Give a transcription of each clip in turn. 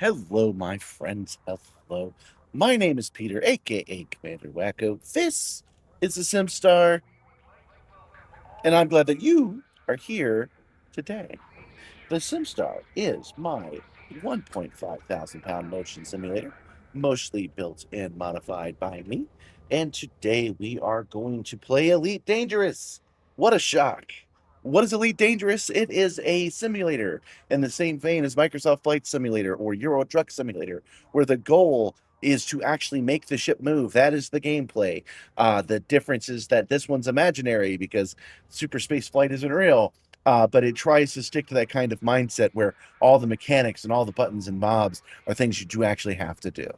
Hello, my friends. Hello. My name is Peter, aka Commander Wacko. This is the Simstarr, and I'm glad that you are here today. The Simstarr is my 1.5 thousand pound motion simulator, mostly built and modified by me. And today we are going to play Elite Dangerous. What a shock! What is Elite Dangerous? It is a simulator in the same vein as Microsoft Flight Simulator or Euro Truck Simulator, where the goal is to actually make the ship move. That is the gameplay. The difference is that this one's imaginary because super space flight isn't real. But it tries to stick to that kind of mindset where all the mechanics and all the buttons and mobs are things you do actually have to do.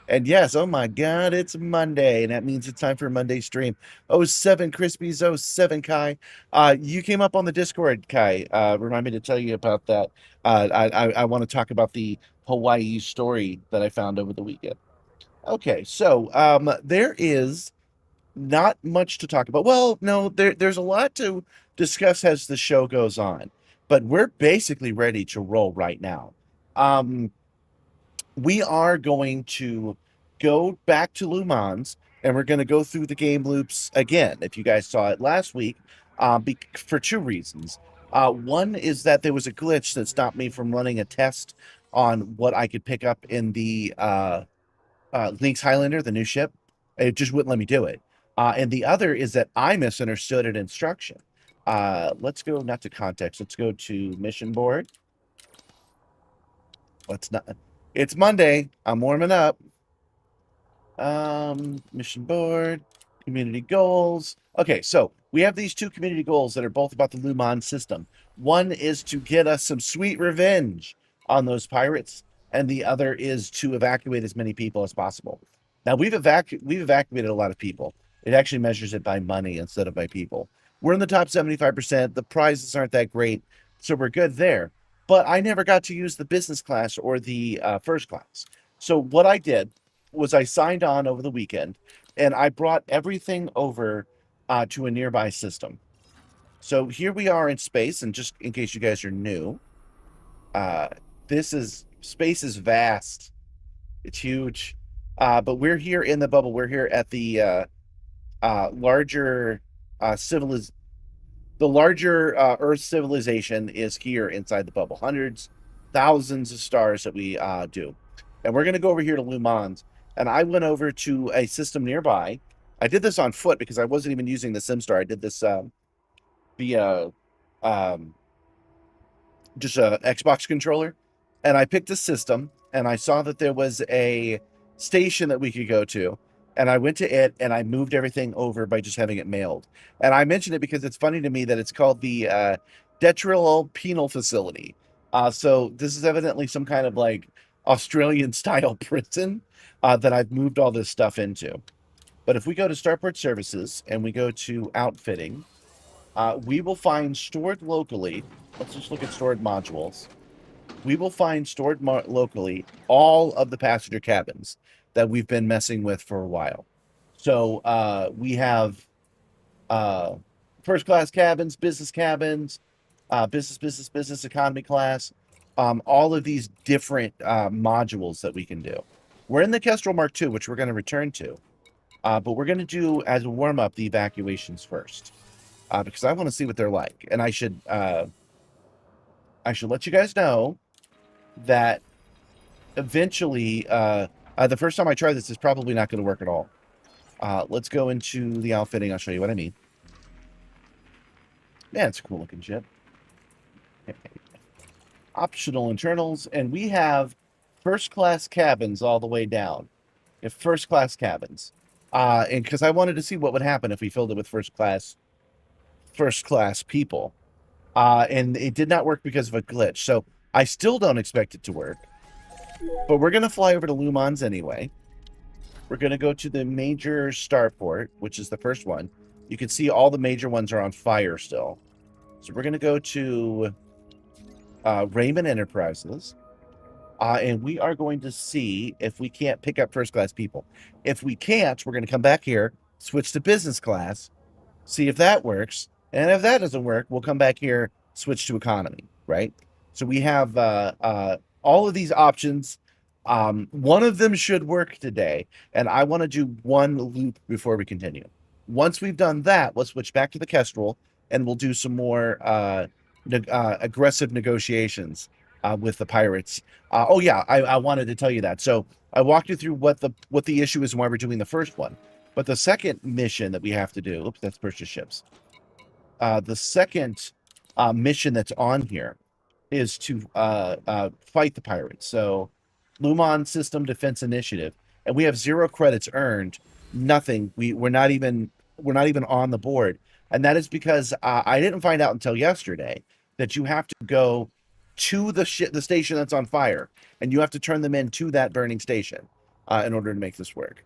And yes, oh my God, it's Monday, and that means it's time for a Monday stream. Oh, 07 Crispies, oh, 07 Kai. You came up on the Discord, Kai. Remind me to tell you about that. I want to talk about the Hawaii story that I found over the weekend. Okay, so there is not much to talk about. Well, no, there's a lot to discuss as the show goes on, but we're basically ready to roll right now. Um, we are going to go back to Lhou Mans, and we're going to go through the game loops again. If you guys saw it last week, for two reasons. One is that there was a glitch that stopped me from running a test on what I could pick up in the Lynx Highlander, the new ship. It just wouldn't let me do it. And the other is that I misunderstood an instruction. Let's go not to context. Let's go to mission board. Let's not. It's Monday. I'm warming up. Mission board, community goals. Okay, so we have these two community goals that are both about the Lhou Mans system. One is to get us some sweet revenge on those pirates, and the other is to evacuate as many people as possible. Now we've evacuated a lot of people. It actually measures it by money instead of by people. We're in the top 75%. The prizes aren't that great, so we're good there. But I never got to use the business class or the first class. So what I did was I signed on over the weekend, and I brought everything over to a nearby system. So here we are in space, and just in case you guys are new, space is vast. It's huge. But we're here in the bubble. We're here at the larger the larger Earth civilization is here inside the bubble. Hundreds, thousands of stars that we do. And we're going to go over here to Lhou Mans. And I went over to a system nearby. I did this on foot because I wasn't even using the Simstarr. I did this via just a Xbox controller. And I picked a system, and I saw that there was a station that we could go to. And I went to it, and I moved everything over by just having it mailed. And I mention it because it's funny to me that it's called the Detrital Penal Facility. So this is evidently some kind of like Australian style prison that I've moved all this stuff into. But if we go to Starport Services and we go to Outfitting, we will find stored locally. Let's just look at stored modules. We will find stored locally all of the passenger cabins that we've been messing with for a while. So we have first class cabins, business cabins, business economy class, all of these different modules that we can do. We're in the Kestrel Mark II, which we're going to return to, but we're going to do as a warm up the evacuations first, because I want to see what they're like, and I should let you guys know that eventually, the first time I try this is probably not going to work at all. Let's go into the outfitting. I'll show you what I mean. Man, it's a cool looking ship. Optional internals, and we have first class cabins all the way down. If first class cabins, and because I wanted to see what would happen if we filled it with first class people, and it did not work because of a glitch. So I still don't expect it to work. But we're going to fly over to Lhou Mans anyway. We're going to go to the major starport, which is the first one. You can see all the major ones are on fire still. So we're going to go to Raymond Enterprises. And we are going to see if we can't pick up first class people. If we can't, we're going to come back here, switch to business class, see if that works. And if that doesn't work, we'll come back here, switch to economy, right? So we have all of these options One of them should work today, and I want to do one loop before we continue. Once we've done that, we'll switch back to the Kestrel, and we'll do some more aggressive negotiations with the pirates. Oh yeah, I wanted to tell you that. So I walked you through what the issue is and why we're doing the first one. But the second mission that we have to do, oops, that's purchase ships. The second mission that's on here is to fight the pirates. So Lhou Mans System Defense Initiative, and we have 0 credits earned, nothing. We're not even on the board, and that is because I didn't find out until yesterday that you have to go to the station that's on fire, and you have to turn them into that burning station in order to make this work.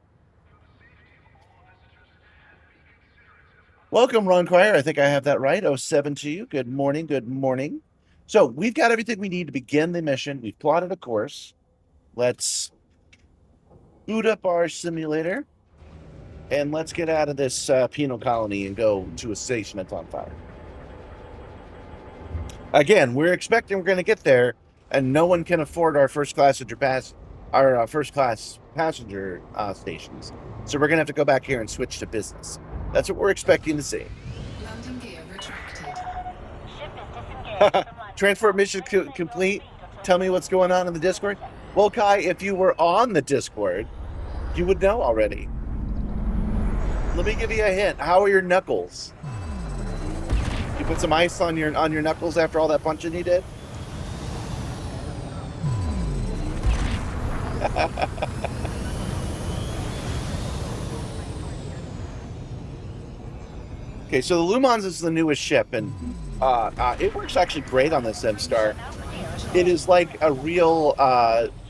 Welcome, Ron Cryer. I think I have that right. 07 to you. Good morning. Good morning. So we've got everything we need to begin the mission. We've plotted a course. Let's boot up our simulator, and let's get out of this penal colony and go to a station that's on fire. Again, we're expecting we're going to get there, and no one can afford our first class passenger stations. So we're going to have to go back here and switch to business. That's what we're expecting to see. Landing gear retracted. Transport mission complete. Tell me what's going on in the Discord. Well, Kai, if you were on the Discord, you would know already. Let me give you a hint. How are your knuckles? You put some ice on your knuckles after all that punching you did? Okay, so the Lhou Mans is the newest ship, and it works actually great on the Simstarr. It is like a real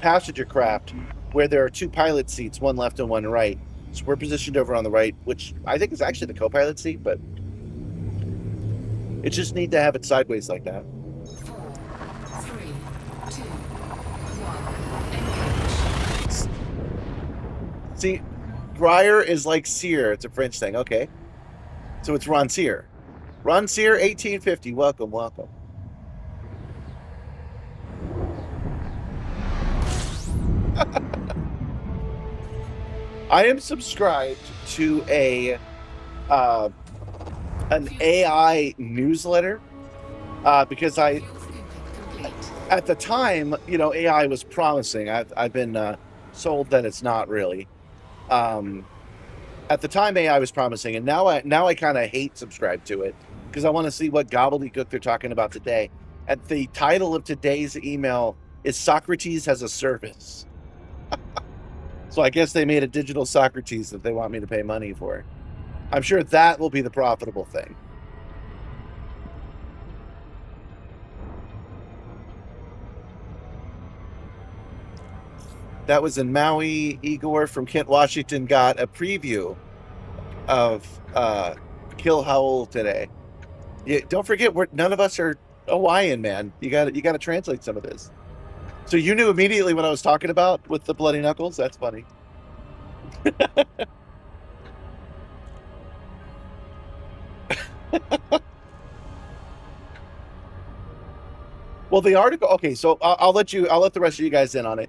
passenger craft where there are 2 pilot seats, one left and one right. So we're positioned over on the right, which I think is actually the co-pilot seat, but it's just neat to have it sideways like that. 4, 3, 2, 1, engage. See, Gryer is like Sear. It's a French thing. Okay. So it's Ron Sear. Ron Sear, 1850. Welcome, welcome. I am subscribed to an AI newsletter because at the time, AI was promising. I've been sold that it's not really. At the time, AI was promising, and now I kind of hate subscribe to it because I want to see what gobbledygook they're talking about today. And the title of today's email is Socrates as a Service. So I guess they made a digital Socrates that they want me to pay money for. I'm sure that will be the profitable thing. That was in Maui. Igor from Kent, Washington got a preview of Kill Howl today. Yeah, don't forget, none of us are Hawaiian, man. You got to translate some of this. So you knew immediately what I was talking about with the bloody knuckles? That's funny. Well, the article, okay, so I'll let the rest of you guys in on it.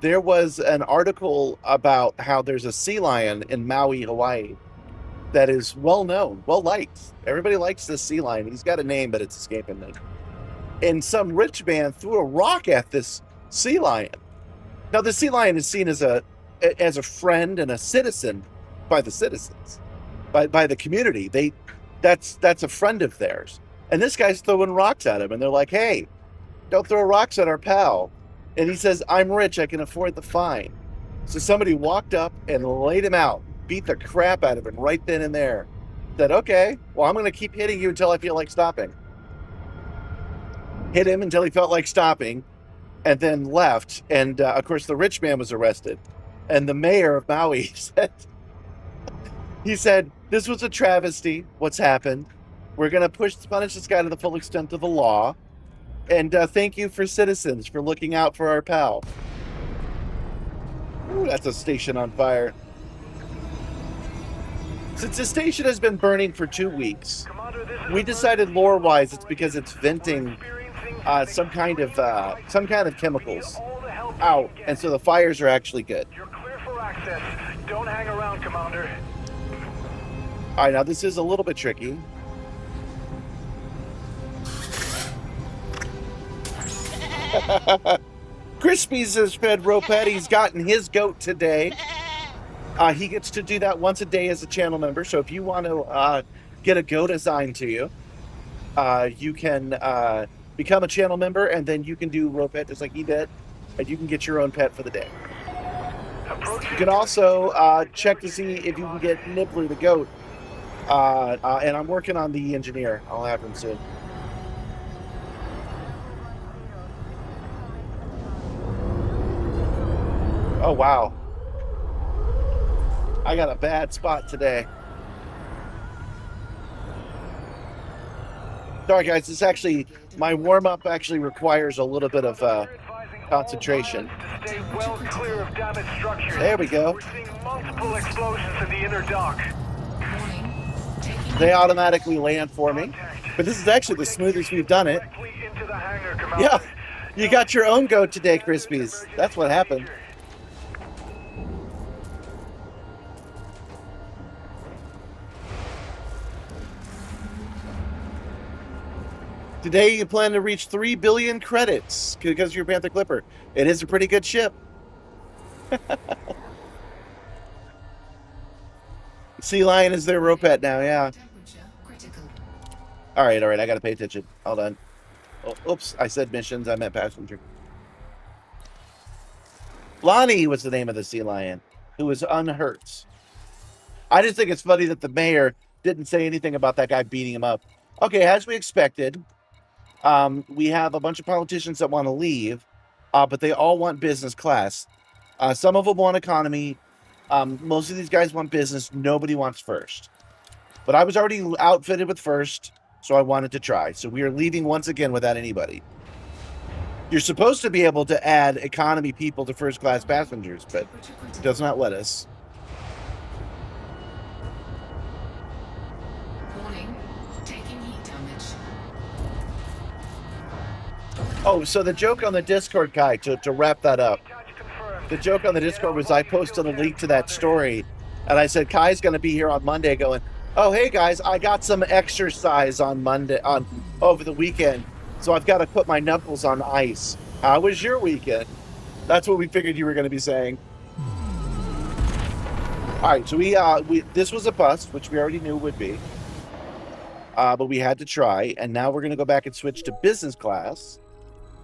There was an article about how there's a sea lion in Maui, Hawaii that is well known, well liked. Everybody likes this sea lion. He's got a name, but it's escaping me. And some rich man threw a rock at this sea lion. Now, the sea lion is seen as a friend and a citizen by the citizens, by the community. That's a friend of theirs. And this guy's throwing rocks at him, and they're like, "Hey, don't throw rocks at our pal." And he says, "I'm rich, I can afford the fine." So somebody walked up and laid him out, beat the crap out of him right then and there. Said, "Okay, well, I'm going to keep hitting you until I feel like stopping." Hit him until he felt like stopping, and then left. And of course, the rich man was arrested. And the mayor of Maui said, "This was a travesty. What's happened? We're going to punish this guy to the full extent of the law. And thank you for citizens for looking out for our pal." Ooh, that's a station on fire. Since the station has been burning for 2 weeks, we decided lore-wise it's because it's venting some kind of chemicals. out, and so the fires are actually good. You're clear for access. Don't hang around, Commander. All right, now this is a little bit tricky. Crispy's has fed Ropet. He's gotten his goat today. He gets to do that once a day as a channel member. So if you want to get a goat assigned to you, you can become a channel member, and then you can do Ropet just like he did, and you can get your own pet for the day. You can also check to see if you can get Nibbler the goat. And I'm working on the engineer. I'll have him soon. Oh, wow. I got a bad spot today. Sorry, guys. This actually, my warm-up actually requires a little bit of concentration. Stay well clear of damaged structures. There we go. We're seeing multiple explosions in the inner dock. Warning. Taking They automatically land for me. But this is actually the smoothest we've done it. Directly into the hangar, Commander. Yeah. You got your own goat today, Crispies. That's what happened. Today you plan to reach 3 billion credits because of your Panther Clipper. It is a pretty good ship. Sea Lion is their Ropet now, yeah. temperature critical. All right, I got to pay attention. Hold on. Oh, oops, I said missions. I meant passenger. Lonnie was the name of the Sea Lion, who was unhurt. I just think it's funny that the mayor didn't say anything about that guy beating him up. Okay, as we expected, we have a bunch of politicians that want to leave, but they all want business class. Some of them want economy. Most of these guys want business. Nobody wants first. But I was already outfitted with first, so I wanted to try. So we are leaving once again without anybody. You're supposed to be able to add economy people to first class passengers, but Temperature it critical. does not let us. Warning. Taking heat damage. Oh, so the joke on the Discord, Kai, to wrap that up. Catch confirmed. The joke on the Discord was I posted a link to that story, and I said Kai's going to be here on Monday going, oh, hey, guys, I got some exercise on Monday, over the weekend, so I've got to put my knuckles on ice. How was your weekend? That's what we figured you were going to be saying. All right, so we this was a bust, which we already knew would be, but we had to try, and now we're going to go back and switch to business class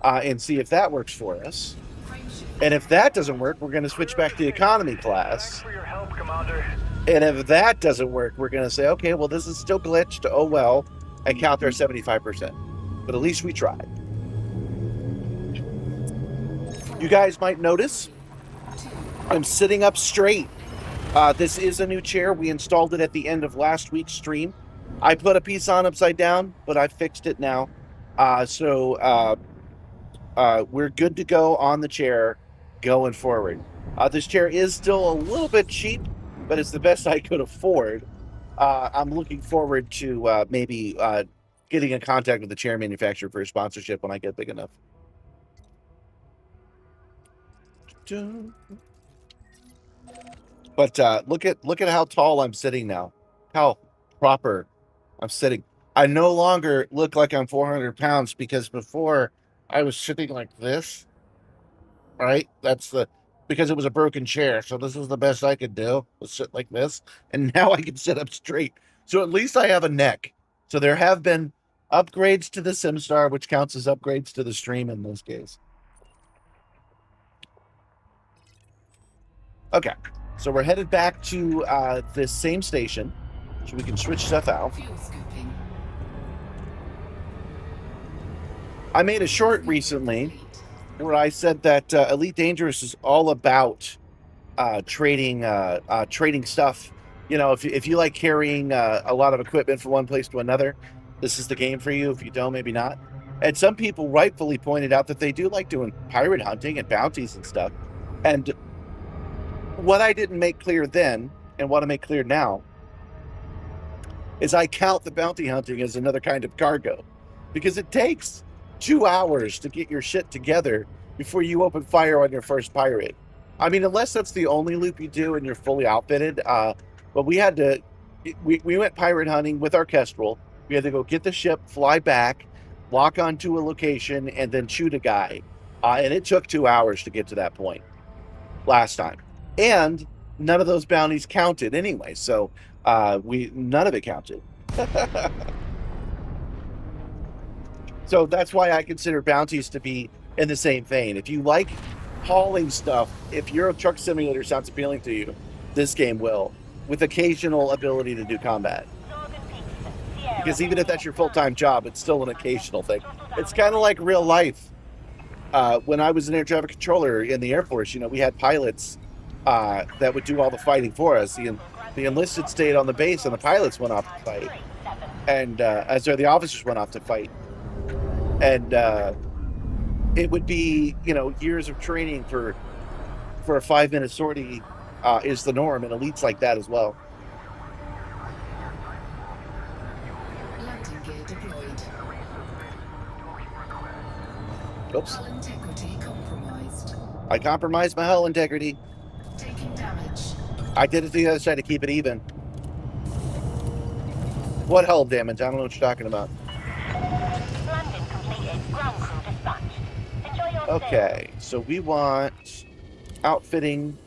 and see if that works for us. Frame shift. And if that doesn't work, we're going to switch back to economy Thanks class. for your help, Commander. And if that doesn't work, we're going to say, okay, well, this is still glitched. Oh, well, and count our 75%. But at least we tried. You guys might notice I'm sitting up straight. This is a new chair. We installed it at the end of last week's stream. I put a piece on upside down, but I fixed it now. So we're good to go on the chair going forward. This chair is still a little bit cheap, but it's the best I could afford. I'm looking forward to maybe getting in contact with the chair manufacturer for a sponsorship when I get big enough. But look at how tall I'm sitting now. How proper I'm sitting. I no longer look like I'm 400 pounds because before I was sitting like this. Right? That's because it was a broken chair. So this is the best I could do, was sit like this. And now I can sit up straight. So at least I have a neck. So there have been upgrades to the Simstarr, which counts as upgrades to the stream in this case. Okay. So we're headed back to this same station. So we can switch stuff out. Fuel scooping. I made a short recently Complete. where I said that Elite Dangerous is all about trading stuff. You know, if you like carrying a lot of equipment from one place to another, this is the game for you. If you don't, maybe not. And some people rightfully pointed out that they do like doing pirate hunting and bounties and stuff. And what I didn't make clear then, and what I make clear now, is I count the bounty hunting as another kind of cargo, because it takes 2 hours to get your shit together before you open fire on your first pirate. I mean, unless that's the only loop you do and you're fully outfitted. But we had to, we went pirate hunting with our Kestrel. We had to go get the ship, fly back, lock onto a location, and then shoot a guy. And it took 2 hours to get to that point last time. And none of those bounties counted anyway. So none of it counted. So that's why I consider bounties to be in the same vein. If you like hauling stuff, if Euro Truck Simulator sounds appealing to you, this game will, with occasional ability to do combat. Because even if that's your full-time job, it's still an occasional thing. It's kind of like real life. When I was an air traffic controller in the Air Force, we had pilots that would do all the fighting for us. The enlisted stayed on the base, and the pilots went off to fight. And the officers went off to fight. And it would be, years of training for a 5-minute sortie is the norm, and elites like that as well. Landing gear deployed. Oops. Hull integrity compromised. I compromised my hull integrity. Taking damage. I did it to the other side to keep it even. What hull damage? I don't know what you're talking about. Landing completed. Ground crew dispatched. Enjoy your Okay, so we want outfitting.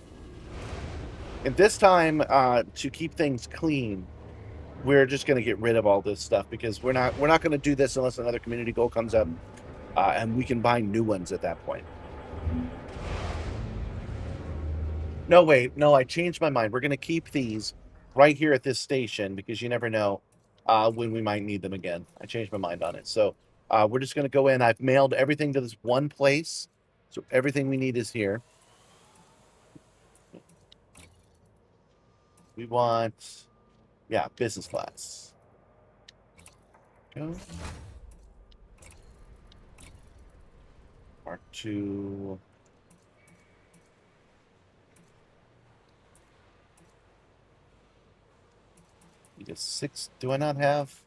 And this time, to keep things clean, we're just going to get rid of all this stuff because we're not going to do this unless another community goal comes up, and we can buy new ones at that point. No, wait, no, I changed my mind. We're going to keep these right here at this station because you never know when we might need them again. I changed my mind on it. So we're just going to go in. I've mailed everything to this one place. So everything we need is here. We want, business class. Go. Mark II. Need a 6. Do I not have?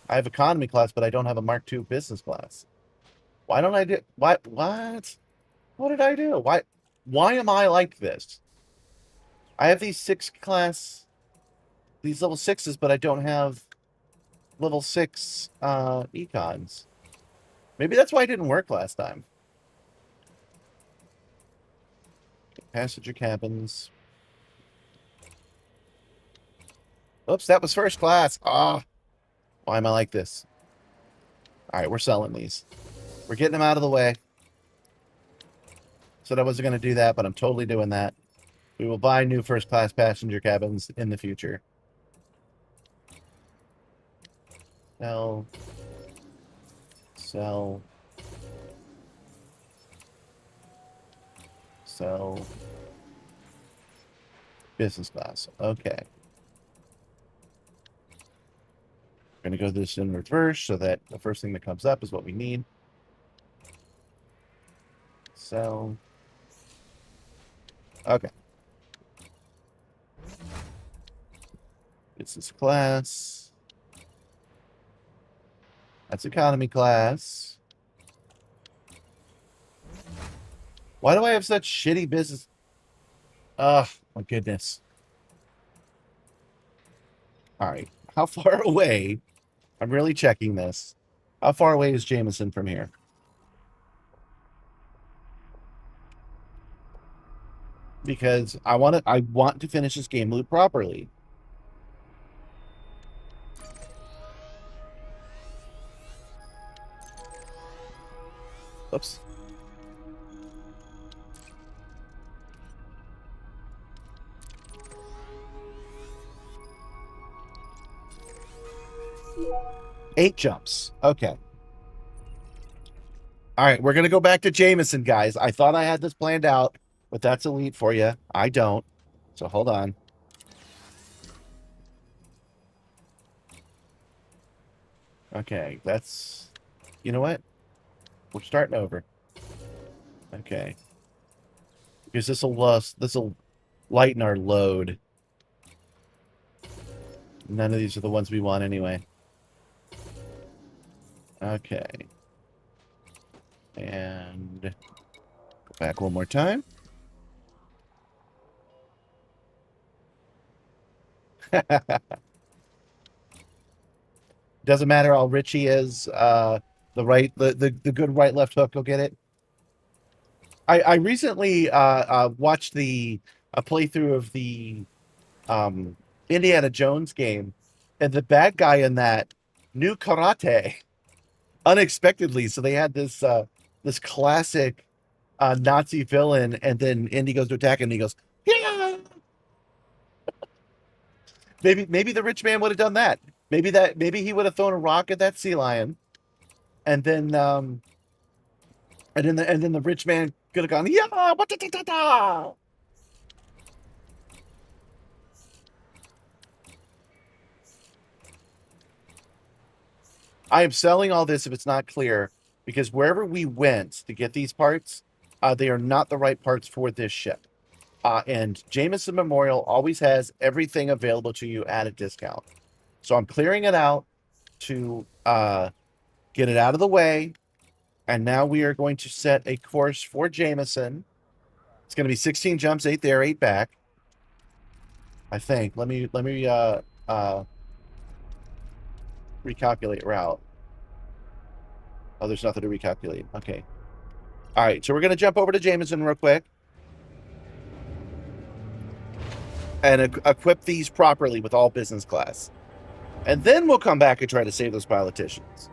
I have economy class, but I don't have a Mark II business class. Why don't I do? What? What did I do? Why am I like this? I have these level 6s, but I don't have level 6 econs. Maybe that's why it didn't work last time. Passenger cabins. Oops, that was first class. Why am I like this? All right, we're selling these. We're getting them out of the way. Said I wasn't going to do that, but I'm totally doing that. We will buy new first-class passenger cabins in the future. Sell. Sell. Sell. Business class. Okay. We're going to go this in reverse so that the first thing that comes up is what we need. Sell. Okay. Business class. That's economy class. Why do I have such shitty business? Oh, my goodness. All right. How far away? I'm really checking this. How far away is Jameson from here? Because I want to finish this game loop properly. Oops. Eight jumps. Okay. All right, we're going to go back to Jameson, guys. I thought I had this planned out, but that's elite for you. I don't. So hold on. Okay, that's... You know what? We're starting over. Okay. Because this'll lighten our load. None of these are the ones we want anyway. Okay. And go back one more time. Doesn't matter how rich he is. The good right left hook will get it. I recently watched a playthrough of the Indiana Jones game, and the bad guy in that knew karate unexpectedly. So they had this classic Nazi villain, and then Indy goes to attack him, and he goes, yeah. Maybe the rich man would have done that. Maybe he would have thrown a rock at that sea lion, and then the rich man could have gone, yeah, ba-da-da-da-da. I am selling all this if it's not clear, because wherever we went to get these parts, they are not the right parts for this ship. And Jameson Memorial always has everything available to you at a discount. So I'm clearing it out to get it out of the way. And now we are going to set a course for Jameson. It's going to be 16 jumps, 8 there, 8 back. I think. Let me recalculate route. Oh, there's nothing to recalculate. Okay. All right, so we're going to jump over to Jameson real quick. And equip these properly with all business class. And then we'll come back and try to save those politicians.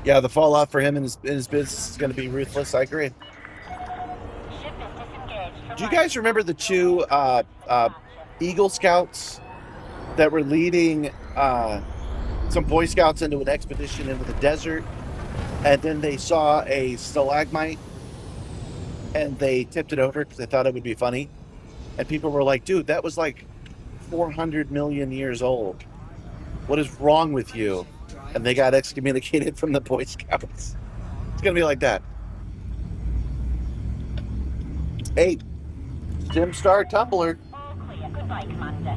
Yeah, the fallout for him and his business is going to be ruthless. I agree. Do you guys remember the two Eagle Scouts that were leading some Boy Scouts into an expedition into the desert? And then they saw a stalagmite and they tipped it over because they thought it would be funny. And people were like, dude, that was like 400 million years old. What is wrong with you? And they got excommunicated from the Boy Scouts. It's going to be like that. Hey, Simstarr Tumbler. All clear. Goodbye, Commander.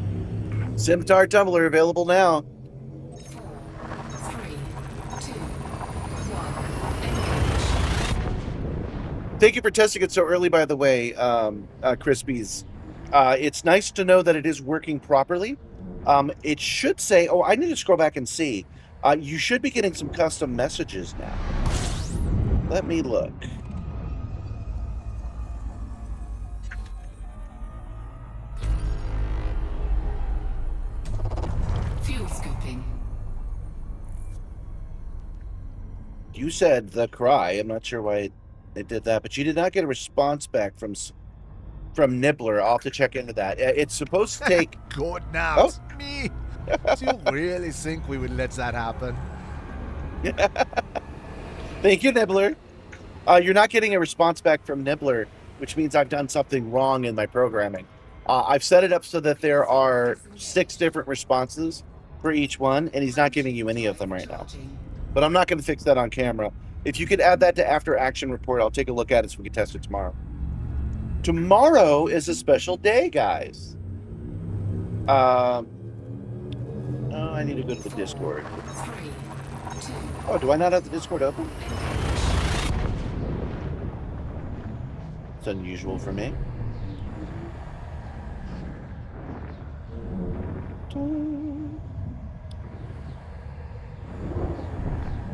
Simstarr Tumbler available now. 4, 3, 2, 1. Engage. Thank you for testing it so early, by the way, Crispies. It's nice to know that it is working properly. It should say, oh, I need to scroll back and see. You should be getting some custom messages now. Let me look. Fuel scooping. You said the cry. I'm not sure why it did that, but you did not get a response back from Nibbler. I'll have to check into that. It's supposed to take... Good now. Oh. Me. Do you really think we would let that happen? Thank you, Nibbler. You're not getting a response back from Nibbler, which means I've done something wrong in my programming. I've set it up so that there are 6 different responses for each one, and he's not giving you any of them right now. But I'm not going to fix that on camera. If you could add that to after action report, I'll take a look at it so we can test it tomorrow. Tomorrow is a special day, guys. Oh, I need to go to the Discord. 3, 2, Oh, do I not have the Discord open? It's unusual for me.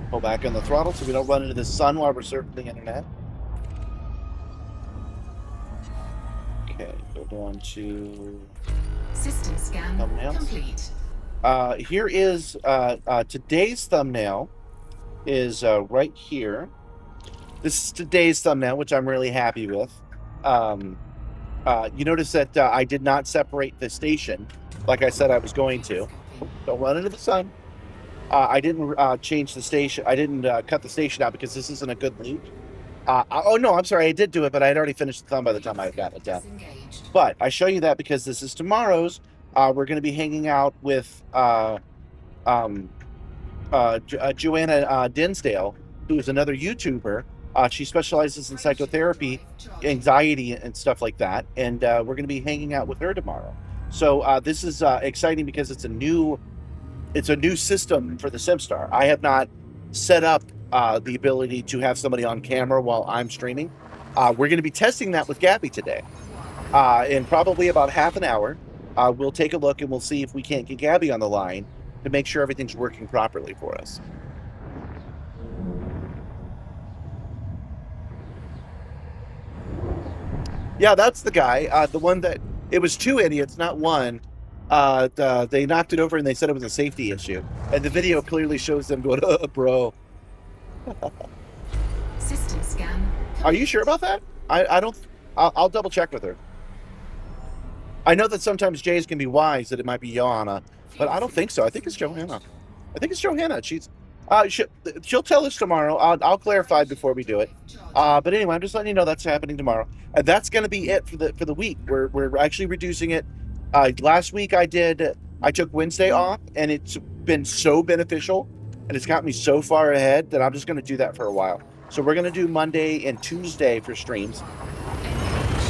Pull back on the throttle so we don't run into the sun while we're surfing the internet. Okay, go down to system scan Thumbnails. complete. Here is today's thumbnail is right here. This is today's thumbnail, which I'm really happy with. You notice that I did not separate the station like I said I was going to. Don't run into the sun. I didn't change the station. I didn't cut the station out because this isn't a good loop. Oh, no, I'm sorry. I did do it, but I had already finished the thumb by the time I got it done. Disengaged. But I show you that because this is tomorrow's. We're going to be hanging out with Joanna Dinsdale, who is another YouTuber. She specializes in psychotherapy, anxiety, and stuff like that. And we're going to be hanging out with her tomorrow. So this is exciting because it's a new system for the Simstarr. I have not set up the ability to have somebody on camera while I'm streaming. We're going to be testing that with Gabby today. In probably about half an hour, we'll take a look and we'll see if we can't get Gabby on the line to make sure everything's working properly for us. Yeah, that's the guy. The one that it was two idiots, not one. They knocked it over and they said it was a safety issue. And the video clearly shows them going, bro. System scan. Are you sure about that? I don't. I'll double check with her. I know that sometimes Jays can be wise that it might be Johanna, but I don't think so. I think it's Johanna. She'll tell us tomorrow. I'll clarify before we do it. But anyway, I'm just letting you know that's happening tomorrow. And that's going to be it for the week. We're actually reducing it. Last week I took Wednesday off, and it's been so beneficial, and it's got me so far ahead that I'm just going to do that for a while. So we're going to do Monday and Tuesday for streams.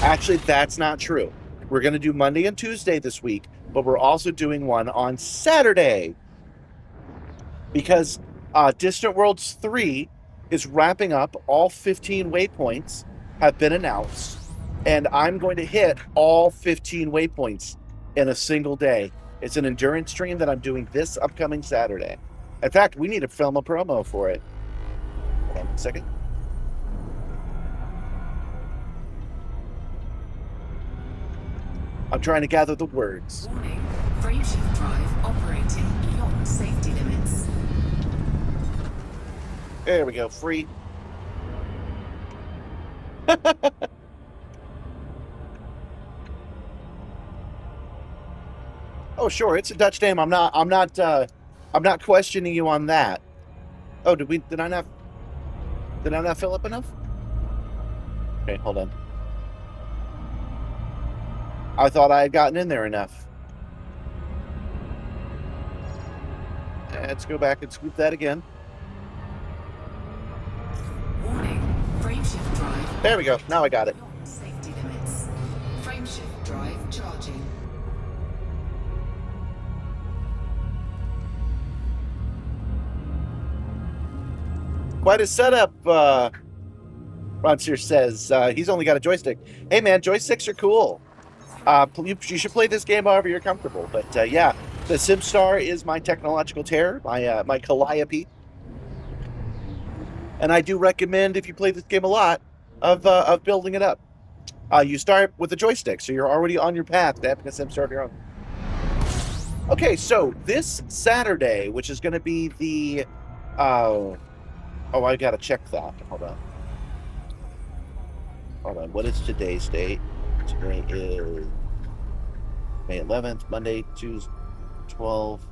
Actually, that's not true. We're going to do Monday and Tuesday this week, but we're also doing one on Saturday because Distant Worlds 3 is wrapping up. All 15 waypoints have been announced, and I'm going to hit all 15 waypoints in a single day. It's an endurance stream that I'm doing this upcoming Saturday. In fact, we need to film a promo for it. Hold on a second. I'm trying to gather the words. Warning. Frameshift drive operating beyond safety limits. There we go. Free. Oh, sure. It's a Dutch name. I'm not questioning you on that. Oh, did I not fill up enough? Okay, hold on. I thought I had gotten in there enough. Let's go back and scoop that again. Warning. Frameshift drive. There we go. Now I got it. Beyond safety limits. Frameshift drive charging. Quite a setup, Ronseer says. He's only got a joystick. Hey, man, joysticks are cool. You should play this game however you're comfortable. But, yeah, the Simstarr is my technological terror, my Calliope. And I do recommend, if you play this game a lot, of building it up. You start with a joystick, so you're already on your path to having a Simstarr of your own. Okay, so this Saturday, which is going to be the... oh, I gotta check that. Hold on. What is today's date? Today is May 11th, Monday, Tuesday, 12,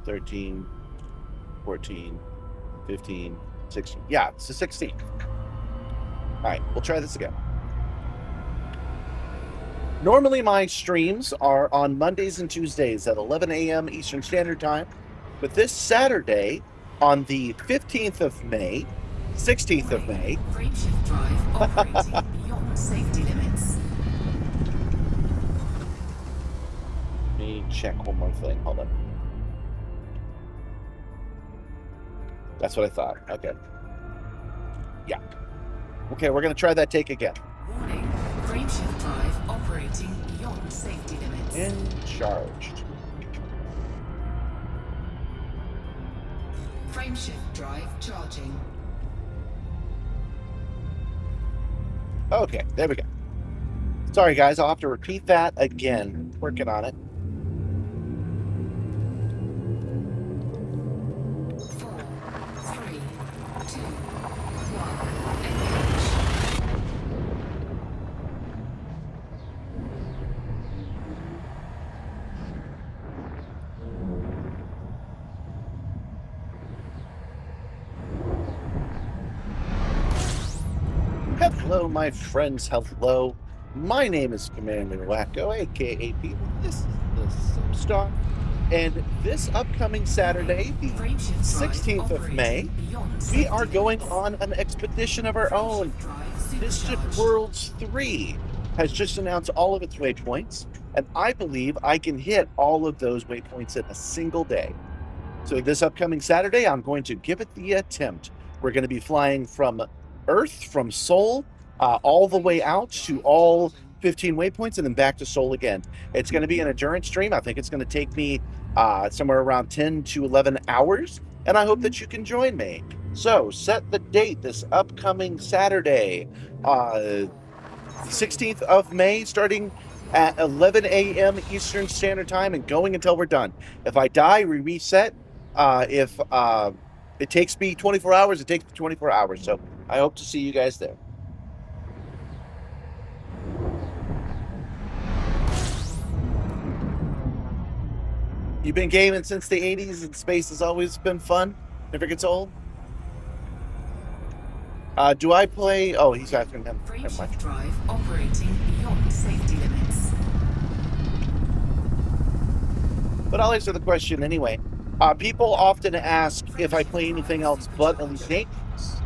13, 14, 15, 16. Yeah, it's the 16th. All right, we'll try this again. Normally, my streams are on Mondays and Tuesdays at 11 a.m. Eastern Standard Time. But this Saturday, on the 15th of May, 16th of May. Frameshift drive operating beyond safety limits. Let me check one more thing. Hold on. That's what I thought. Okay. Yeah. Okay, we're going to try that take again. Warning. Frameshift drive operating beyond safety limits. And charged. Frameshift drive charging. Okay, there we go. Sorry, guys. I'll have to repeat that again. Working on it. 4, 3, 2, 1. Engage. Hello, my friends. Hello. My name is Commander Wacko, aka Pete. This is the Simstarr. And this upcoming Saturday, the 16th of May, we are going on an expedition of our own. Distant Worlds 3 has just announced all of its waypoints. And I believe I can hit all of those waypoints in a single day. So this upcoming Saturday, I'm going to give it the attempt. We're going to be flying from Earth, from Seoul, all the way out to all 15 waypoints and then back to Seoul again. It's going to be an endurance stream. I think it's going to take me somewhere around 10 to 11 hours, and I hope that you can join me. So set the date this upcoming Saturday, 16th of May, starting at 11 a.m. Eastern Standard Time and going until we're done. If I die, we reset. If it takes me 24 hours, it takes me 24 hours. So I hope to see you guys there. You've been gaming since the 80s and space has always been fun. Never gets old. Do I play? Oh, he's asking him. Frameshift drive operating beyond safety limits. But I'll answer the question anyway. People often ask if I play anything else but Elite Dangerous.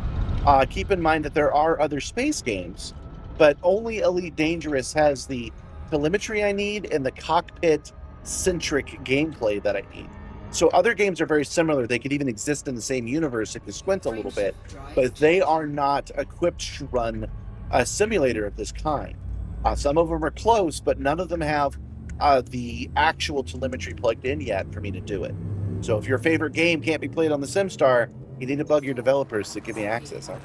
Keep in mind that there are other space games, but only Elite Dangerous has the telemetry I need and the cockpit-centric gameplay that I need. So other games are very similar. They could even exist in the same universe if you squint a little bit, but they are not equipped to run a simulator of this kind. Some of them are close, but none of them have the actual telemetry plugged in yet for me to do it. So if your favorite game can't be played on the Simstarr, you need to bug your developers to give me access. Huh?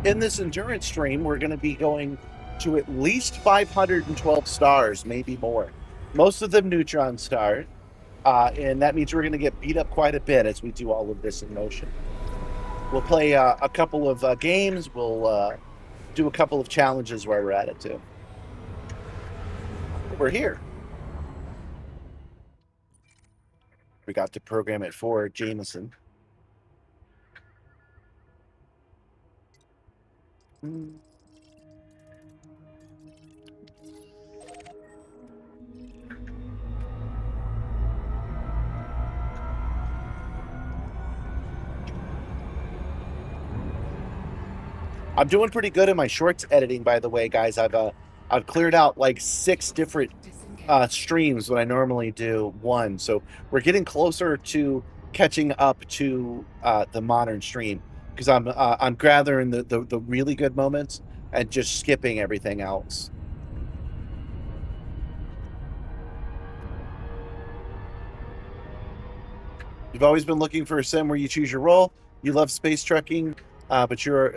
In this endurance stream, we're going to be going to at least 512 stars, maybe more. Most of them neutron stars, and that means we're going to get beat up quite a bit as we do all of this in motion. We'll play a couple of games. We'll do a couple of challenges while we're at it, too. We're here. We got to program it for Jameson. I'm doing pretty good in my shorts editing, by the way, guys. I've cleared out like 6 different streams when I normally do one, so we're getting closer to catching up to the modern stream because I'm gathering the really good moments and just skipping everything else. You've always been looking for a sim where you choose your role. You love space trucking, but you're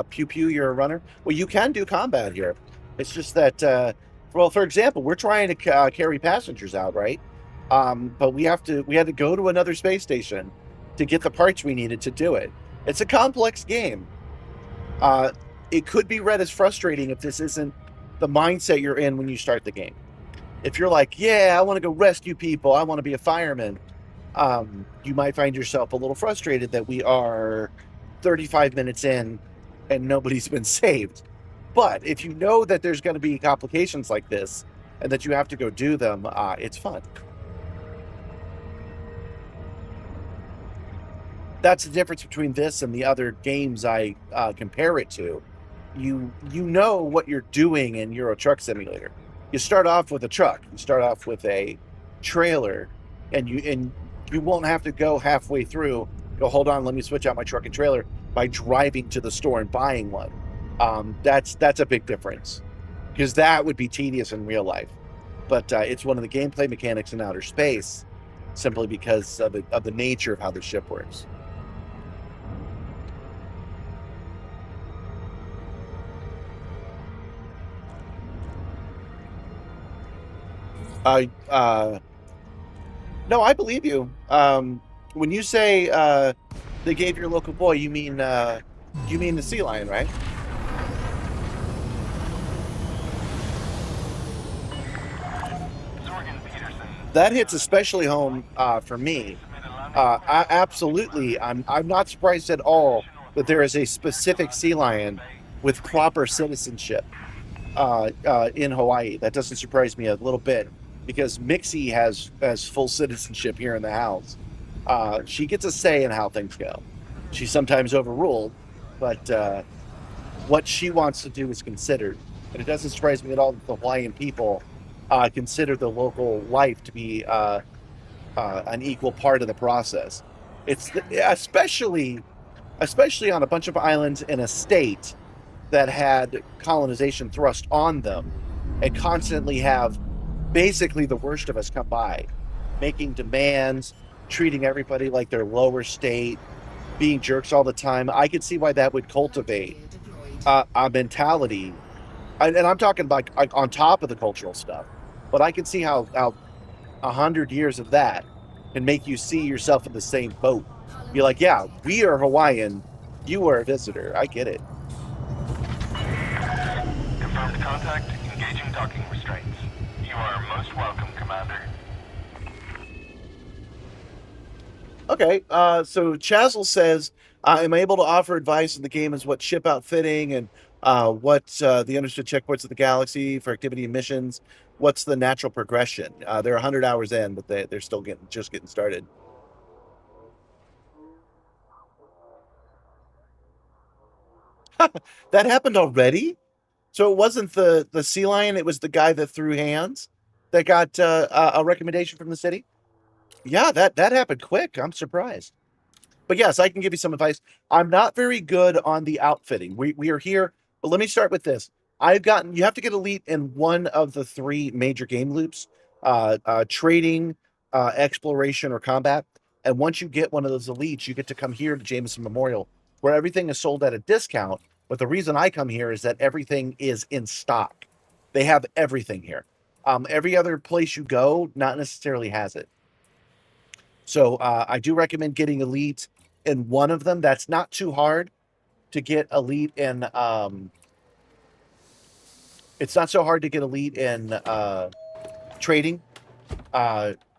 pew-pew, you're a runner. Well, you can do combat here. It's just that, well, for example, we're trying to carry passengers out, right? But we had to go to another space station to get the parts we needed to do it. It's a complex game. It could be read as frustrating if this isn't the mindset you're in when you start the game. If you're like, yeah, I want to go rescue people, I want to be a fireman, you might find yourself a little frustrated that we are 35 minutes in and nobody's been saved. But if you know that there's going to be complications like this and that you have to go do them, it's fun. That's the difference between this and the other games I compare it to. You know what you're doing in Euro Truck Simulator. You start off with a truck. You start off with a trailer, and you won't have to go halfway through. Go, hold on, let me switch out my truck and trailer by driving to the store and buying one. That's a big difference, because that would be tedious in real life. But it's one of the gameplay mechanics in outer space, simply because of the nature of how the ship works. No, I believe you. When you say they gave your local boy, you mean the sea lion, right? That hits especially home for me. Absolutely, I'm not surprised at all that there is a specific sea lion with proper citizenship. in Hawaii. That doesn't surprise me a little bit because Mixie has full citizenship here in the house. She gets a say in how things go. She's sometimes overruled, but what she wants to do is considered. And it doesn't surprise me at all that the Hawaiian people consider the local life to be an equal part of the process. It's especially on a bunch of islands in a state that had colonization thrust on them and constantly have basically the worst of us come by, making demands, treating everybody like they're lower state, being jerks all the time. I could see why that would cultivate a mentality. And I'm talking like on top of the cultural stuff, but I can see how 100 years of that can make you see yourself in the same boat. Be like, yeah, we are Hawaiian, you are a visitor. I get it. Confirmed contact. Engaging docking restraints. You are most welcome, Commander. Okay, so Chazzle says, am I able to offer advice in the game as what ship outfitting and what the understood checkpoints of the galaxy for activity and missions? What's the natural progression? They're 100 hours in, but they're still just getting started. That happened already? So it wasn't the sea lion, it was the guy that threw hands that got a recommendation from the city? Yeah, that happened quick. I'm surprised. But yes, I can give you some advice. I'm not very good on the outfitting. We are here, but let me start with this. You have to get elite in one of the 3 major game loops, trading, exploration, or combat. And once you get one of those elites, you get to come here to Jameson Memorial, where everything is sold at a discount. But the reason I come here is that everything is in stock. They have everything here. Every other place you go, not necessarily has it. So I do recommend getting elite in one of them. That's not too hard to get elite in. It's not so hard to get elite in trading.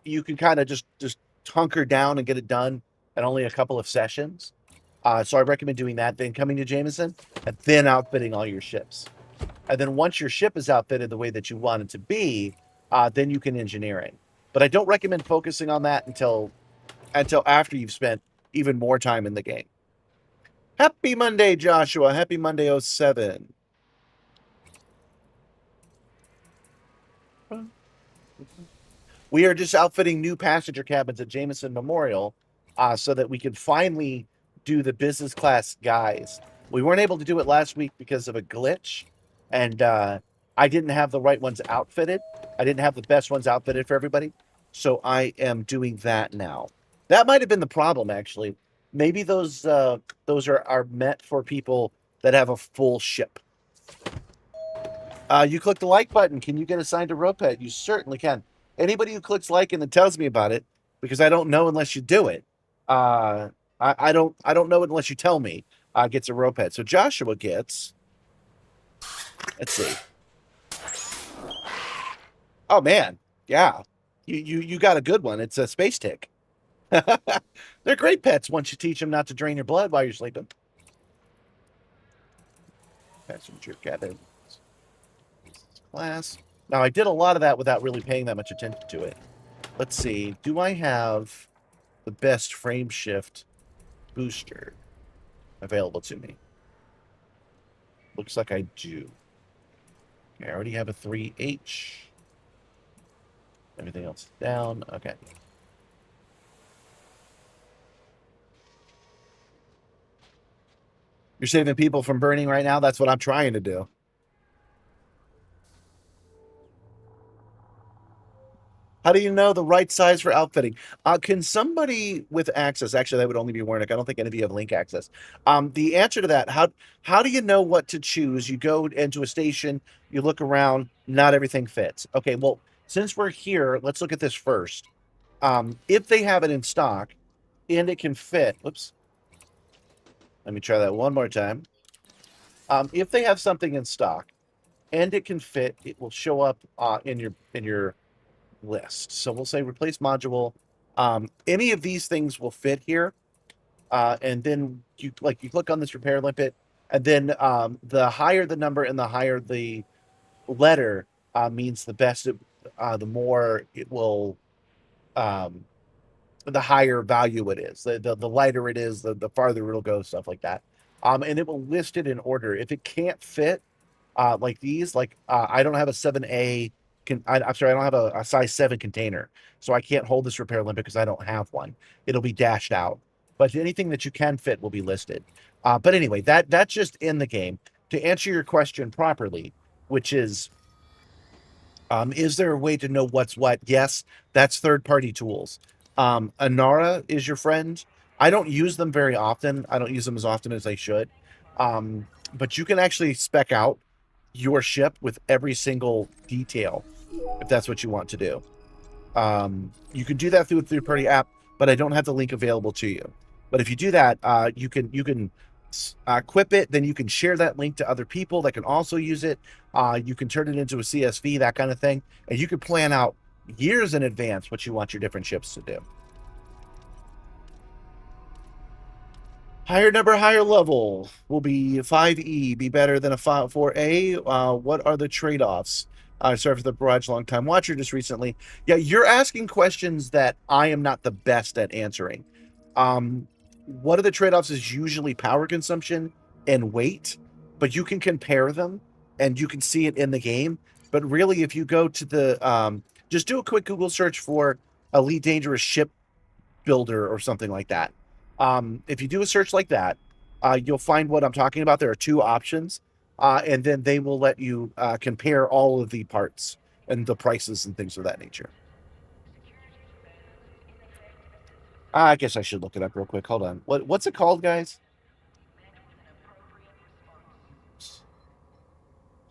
You can kind of just hunker down and get it done in only a couple of sessions. So I recommend doing that, then coming to Jameson, and then outfitting all your ships. And then once your ship is outfitted the way that you want it to be, then you can engineer it. But I don't recommend focusing on that until after you've spent even more time in the game. Happy Monday, Joshua. Happy Monday 07. We are just outfitting new passenger cabins at Jameson Memorial so that we can finally do the business class guys. We weren't able to do it last week because of a glitch, and I didn't have the right ones outfitted. I didn't have the best ones outfitted for everybody, so I am doing that now. That might have been the problem, actually. Maybe those are meant for people that have a full ship. You click the like button. Can you get assigned to Ropet? You certainly can. Anybody who clicks like and then tells me about it, because I don't know unless you do it. I don't know it unless you tell me. Gets a Ropet. So Joshua gets. Let's see. Oh man, yeah. You got a good one. It's a space tick. They're great pets once you teach them not to drain your blood while you're sleeping. Passenger cabin class. Now, I did a lot of that without really paying that much attention to it. Let's see. Do I have the best frame shift booster available to me? Looks like I do. Okay, I already have a 3H. Everything else is down. Okay. You're saving people from burning right now? That's what I'm trying to do. How do you know the right size for outfitting? Can somebody with access, actually that would only be Warnick, I don't think any of you have link access. The answer to that, how do you know what to choose? You go into a station, you look around, not everything fits. Okay, well, since we're here, let's look at this first. If they have it in stock and it can fit, whoops. Let me try that one more time. If they have something in stock and it can fit, it will show up in your list. So we'll say replace module. Any of these things will fit here. And then you click on this repair limpet, and then the higher the number and the higher the letter means the best, the more it will, the higher value it is. The lighter it is, the farther it'll go, stuff like that. And it will list it in order. If it can't fit, like these, like I don't have a 7A. I'm sorry, I don't have a size 7 container, so I can't hold this repair limit because I don't have one. It'll be dashed out. But anything that you can fit will be listed. But anyway, that's just in the game. To answer your question properly, which is there a way to know what's what? Yes, that's third-party tools. Anara is your friend. I don't use them very often. I don't use them as often as I should. But you can actually spec out your ship with every single detail if that's what you want to do. You can do that through a third-party app, but I don't have the link available to you. But if you do that, you can equip it, then you can share that link to other people that can also use it. You can turn it into a CSV, that kind of thing, and you can plan out years in advance what you want your different ships to do. Higher number, higher level will be 5E, be better than a 4A. What are the trade-offs? Sorry for the barrage, long time watcher just recently. Yeah, you're asking questions that I am not the best at answering. One of the trade-offs is usually power consumption and weight, but you can compare them and you can see it in the game. But really, if you go to the just do a quick Google search for Elite Dangerous Ship Builder or something like that. If you do a search like that, you'll find what I'm talking about. There are two options, and then they will let you compare all of the parts and the prices and things of that nature. I guess I should look it up real quick. Hold on. What's it called, guys?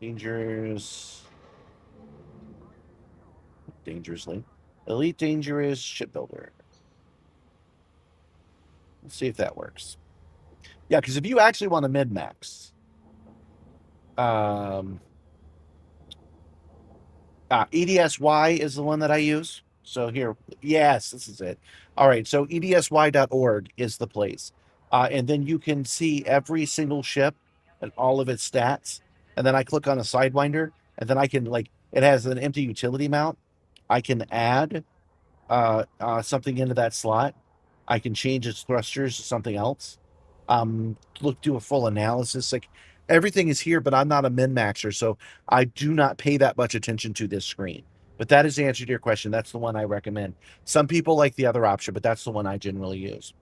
Dangerously. Elite Dangerous Shipbuilder. Let's see if that works. Yeah, because if you actually want to min-max, EDSY is the one that I use. So here, yes, this is it. All right, so edsy.org is the place. And then you can see every single ship and all of its stats. And then I click on a Sidewinder, and then I can, like, it has an empty utility mount. I can add something into that slot. I can change its thrusters to something else. Do a full analysis. Like, everything is here, but I'm not a min-maxer, so I do not pay that much attention to this screen. But that is the answer to your question. That's the one I recommend. Some people like the other option, but that's the one I generally use.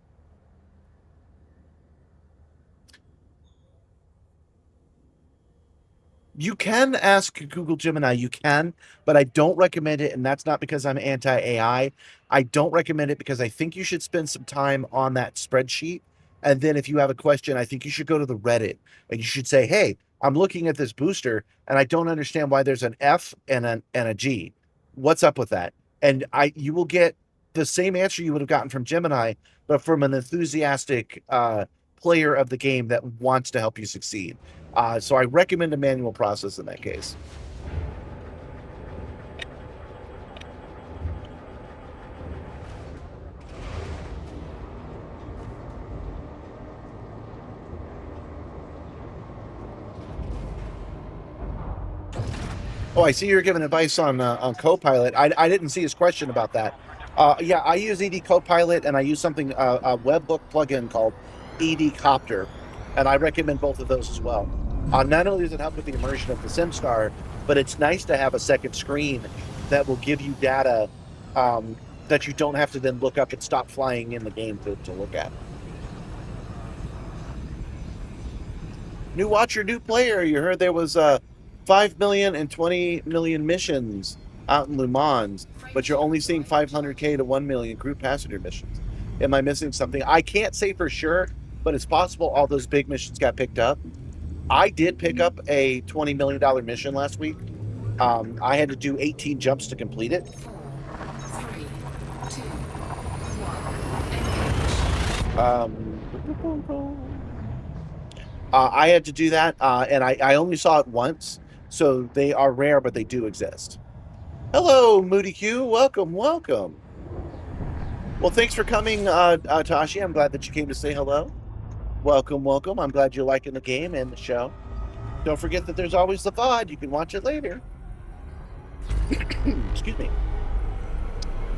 You can ask Google Gemini, you can, but I don't recommend it, and that's not because I'm anti-AI. I don't recommend it because I think you should spend some time on that spreadsheet, and then if you have a question, I think you should go to the Reddit, and you should say, hey, I'm looking at this booster, and I don't understand why there's an F and a G. What's up with that? And you will get the same answer you would have gotten from Gemini, but from an enthusiastic player of the game that wants to help you succeed. So I recommend a manual process in that case. Oh, I see you're giving advice on Copilot. I didn't see his question about that. Yeah, I use ED Copilot, and I use something, a webbook plugin called ED Copter, and I recommend both of those as well. Not only does it help with the immersion of the Simstarr, but it's nice to have a second screen that will give you data that you don't have to then look up and stop flying in the game to look at. New watcher, new player. You heard there was 5 million and 20 million missions out in Lhou Mans, but you're only seeing 500K to 1 million group passenger missions. Am I missing something? I can't say for sure, but it's possible all those big missions got picked up. I did pick up a $20 million mission last week. I had to do 18 jumps to complete it. 4, 3, 2, 1, I had to do that, and I only saw it once, so they are rare, but they do exist. Hello, Moody Q. Welcome, welcome. Well, thanks for coming, Tashi. I'm glad that you came to say hello. Welcome, welcome. I'm glad you're liking the game and the show. Don't forget that there's always the VOD. You can watch it later. Excuse me.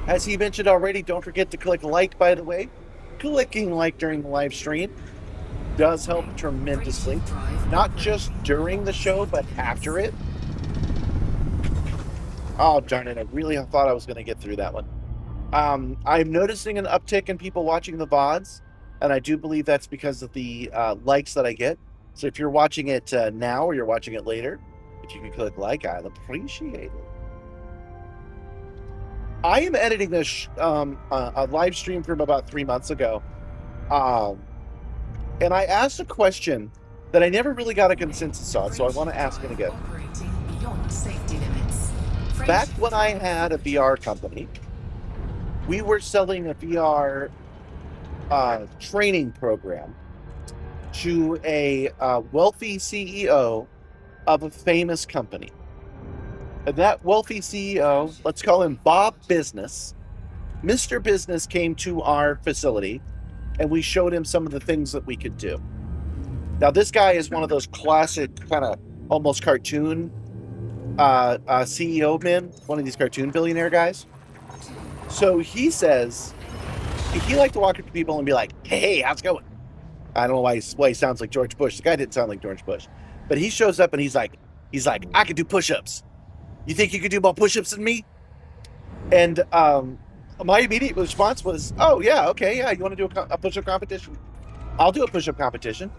As he mentioned already, don't forget to click like, by the way. Clicking like during the live stream does help tremendously. Not just during the show, but after it. Oh, darn it. I really thought I was going to get through that one. I'm noticing an uptick in people watching the VODs, and I do believe that's because of the likes that I get. So if you're watching it now or you're watching it later, if you can click like, I'd appreciate it. I am editing this a live stream from about 3 months ago, and I asked a question that I never really got a consensus on, so I want to ask it again. Back when I had a VR company, we were selling a VR training program to a wealthy CEO of a famous company. And that wealthy CEO, let's call him Bob Business, Mr. Business came to our facility and we showed him some of the things that we could do. Now, this guy is one of those classic kind of almost cartoon CEO men, one of these cartoon billionaire guys. So he says, he liked to walk up to people and be like, hey, how's it going? I don't know why he sounds like George Bush. The guy didn't sound like George Bush. But he shows up and he's like, I could do push-ups. You think you could do more push-ups than me? And my immediate response was, oh, yeah, okay, yeah, you want to do a push-up competition? I'll do a push-up competition.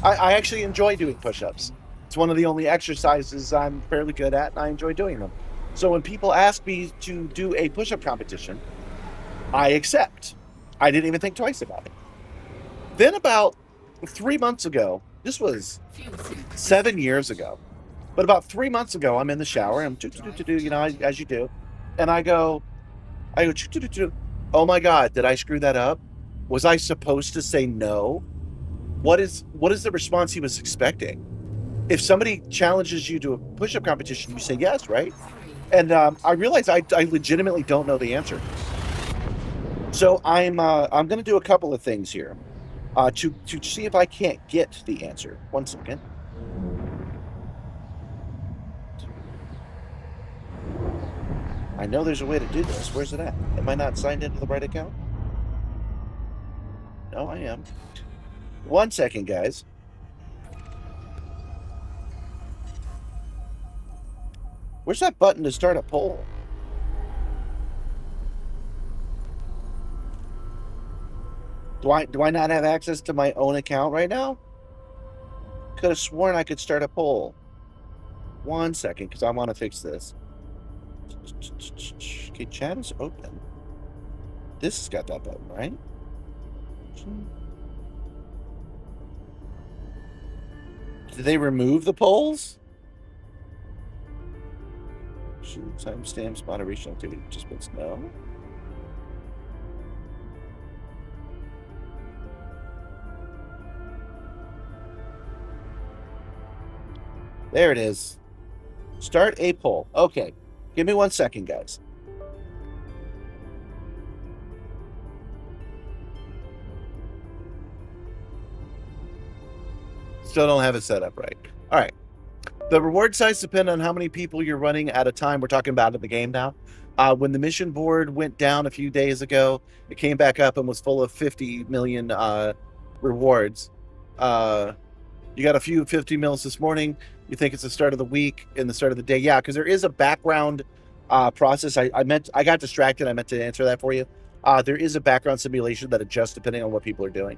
I actually enjoy doing push-ups. It's one of the only exercises I'm fairly good at, and I enjoy doing them. So when people ask me to do a push-up competition, I accept. I didn't even think twice about it. Then about 3 months ago, this was 7 years ago, but about 3 months ago, I'm in the shower, and I'm you know, as you do, and I go, oh my God, did I screw that up? Was I supposed to say no? What is the response he was expecting? If somebody challenges you to a push-up competition, you say yes, right? And I realize I legitimately don't know the answer. So I'm going to do a couple of things here to see if I can't get the answer. 1 second. I know there's a way to do this. Where's it at? Am I not signed into the right account? No, I am. 1 second, guys. Where's that button to start a poll? Do I not have access to my own account right now? Could have sworn I could start a poll. 1 second, because I want to fix this. Okay, chat is open. This has got that button, right? Did they remove the polls? Timestamps, moderation activity participants, no. There it is. Start a poll. Okay. Give me 1 second, guys. Still don't have it set up right. All right. The reward size depends on how many people you're running at a time. We're talking about in the game now. When the mission board went down a few days ago, it came back up and was full of 50 million rewards. You got a few 50 mils this morning. You think it's the start of the week and the start of the day. Yeah, because there is a background process. I got distracted. I meant to answer that for you. There is a background simulation that adjusts depending on what people are doing.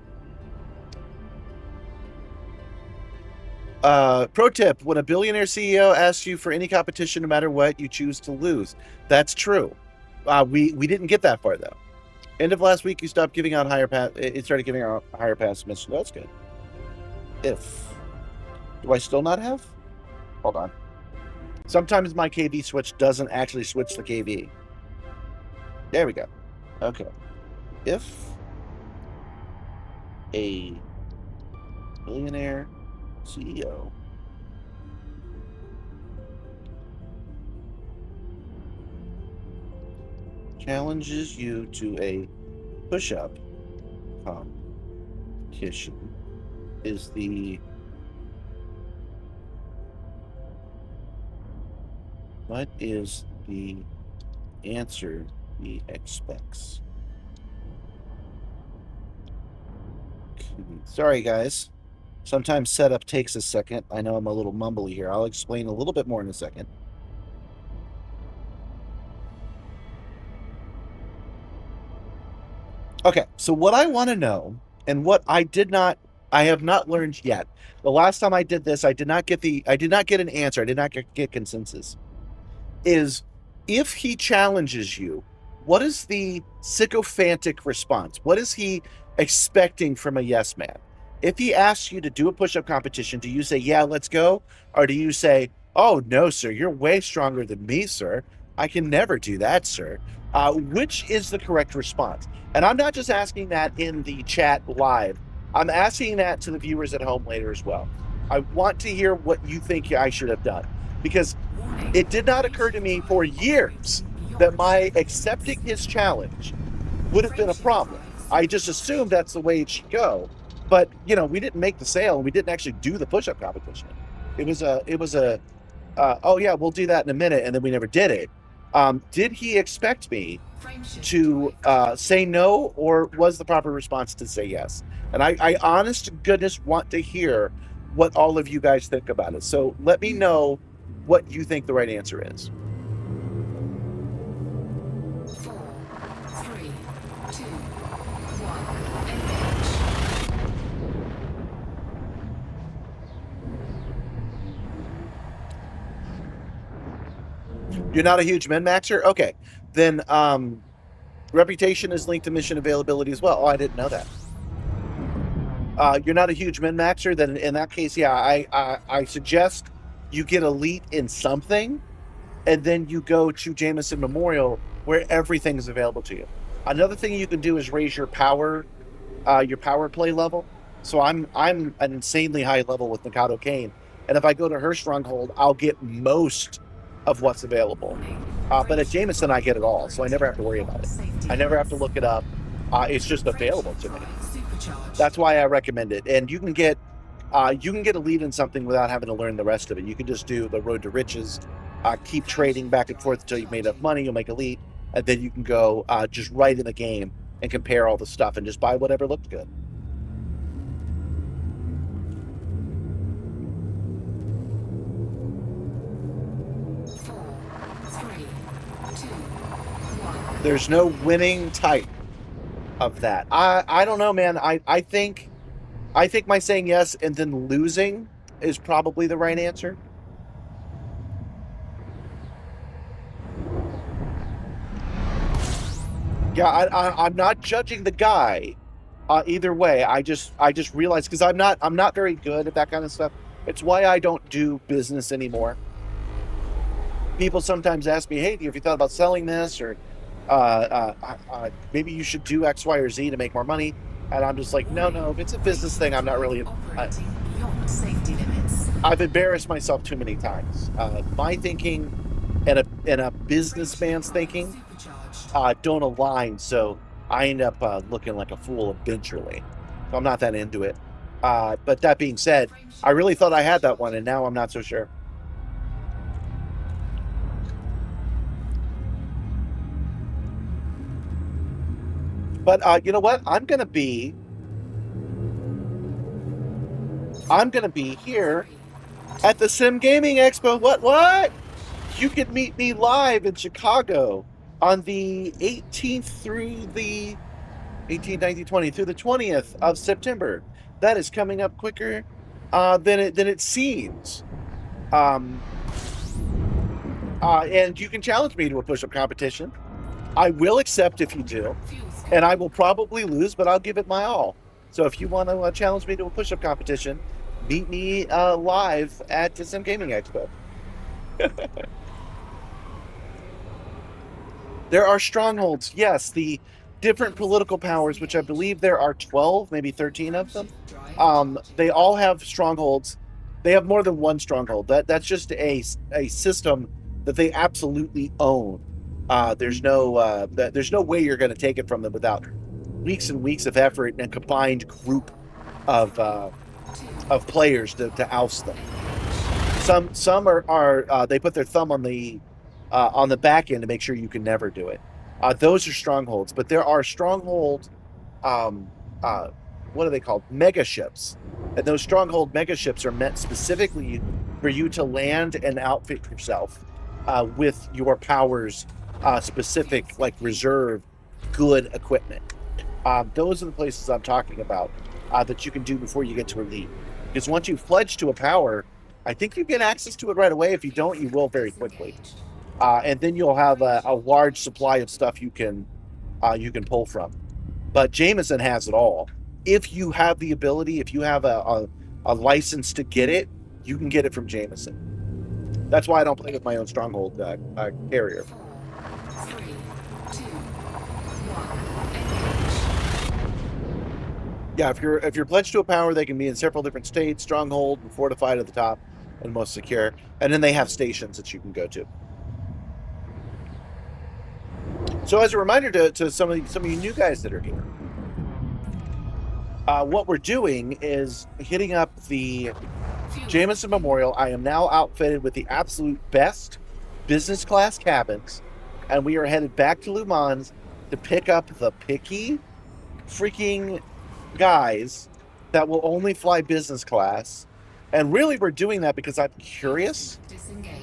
Pro tip, when a billionaire CEO asks you for any competition, no matter what, you choose to lose. That's true. We didn't get that far, though. End of last week, you stopped giving out higher pass. It started giving out higher pass missions. That's good. Do I still not have? Hold on. Sometimes my KV switch doesn't actually switch the KV. There we go. Okay. If a billionaire CEO challenges you to a push-up competition, is the What is the answer he expects? Okay. Sorry, guys. Sometimes setup takes a second. I know I'm a little mumbly here. I'll explain a little bit more in a second. Okay, so what I want to know, and what I have not learned yet. The last time I did this, I did not get an answer. I did not get consensus. Is if he challenges you, what is the sycophantic response? What is he expecting from a yes man? If he asks you to do a push-up competition, do you say, yeah, let's go? Or do you say, oh, no, sir, you're way stronger than me, sir. I can never do that, sir. Which is the correct response? And I'm not just asking that in the chat live. I'm asking that to the viewers at home later as well. I want to hear what you think I should have done. Because it did not occur to me for years that my accepting his challenge would have been a problem. I just assumed that's the way it should go. But, you know, we didn't make the sale, and we didn't actually do the push-up competition. It was a oh yeah, we'll do that in a minute, and then we never did it. Did he expect me to say no, or was the proper response to say yes? And I honest to goodness want to hear what all of you guys think about it. So let me know what you think the right answer is. 4, 3, 2, 1, engage. You're not a huge min-maxer? Okay. Then reputation is linked to mission availability as well. Oh, I didn't know that. You're not a huge min-maxer? Then in that case, yeah, I suggest you get elite in something, and then you go to Jameson Memorial where everything is available to you. Another thing you can do is raise your power play level. So I'm an insanely high level with Mikado Kane, and if I go to her stronghold, I'll get most of what's available. But at Jameson, I get it all, so I never have to worry about it. I never have to look it up. It's just available to me. That's why I recommend it. And you can get elite in something without having to learn the rest of it. You can just do the road to riches, keep trading back and forth until you've made enough money, you'll make elite, and then you can go just right in the game and compare all the stuff and just buy whatever looks good. There's no winning type of that. I don't know, man. I think my saying yes and then losing is probably the right answer. Yeah, I'm not judging the guy either way. I just realized, because I'm not very good at that kind of stuff. It's why I don't do business anymore. People sometimes ask me, hey, have you thought about selling this, or maybe you should do X, Y, or Z to make more money? And I'm just like, no, if it's a business thing, I'm not really. I've embarrassed myself too many times. My thinking and a businessman's thinking don't align, so I end up looking like a fool eventually. So I'm not that into it. But that being said, I really thought I had that one, and now I'm not so sure. But you know what? I'm gonna be here at the Sim Gaming Expo. What? You can meet me live in Chicago on the 18th through the 18th, 19th, 20th through the 20th of September. That is coming up quicker than it seems. And you can challenge me to a push-up competition. I will accept if you do. And I will probably lose, but I'll give it my all. So if you want to challenge me to a push-up competition, meet me live at the Sim Gaming Expo. There are strongholds. Yes, the different political powers, which I believe there are 12, maybe 13 of them. They all have strongholds. They have more than one stronghold. That's just a system that they absolutely own. There's no way you're going to take it from them without weeks and weeks of effort and a combined group of players to oust them. Some are they put their thumb on the on the back end to make sure you can never do it. Those are strongholds, but there are stronghold, what are they called? Mega ships. And those stronghold mega ships are meant specifically for you to land and outfit yourself with your powers specific, like reserve good equipment. Those are the places I'm talking about that you can do before you get to elite. Because once you've pledged to a power, I think you get access to it right away. If you don't, you will very quickly. And then you'll have a large supply of stuff you can pull from. But Jameson has it all. If you have the ability, if you have a license to get it, you can get it from Jameson. That's why I don't play with my own stronghold carrier. 4, 3, 2, 1, engage. Yeah, if you're pledged to a power, they can be in several different states: stronghold, and fortified at the top, and most secure. And then they have stations that you can go to. So as a reminder to some of you new guys that are here, what we're doing is hitting up the Jameson Memorial. I am now outfitted with the absolute best business class cabins, and we are headed back to Lhou Mans to pick up the picky freaking guys that will only fly business class. And really, we're doing that because I'm curious.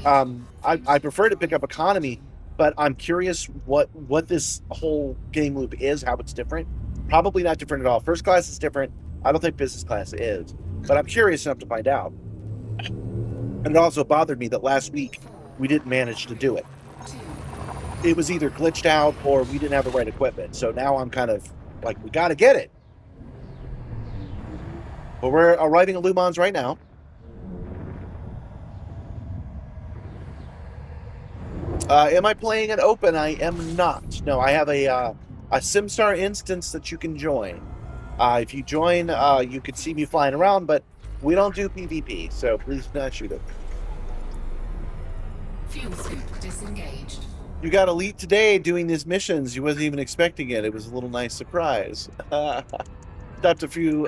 I prefer to pick up economy, but I'm curious what this whole game loop is, how it's different. Probably not different at all. First class is different. I don't think business class is, but I'm curious enough to find out. And it also bothered me that last week we didn't manage to do it. It was either glitched out or we didn't have the right equipment. So now I'm kind of like, we got to get it. But we're arriving at Lhou Mans right now. Am I playing it open? I am not. No, I have a Simstarr instance that you can join. If you join, you can see me flying around, but we don't do PvP, so please do not shoot it. Fuel scoop disengaged. You got elite today doing these missions. You wasn't even expecting it. It was a little nice surprise. Stopped a few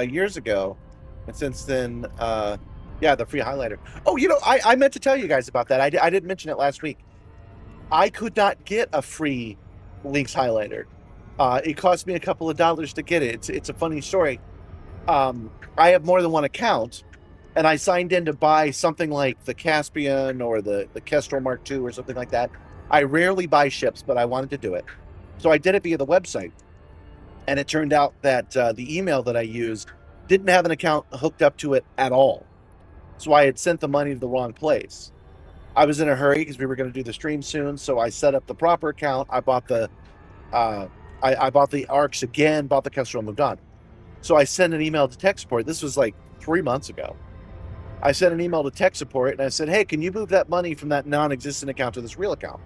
years ago, and since then, yeah, the free highlighter. Oh, you know, I meant to tell you guys about that. I didn't mention it last week. I could not get a free Lynx highlighter. It cost me a couple of dollars to get it. It's a funny story. I have more than one account, and I signed in to buy something like the Caspian or the Kestrel Mark II or something like that. I rarely buy ships, but I wanted to do it. So I did it via the website. And it turned out that the email that I used didn't have an account hooked up to it at all. So I had sent the money to the wrong place. I was in a hurry because we were going to do the stream soon, so I set up the proper account. I bought the I bought the ARCs again, bought the Kestrel, moved on. So I sent an email to tech support. This was like 3 months ago. I sent an email to tech support and I said, hey, can you move that money from that non-existent account to this real account?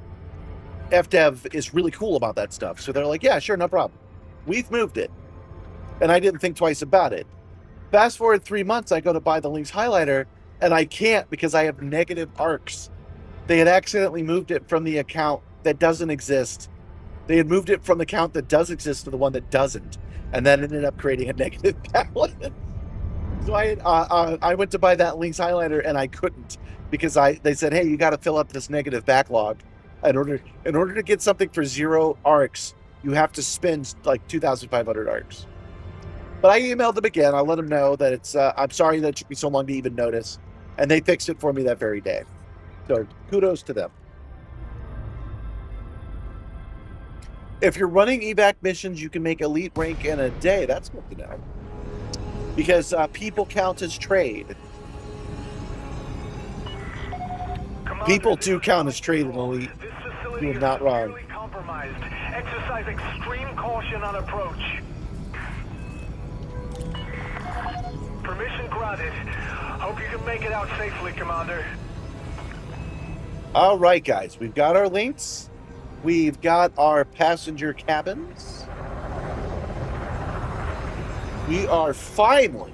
FDev is really cool about that stuff. So they're like, yeah, sure, no problem. We've moved it. And I didn't think twice about it. Fast forward 3 months, I go to buy the Lynx highlighter, and I can't because I have negative ARCs. They had accidentally moved it from the account that doesn't exist. They had moved it from the account that does exist to the one that doesn't, and that ended up creating a negative balance. So I went to buy that Lynx highlighter, and I couldn't because they said, hey, you got to fill up this negative backlog. In order to get something for 0 ARCs, you have to spend like 2,500 ARCs. But I emailed them again. I let them know that it's, I'm sorry that it took me so long to even notice. And they fixed it for me that very day. So kudos to them. If you're running evac missions, you can make elite rank in a day. That's good to know. Because people count as trade. People do count as trade in elite. You're not wrong. Exercise extreme caution on approach. Permission granted. Hope you can make it out safely, Commander. All right, guys. We've got our links. We've got our passenger cabins. We are finally,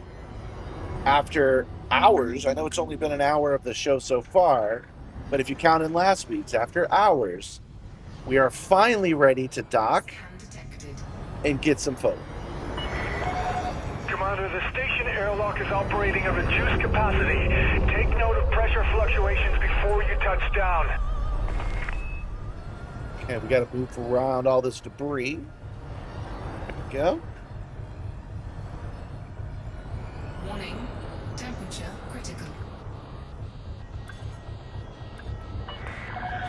after hours, I know it's only been an hour of the show so far, but if you count in last week's, after hours, we are finally ready to dock and get some photos. Commander, the station airlock is operating at reduced capacity. Take note of pressure fluctuations before you touch down. Okay, we got to move around all this debris. There we go. Warning, temperature critical.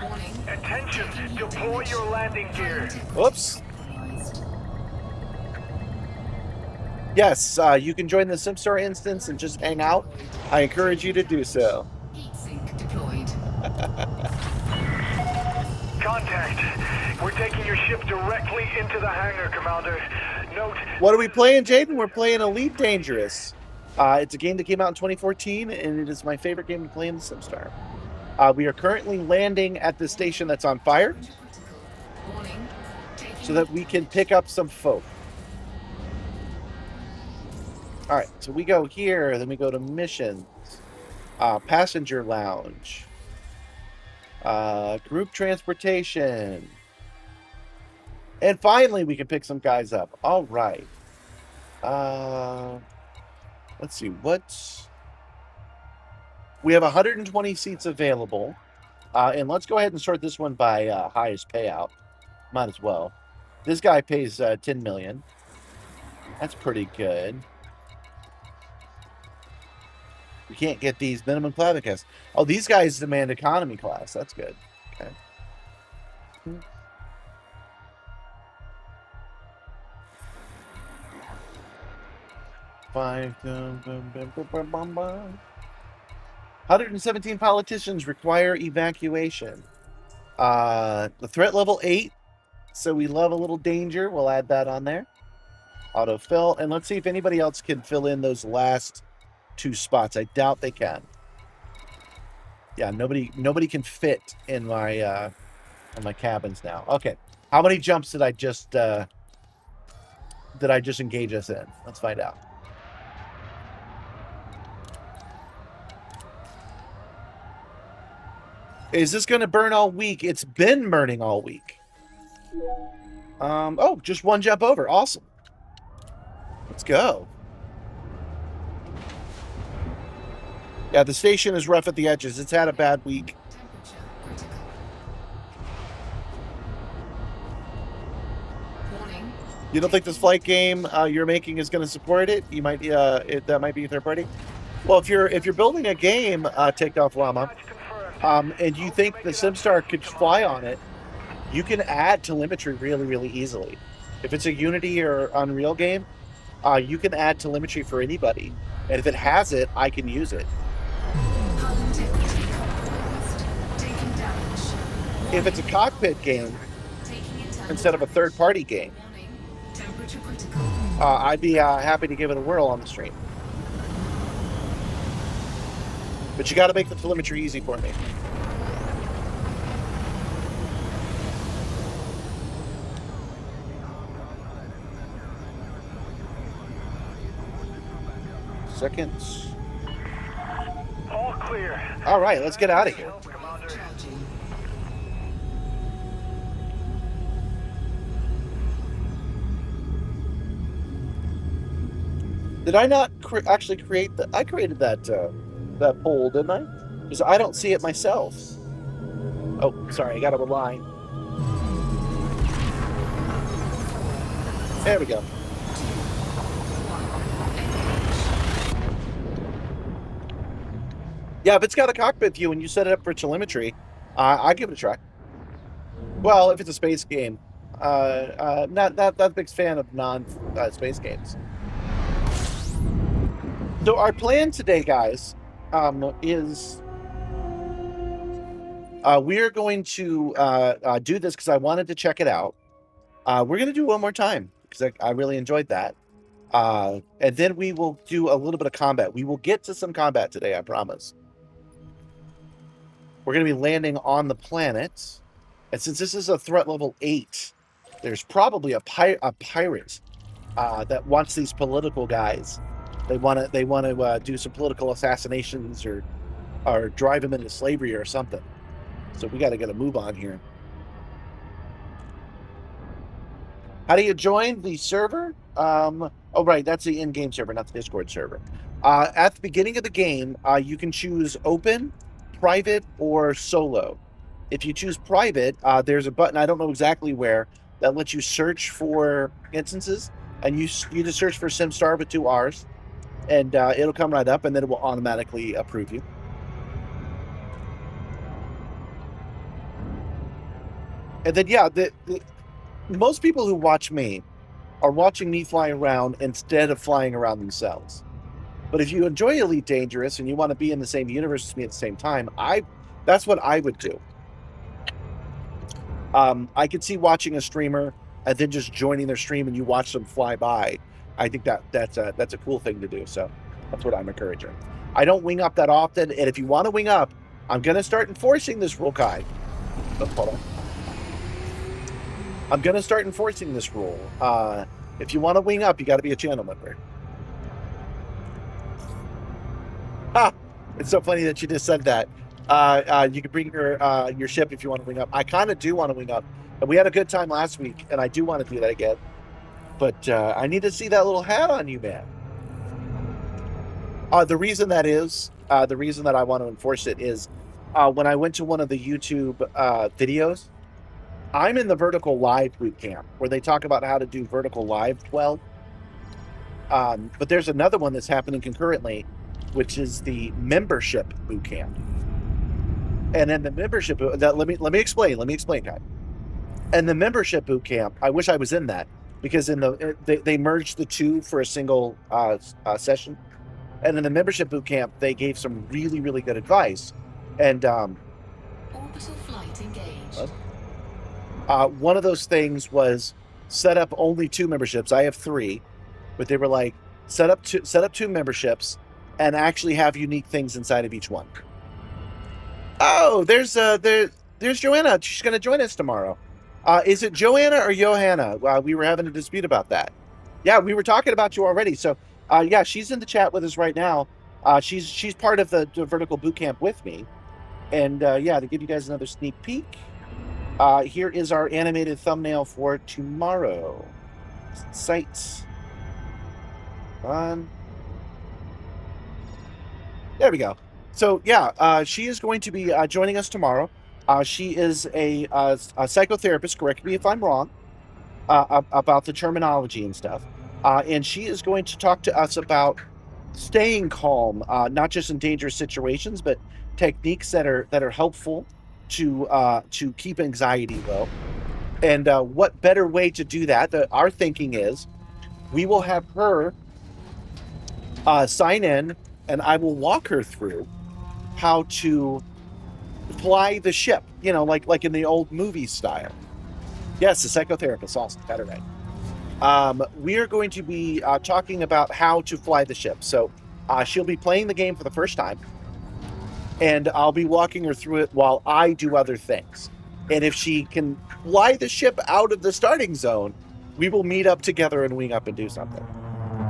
Warning. Attention, deploy your landing gear. Whoops. Yes, you can join the Simstarr instance and just hang out. I encourage you to do so. Heat sink deployed. Contact. We're taking your ship directly into the hangar, Commander. Note. What are we playing, Jaden? We're playing Elite Dangerous. It's a game that came out in 2014, and it is my favorite game to play in the Simstarr. We are currently landing at the station that's on fire Warning. so that we can pick up some folk. All right, so we go here, then we go to missions, passenger lounge, group transportation, and finally we can pick some guys up. All right. Let's see, we have 120 seats available, and let's go ahead and sort this one by highest payout. Might as well. This guy pays 10 million. That's pretty good. We can't get these minimum class. Oh, these guys demand economy class. That's good. Okay. Five. 117 politicians require evacuation. The threat level 8. So we love a little danger. We'll add that on there. Autofill. And let's see if anybody else can fill in those last 2 spots. I doubt they can. Yeah, nobody can fit in my cabins now. Okay. How many jumps did I just engage us in? Let's find out. Is this going to burn all week? It's been burning all week. Oh, just 1 jump over. Awesome. Let's go. Yeah, the station is rough at the edges. It's had a bad week. Temperature critical. Warning. You don't think this flight game you're making is going to support it? You might that might be third party. Well, if you're building a game, Takeoff Llama, and you think the Simstarr could fly on it, you can add telemetry really, really easily. If it's a Unity or Unreal game, you can add telemetry for anybody, and if it has it, I can use it. Hull integrity compromised. Taking damage. If it's a cockpit game Taking internal instead of a third-party game, warning. Temperature critical. I'd be happy to give it a whirl on the stream. But you got to make the telemetry easy for me. Seconds. All clear. All right, let's get out of here. Commander. Charging. Did I not actually create that? I created that that poll, didn't I? Because I don't see it myself. Oh, sorry, I got to rely. There we go. Yeah, if it's got a cockpit view and you set it up for telemetry, I give it a try. Well, if it's a space game, not a big fan of non-space games. So our plan today, guys, is we're going to do this because I wanted to check it out. We're going to do one more time because I really enjoyed that. And then we will do a little bit of combat. We will get to some combat today, I promise. We're going to be landing on the planet. And since this is a threat level 8, there's probably a pirate that wants these political guys. They want to do some political assassinations or drive them into slavery or something. So we got to get a move on here. How do you join the server? Oh, right. That's the in-game server, not the Discord server. At the beginning of the game, you can choose open, private, or solo. If you choose private, there's a button, I don't know exactly where, that lets you search for instances, and you just search for Simstarr with 2 R's, and it'll come right up, and then it will automatically approve you. And then, yeah, most people who watch me are watching me fly around instead of flying around themselves. But if you enjoy Elite Dangerous and you want to be in the same universe as me at the same time, that's what I would do. I could see watching a streamer and then just joining their stream and you watch them fly by. I think that's a cool thing to do. So that's what I'm encouraging. I don't wing up that often, and if you want to wing up, I'm gonna start enforcing this rule, Kai. Oh, hold on. I'm gonna start enforcing this rule. If you want to wing up, you got to be a channel member. Ha! It's so funny that you just said that. You can bring your ship if you want to wing up. I kind of do want to wing up. And we had a good time last week, and I do want to do that again. But I need to see that little hat on you, man. The reason that I want to enforce it is when I went to one of the YouTube videos, I'm in the vertical live boot camp where they talk about how to do vertical live 12. But there's another one that's happening concurrently, which is the membership boot camp. And then the membership, let me explain, Kai. And the membership boot camp, I wish I was in that, because they merged the two for a single session. And in the membership boot camp, they gave some really, really good advice. And Orbital flight engaged. one of those things was set up only 2 memberships. I have 3, but they were like, set up 2 memberships and actually have unique things inside of each one. Oh, there's Joanna. She's going to join us tomorrow. Is it Joanna or Johanna? We were having a dispute about that. Yeah, we were talking about you already. So, yeah, she's in the chat with us right now. She's part of the vertical boot camp with me. And yeah, to give you guys another sneak peek, here is our animated thumbnail for tomorrow. Sites. On. There we go. So yeah, she is going to be joining us tomorrow. She is a psychotherapist. Correct me if I'm wrong about the terminology and stuff. And she is going to talk to us about staying calm, not just in dangerous situations, but techniques that are helpful to keep anxiety low. And what better way to do that? Our thinking is we will have her sign in, and I will walk her through how to fly the ship, like in the old movie style. Yes, a psychotherapist, awesome, got it right. We are going to be talking about how to fly the ship. So she'll be playing the game for the first time, and I'll be walking her through it while I do other things. And if she can fly the ship out of the starting zone, we will meet up together and wing up and do something.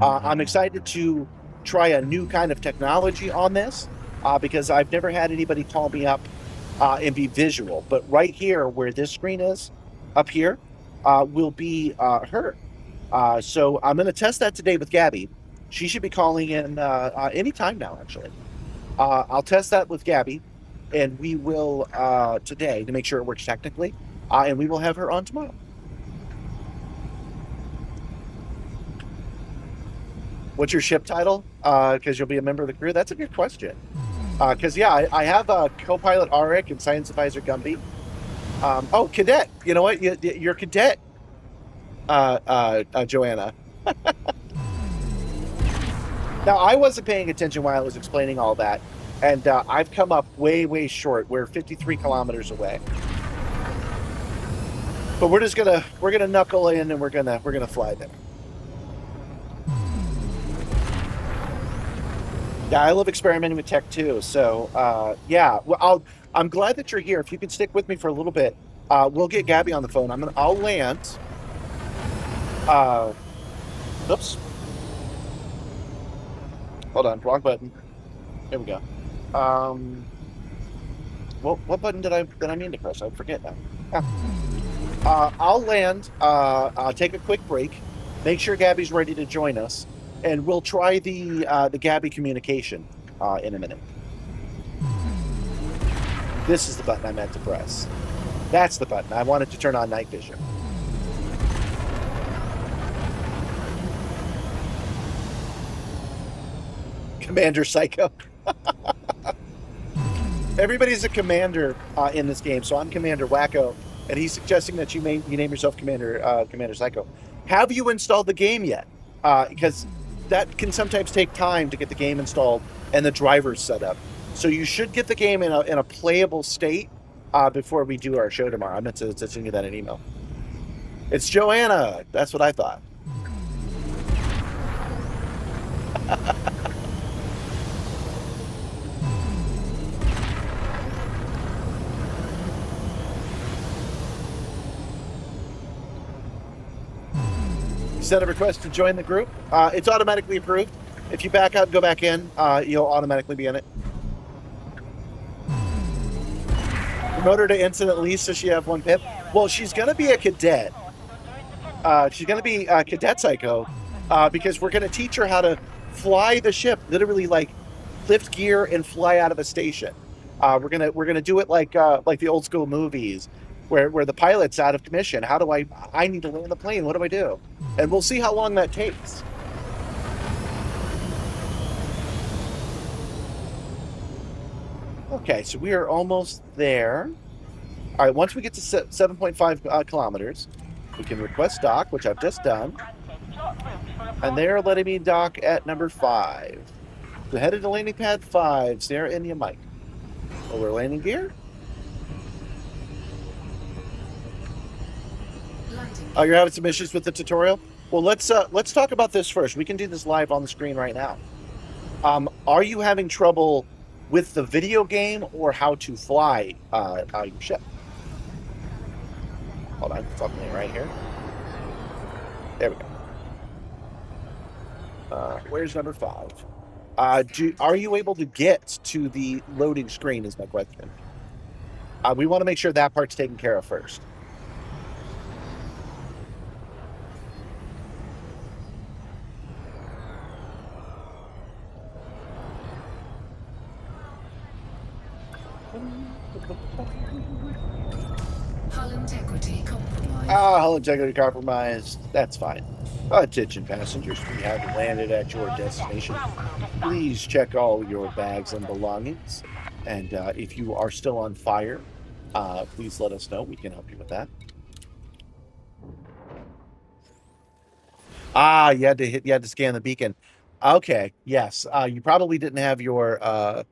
I'm excited to try a new kind of technology on this because I've never had anybody call me up and be visual. But right here, where this screen is, up here, will be her. So I'm going to test that today with Gabby. She should be calling in any time now, actually. I'll test that with Gabby, and we will today to make sure it works technically, and we will have her on tomorrow. What's your ship title? Because you'll be a member of the crew. That's a good question. Because yeah, I have co-pilot Arik and science advisor Gumby. Oh, cadet. You know what? You're cadet, Joanna. Now, I wasn't paying attention while I was explaining all that, and I've come up way, way short. We're 53 kilometers away, but we're gonna knuckle in, and we're gonna fly there. Yeah, I love experimenting with tech too. So yeah, well, I'm glad that you're here. If you can stick with me for a little bit, we'll get Gabby on the phone. I'll land. Oops. Hold on, wrong button. There we go. Well, what button did I mean to press? I forget now. I'll land. Take a quick break. Make sure Gabby's ready to join us, and we'll try the Gabby communication in a minute. This is the button I meant to press. That's the button. I wanted to turn on night vision. Commander Psycho. Everybody's a commander in this game, so I'm Commander Wacko, and he's suggesting that you name yourself Commander Psycho. Have you installed the game yet? Because that can sometimes take time to get the game installed and the drivers set up. So you should get the game in a playable state before we do our show tomorrow. I meant to send you that in email. It's Joanna. That's what I thought. Send a request to join the group. It's automatically approved. If you back out and go back in, you'll automatically be in it. Promote her to incident least so she have 1 pip. Well, she's going to be a cadet. She's going to be a cadet psycho because we're going to teach her how to fly the ship, literally like lift gear and fly out of a station. We're gonna do it like the old school movies where the pilot's out of commission. How do I need to land the plane? What do I do? And we'll see how long that takes. Okay, so we are almost there. All right, once we get to 7.5 kilometers, we can request dock, which I've just done. And they're letting me dock at number 5. So headed to landing pad 5, Sarah India Mike. Over landing gear. Oh, you're having some issues with the tutorial? Well, let's talk about this first. We can do this live on the screen right now. Are you having trouble with the video game or how to fly your ship? Hold on, something right here. There we go. Where's number 5? Are you able to get to the loading screen is my question. We want to make sure that part's taken care of first. Hull integrity compromised. Hull integrity compromised. That's fine. Attention passengers, we have landed at your destination. Please check all your bags and belongings. And if you are still on fire, please let us know. We can help you with that. You had to scan the beacon. Okay, yes. You probably didn't have your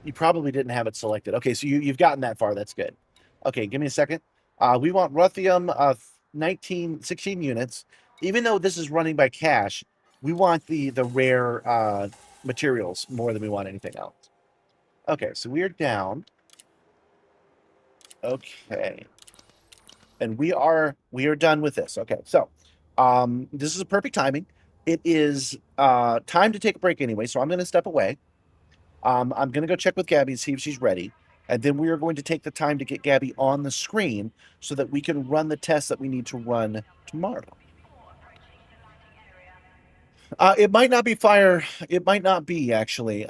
you probably didn't have it selected. Okay, so you've gotten that far. That's good. Okay, give me a second. We want Ruthium 16 units. Even though this is running by cash, we want the rare materials more than we want anything else. Okay, so we are down. Okay. And we are done with this. Okay, so this is a perfect timing. It is time to take a break anyway, so I'm going to step away. I'm going to go check with Gabby and see if she's ready. And then we are going to take the time to get Gabby on the screen so that we can run the tests that we need to run tomorrow. It might not be fire. It might not be, actually.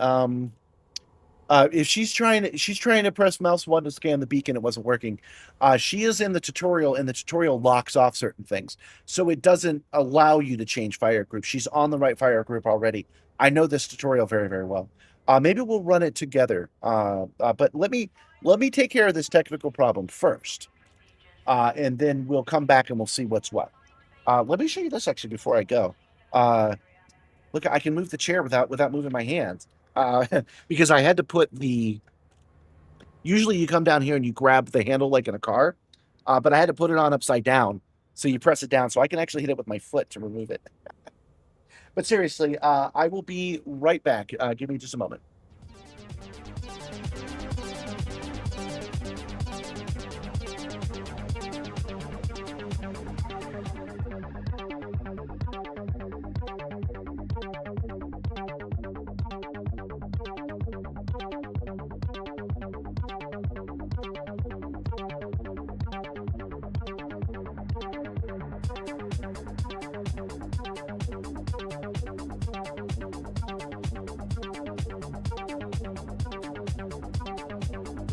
If she's trying to press mouse 1 to scan the beacon, it wasn't working. She is in the tutorial, and the tutorial locks off certain things. So it doesn't allow you to change fire group. She's on the right fire group already. I know this tutorial very, very well. Maybe we'll run it together. But let me take care of this technical problem first. And then we'll come back and we'll see what's what. Let me show you this actually before I go. Look, I can move the chair without moving my hands. Because I had to put usually you come down here and you grab the handle like in a car. But I had to put it on upside down. So you press it down. So I can actually hit it with my foot to remove it. But seriously, I will be right back. Give me just a moment.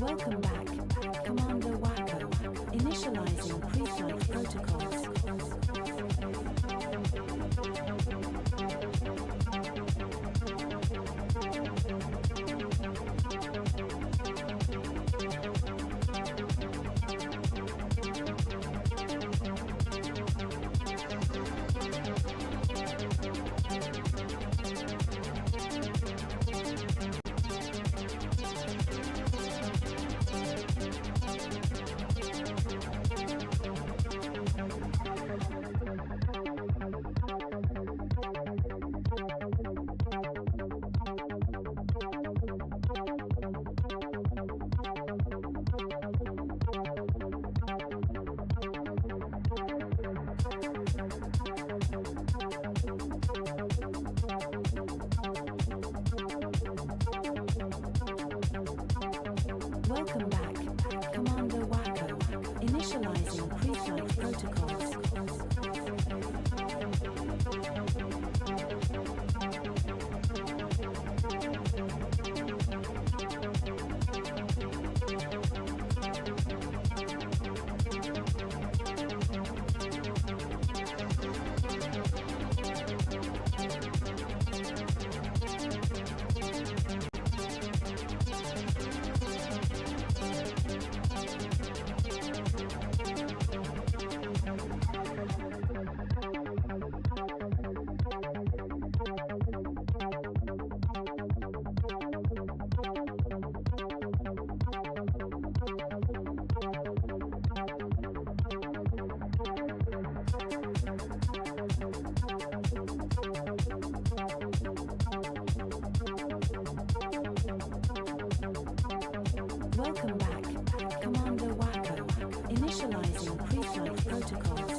Welcome back, Commander Wacko. Initializing pre-flight protocols. Welcome back, Commander Wacko. Initializing pre-flight protocols. Welcome back, Commander Wacko. Initializing pre-flight protocols.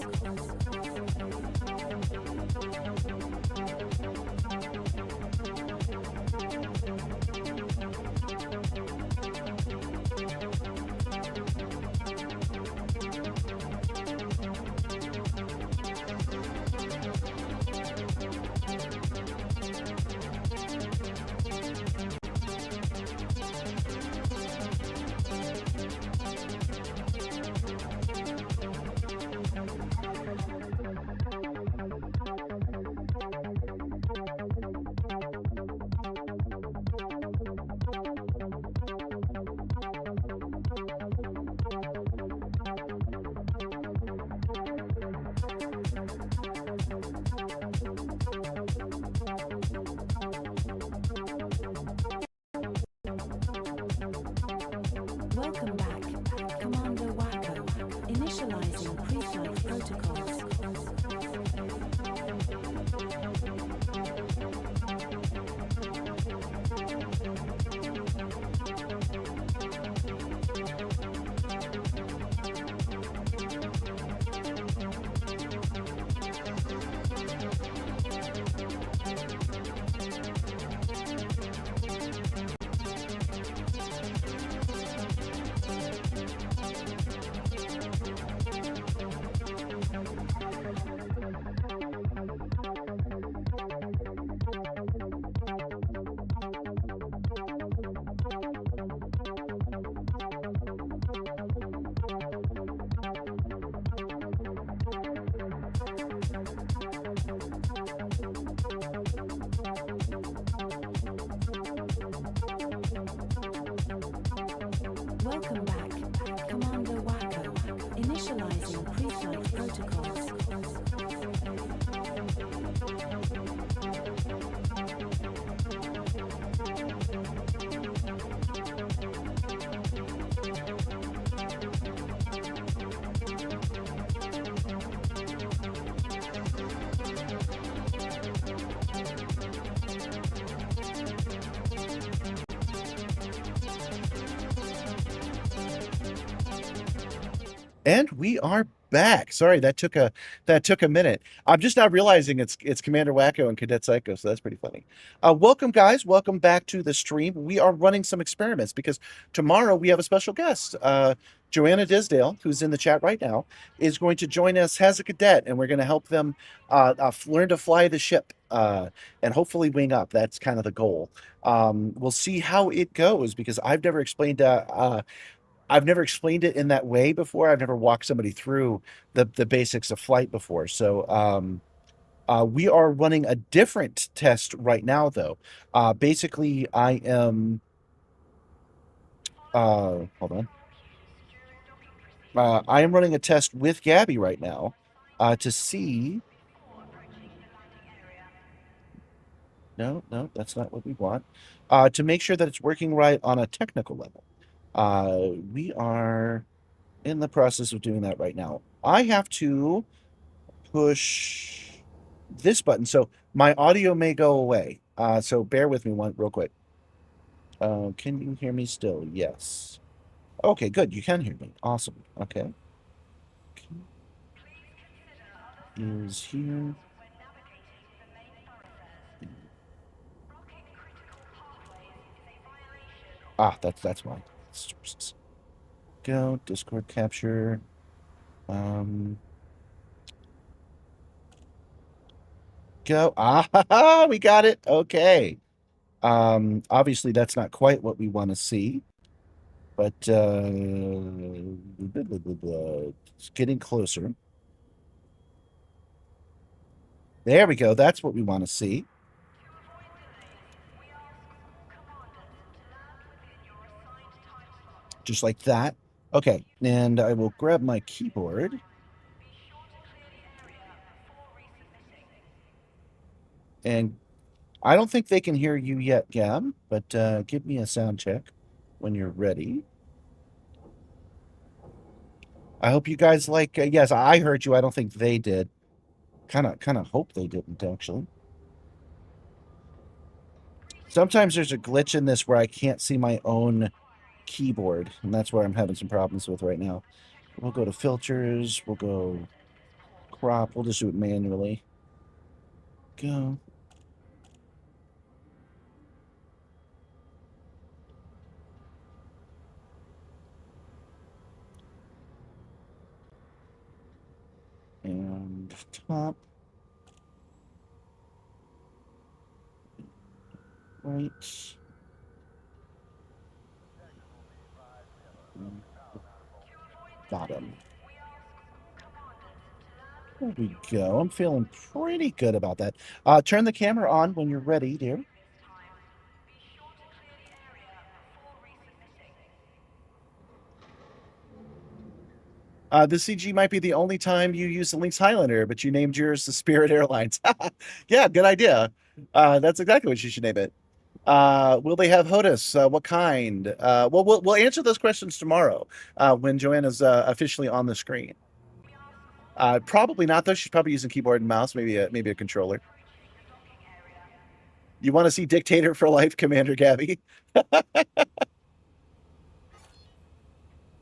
Welcome back, Commander Wacko. Initializing pre-flight protocols. Welcome back, Commander Wacko. Initializing pre-flight protocols. And we are back. Sorry, that took a minute. I'm just now realizing it's Commander Wacko and Cadet Psycho, so that's pretty funny. Welcome, guys. Welcome back to the stream. We are running some experiments because tomorrow we have a special guest. Joanna Disdale, who's in the chat right now, is going to join us as a cadet, and we're going to help them learn to fly the ship. and hopefully wing up. That's kind of the goal. We'll see how it goes because I've never explained it in that way before. I've never walked somebody through the basics of flight before. So we are running a different test right now, though. Basically, I am. Hold on. I am running a test with Gabby right now to see. No, that's not what we want. To make sure that it's working right on a technical level. We are in the process of doing that right now. I have to push this button, so my audio may go away. So bear with me one real quick. Can you hear me still? Yes. Okay, good. You can hear me. Awesome. Okay. Is here. That's why. Sources. Go Discord capture. Go. We got it. Okay. Obviously that's not quite what we want to see, but it's getting closer. There we go. That's what we want to see. Just like that. Okay, and I will grab my keyboard. And I don't think they can hear you yet, Gab, but give me a sound check when you're ready. I hope you guys like. Yes, I heard you. I don't think they did. Kind of hope they didn't actually. Sometimes there's a glitch in this where I can't see my own keyboard, and that's where I'm having some problems with right now. We'll go to filters. We'll go crop. We'll just do it manually. Go. And top. Right. Bottom. There we go. I'm feeling pretty good about that. Turn the camera on when you're ready, dear. The CG might be the only time you use the Lynx Highlander, but you named yours the Spirit Airlines. Yeah, good idea. That's exactly what you should name it. Will they have HOTUS? What kind? Well, we'll answer those questions tomorrow when Joanna's officially on the screen. Probably not, though. She's probably using keyboard and mouse, maybe a controller. You want to see Dictator for Life, Commander Gabby?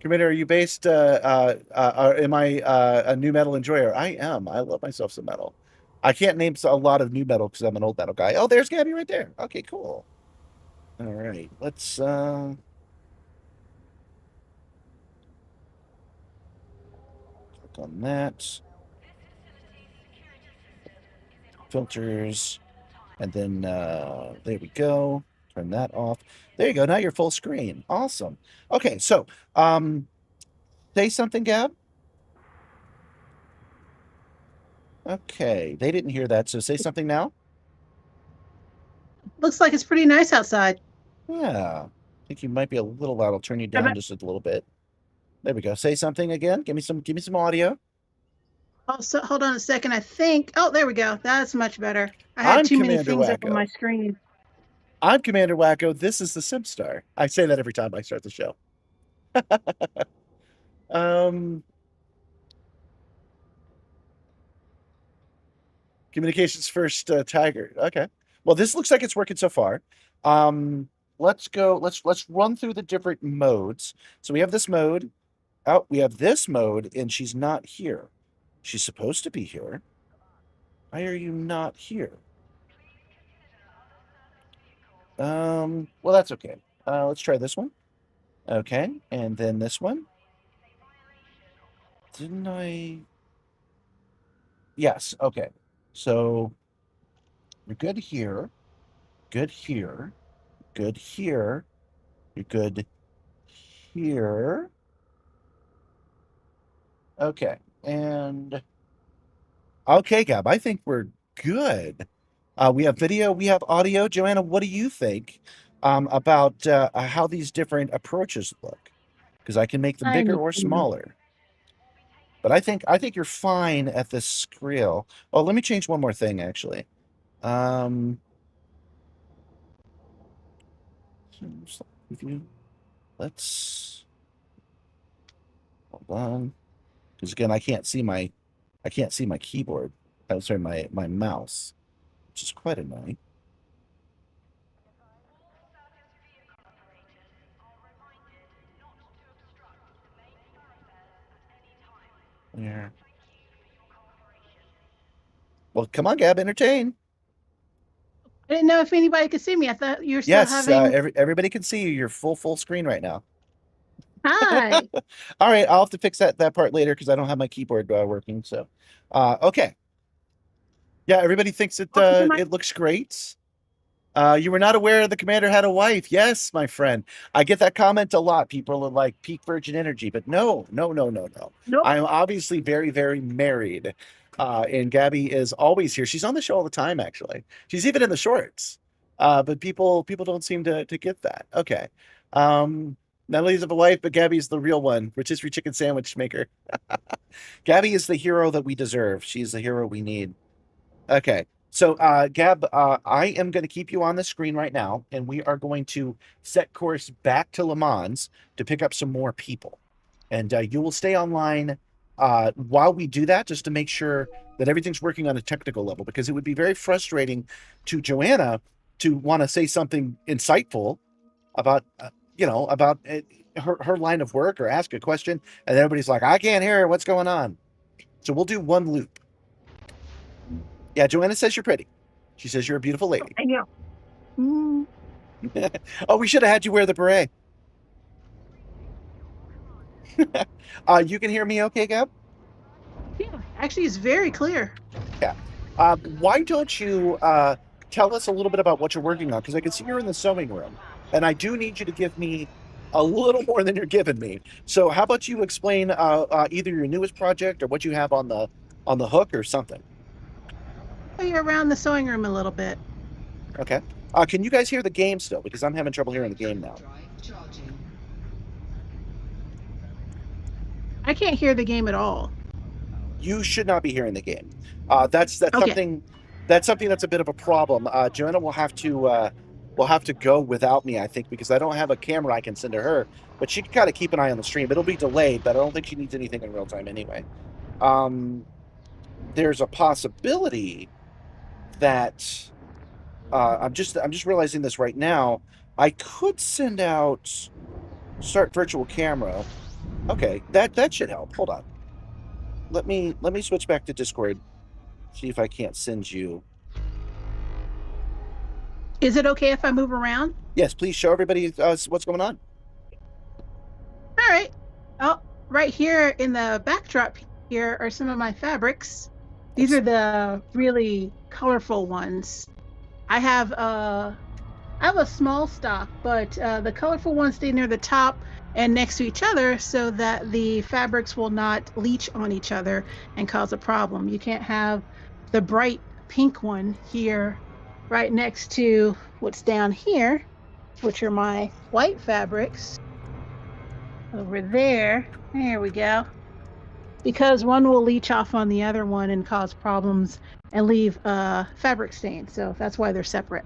Commander, are you based? Am I a new metal enjoyer? I am. I love myself some metal. I can't name a lot of new metal because I'm an old metal guy. Oh, there's Gabby right there. Okay, cool. All right, let's click on that. Filters, and then there we go. Turn that off. There you go. Now you're full screen. Awesome. Okay, so say something, Gab. Okay, they didn't hear that, so say something now. Looks like it's pretty nice outside. Yeah, I think you might be a little loud. I'll turn you down just a little bit. There we go. Say something again. Give me some audio. Oh, so hold on a second. I think. Oh, there we go. That's much better. I had too many things up on my screen. I'm Commander Wacko. This is the Simstarr. I say that every time I start the show. Communications first, Tiger. Okay. Well, this looks like it's working so far. Let's go. Let's run through the different modes. So we have this mode. Oh, we have this mode, and she's not here. She's supposed to be here. Why are you not here? Well, that's okay. Let's try this one. Okay, and then this one. Didn't I? Yes, okay. So You're good here. Good here. Good here. You're good here. Okay. And okay, Gab, I think we're good. We have video, we have audio. Joanna, what do you think about how these different approaches look? Because I can make them bigger or smaller. But I think you're fine at this scale. Oh, let me change one more thing actually. Let's hold on. Because again, I can't see my keyboard. I'm sorry, my mouse, which is quite annoying. Yeah. Well, come on, Gab, entertain. I didn't know if anybody could see me. I thought you were still having. Everybody can see you. You're full screen right now. Hi. All right, I'll have to fix that part later because I don't have my keyboard working. So, okay. Yeah, everybody thinks it looks great. You were not aware the commander had a wife. Yes, my friend. I get that comment a lot. People are like peak virgin energy, but no. Nope. I'm obviously very, very married. And Gabby is always here. She's on the show all the time, actually. She's even in the shorts. But people don't seem to get that. Okay. Not only is of a wife, but Gabby's the real one. Rotisserie chicken sandwich maker. Gabby is the hero that we deserve. She's the hero we need. Okay. So, Gab, I am going to keep you on the screen right now, and we are going to set course back to Lhou Mans to pick up some more people. And you will stay online while we do that, just to make sure that everything's working on a technical level, because it would be very frustrating to Joanna to want to say something insightful about, about her line of work or ask a question, and everybody's like, I can't hear her. What's going on? So we'll do one loop. Yeah, Joanna says you're pretty. She says you're a beautiful lady. I know. Mm. Oh, we should have had you wear the beret. You can hear me okay, Gab? Yeah, actually, it's very clear. Yeah. Why don't you tell us a little bit about what you're working on? Because I can see you're in the sewing room, and I do need you to give me a little more than you're giving me. So how about you explain either your newest project or what you have on the hook or something? You're around the sewing room a little bit. Okay. Can you guys hear the game still? Because I'm having trouble hearing the game now. I can't hear the game at all. You should not be hearing the game. That's Okay. something. That's something that's a bit of a problem. Joanna will have to go without me, I think, because I don't have a camera I can send to her. But she can kind of keep an eye on the stream. It'll be delayed, but I don't think she needs anything in real time anyway. There's a possibility that I'm just realizing this right now. I could send out start virtual camera. Okay, that should help. Hold on. Let me switch back to Discord. See if I can't send you. Is it okay if I move around? Yes, please show everybody what's going on. All right. Oh, right here in the backdrop here are some of my fabrics. These are the really colorful ones. I have a small stock, but the colorful ones stay near the top and next to each other so that the fabrics will not leach on each other and cause a problem. You can't have the bright pink one here right next to what's down here, which are my white fabrics. Over there. There we go. Because one will leach off on the other one and cause problems and leave fabric stain. So that's why they're separate.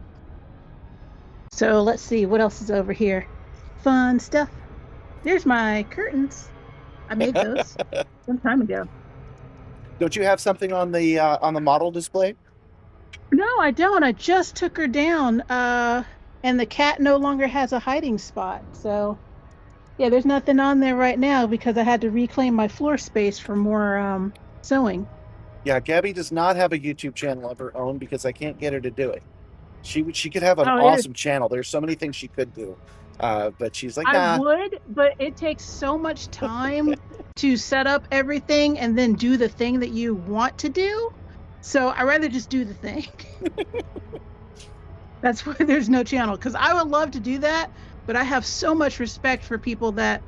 So let's see what else is over here. Fun stuff. There's my curtains. I made those some time ago. Don't you have something on the model display? No, I don't. I just took her down, and the cat no longer has a hiding spot. So, yeah, there's nothing on there right now because I had to reclaim my floor space for more sewing. Yeah, Gabby does not have a YouTube channel of her own because I can't get her to do it. She could have an awesome channel. There's so many things she could do, but she's like, nah. I would, but it takes so much time to set up everything and then do the thing that you want to do. So I'd rather just do the thing. That's why there's no channel, because I would love to do that, but I have so much respect for people that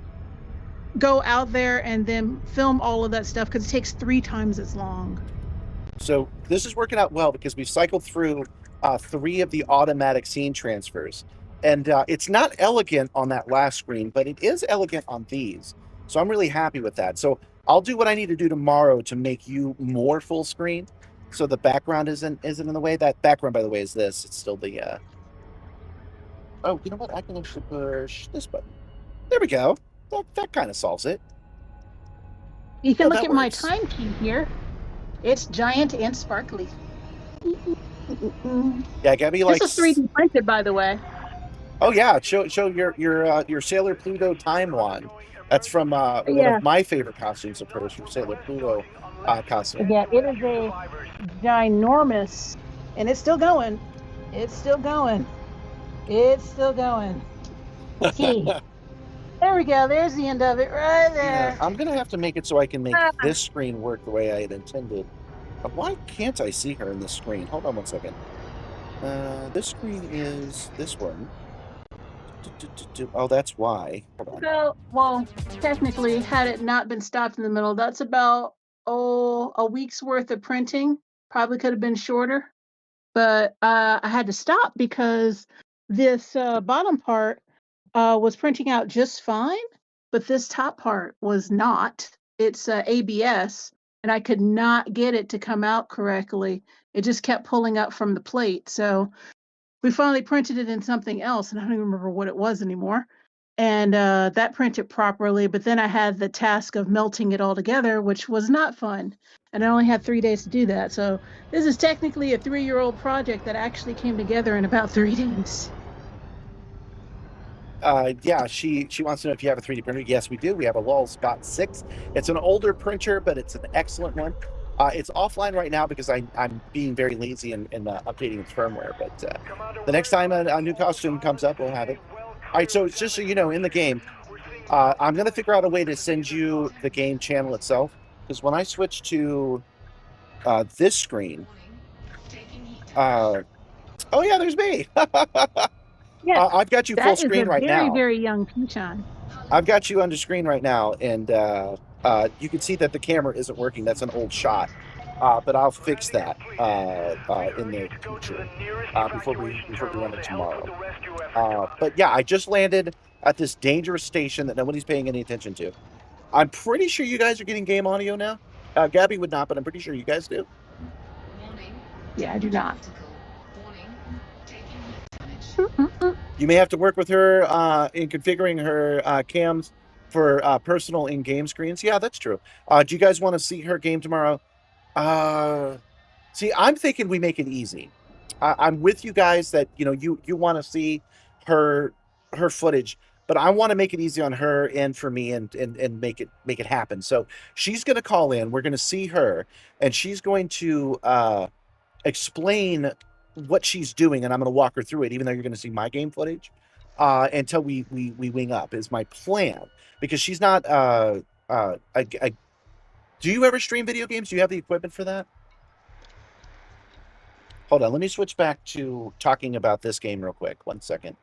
go out there and then film all of that stuff, because it takes 3 times as long. So this is working out well because we've cycled through 3 of the automatic scene transfers. And it's not elegant on that last screen, but it is elegant on these. So I'm really happy with that. So I'll do what I need to do tomorrow to make you more full screen, so the background isn't in the way. That background, by the way, is this. It's still the... Oh, you know what? I can actually push this button. There we go. That kind of solves it. You can Oh, look that at my works. time key here. It's giant and sparkly. Yeah, Gabby This likes... is 3D printed, by the way. Oh yeah, show your Sailor Pluto time wand. That's from one Yeah. of my favorite costumes of hers, from Sailor Pluto costume. Yeah, it is a ginormous, and it's still going. It's still going. It's still going. T. There we go. There's the end of it right there. Yeah, I'm gonna have to make it so I can make this screen work the way I had intended. But why can't I see her in this screen? Hold on one second. This screen is this one. Oh, that's why. Hold on. So, well, technically, had it not been stopped in the middle, that's about a week's worth of printing. Probably could have been shorter, but I had to stop because this bottom part was printing out just fine, but this top part was not. It's ABS, and I could not get it to come out correctly. It just kept pulling up from the plate. So we finally printed it in something else, and I don't even remember what it was anymore. And that printed properly, but then I had the task of melting it all together, which was not fun. And I only had 3 days to do that. So this is technically a 3-year-old project that actually came together in about 3 days. Yeah, she wants to know if you have a 3D printer. Yes, we do. We have a Lhou Spot 6. It's an older printer, but it's an excellent one. It's offline right now because I'm being very lazy and updating its firmware. But the next time a new costume comes up, we'll have it. All right, so just so you know, in the game, I'm going to figure out a way to send you the game channel itself. Because when I switch to this screen... oh, yeah, there's me. Yeah, I've got you full screen right now. Very, very young Pichon. I've got you on the screen right now, and you can see that the camera isn't working. That's an old shot, but I'll fix that in the future before we run it tomorrow. But yeah, I just landed at this dangerous station that nobody's paying any attention to. I'm pretty sure you guys are getting game audio now. Gabby would not, but I'm pretty sure you guys do. Yeah, I do not. You may have to work with her in configuring her cams for personal in-game screens. Yeah, that's true. Do you guys want to see her game tomorrow? See, I'm thinking we make it easy. I'm with you guys that you want to see her footage, but I want to make it easy on her and for me and make it happen. So she's going to call in. We're going to see her, and she's going to explain what she's doing, and I'm going to walk her through it, even though you're going to see my game footage until we wing up is my plan, because she's not do you ever stream video games? Do you have the equipment for that? Hold on, let me switch back to talking about this game real quick. 1 second.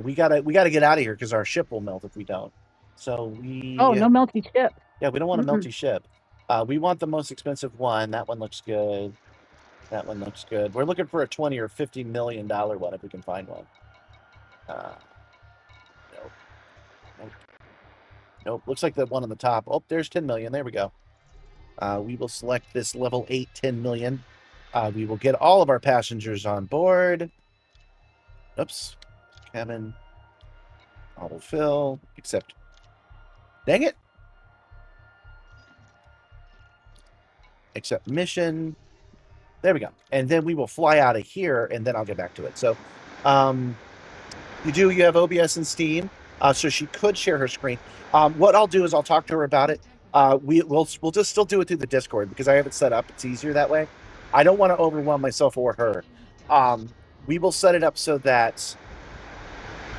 We gotta get out of here because our ship will melt if we don't. So no melty ship. Yeah, we don't want a melty ship. We want the most expensive one. That one looks good. That one looks good. We're looking for a $20 or $50 million one if we can find one. Nope. Looks like the one on the top. Oh, there's 10 million. There we go. We will select this level 8, 10 million. We will get all of our passengers on board. Oops. Cabin. Autofill. Except. Dang it. Accept mission. There we go. And then we will fly out of here, and then I'll get back to it. So you have OBS and Steam, so she could share her screen. What I'll do is I'll talk to her about it. We'll just still do it through the Discord because I have it set up. It's easier that way. I don't want to overwhelm myself or her. We will set it up so that...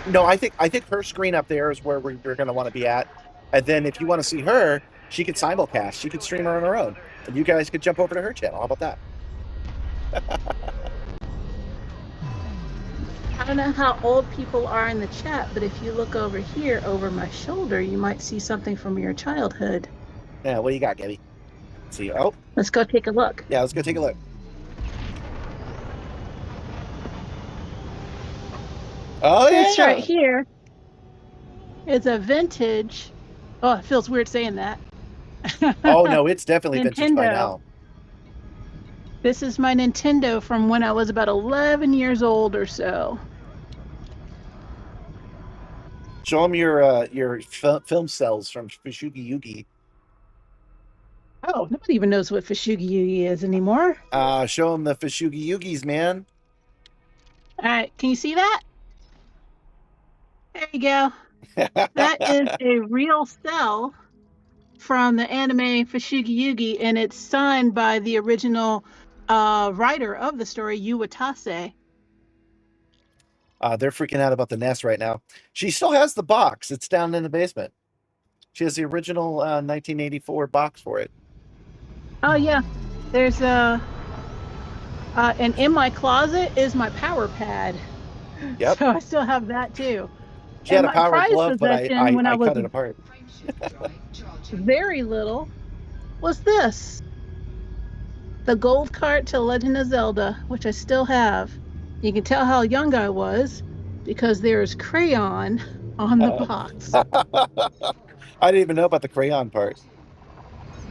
No, I think her screen up there is where we're going to want to be at. And then if you want to see her, she could simulcast. She could stream her on her own. And you guys could jump over to her channel. How about that? I don't know how old people are in the chat, but if you look over here over my shoulder, you might see something from your childhood. Yeah, what do you got, Gabby? Let's see. Oh, Let's go take a look. yeah, let's go take a look. Oh, This yeah. right here is a vintage. Oh, it feels weird saying that. Oh, no, it's definitely vintage by Nintendo. now. This is my Nintendo from when I was about 11 years old or so. Show them your film cells from Fushugi Yugi. Oh, nobody even knows what Fushugi Yugi is anymore. Show them the Fushugi Yugis, man. All right, can you see that? There you go. That is a real cell from the anime Fushugi Yugi, and it's signed by the original writer of the story, Yu Watase. They're freaking out about the nest right now. She still has the box. It's down in the basement. She has the original 1984 box for it. Oh yeah, there's and in my closet is my power pad. Yep. So I still have that too. She had And a my power prized glove, but possession when I was cut it apart. Frameshift drive charging. very little was this. The gold cart to Legend of Zelda, which I still have. You can tell how young I was because there's crayon on the box. I didn't even know about the crayon part.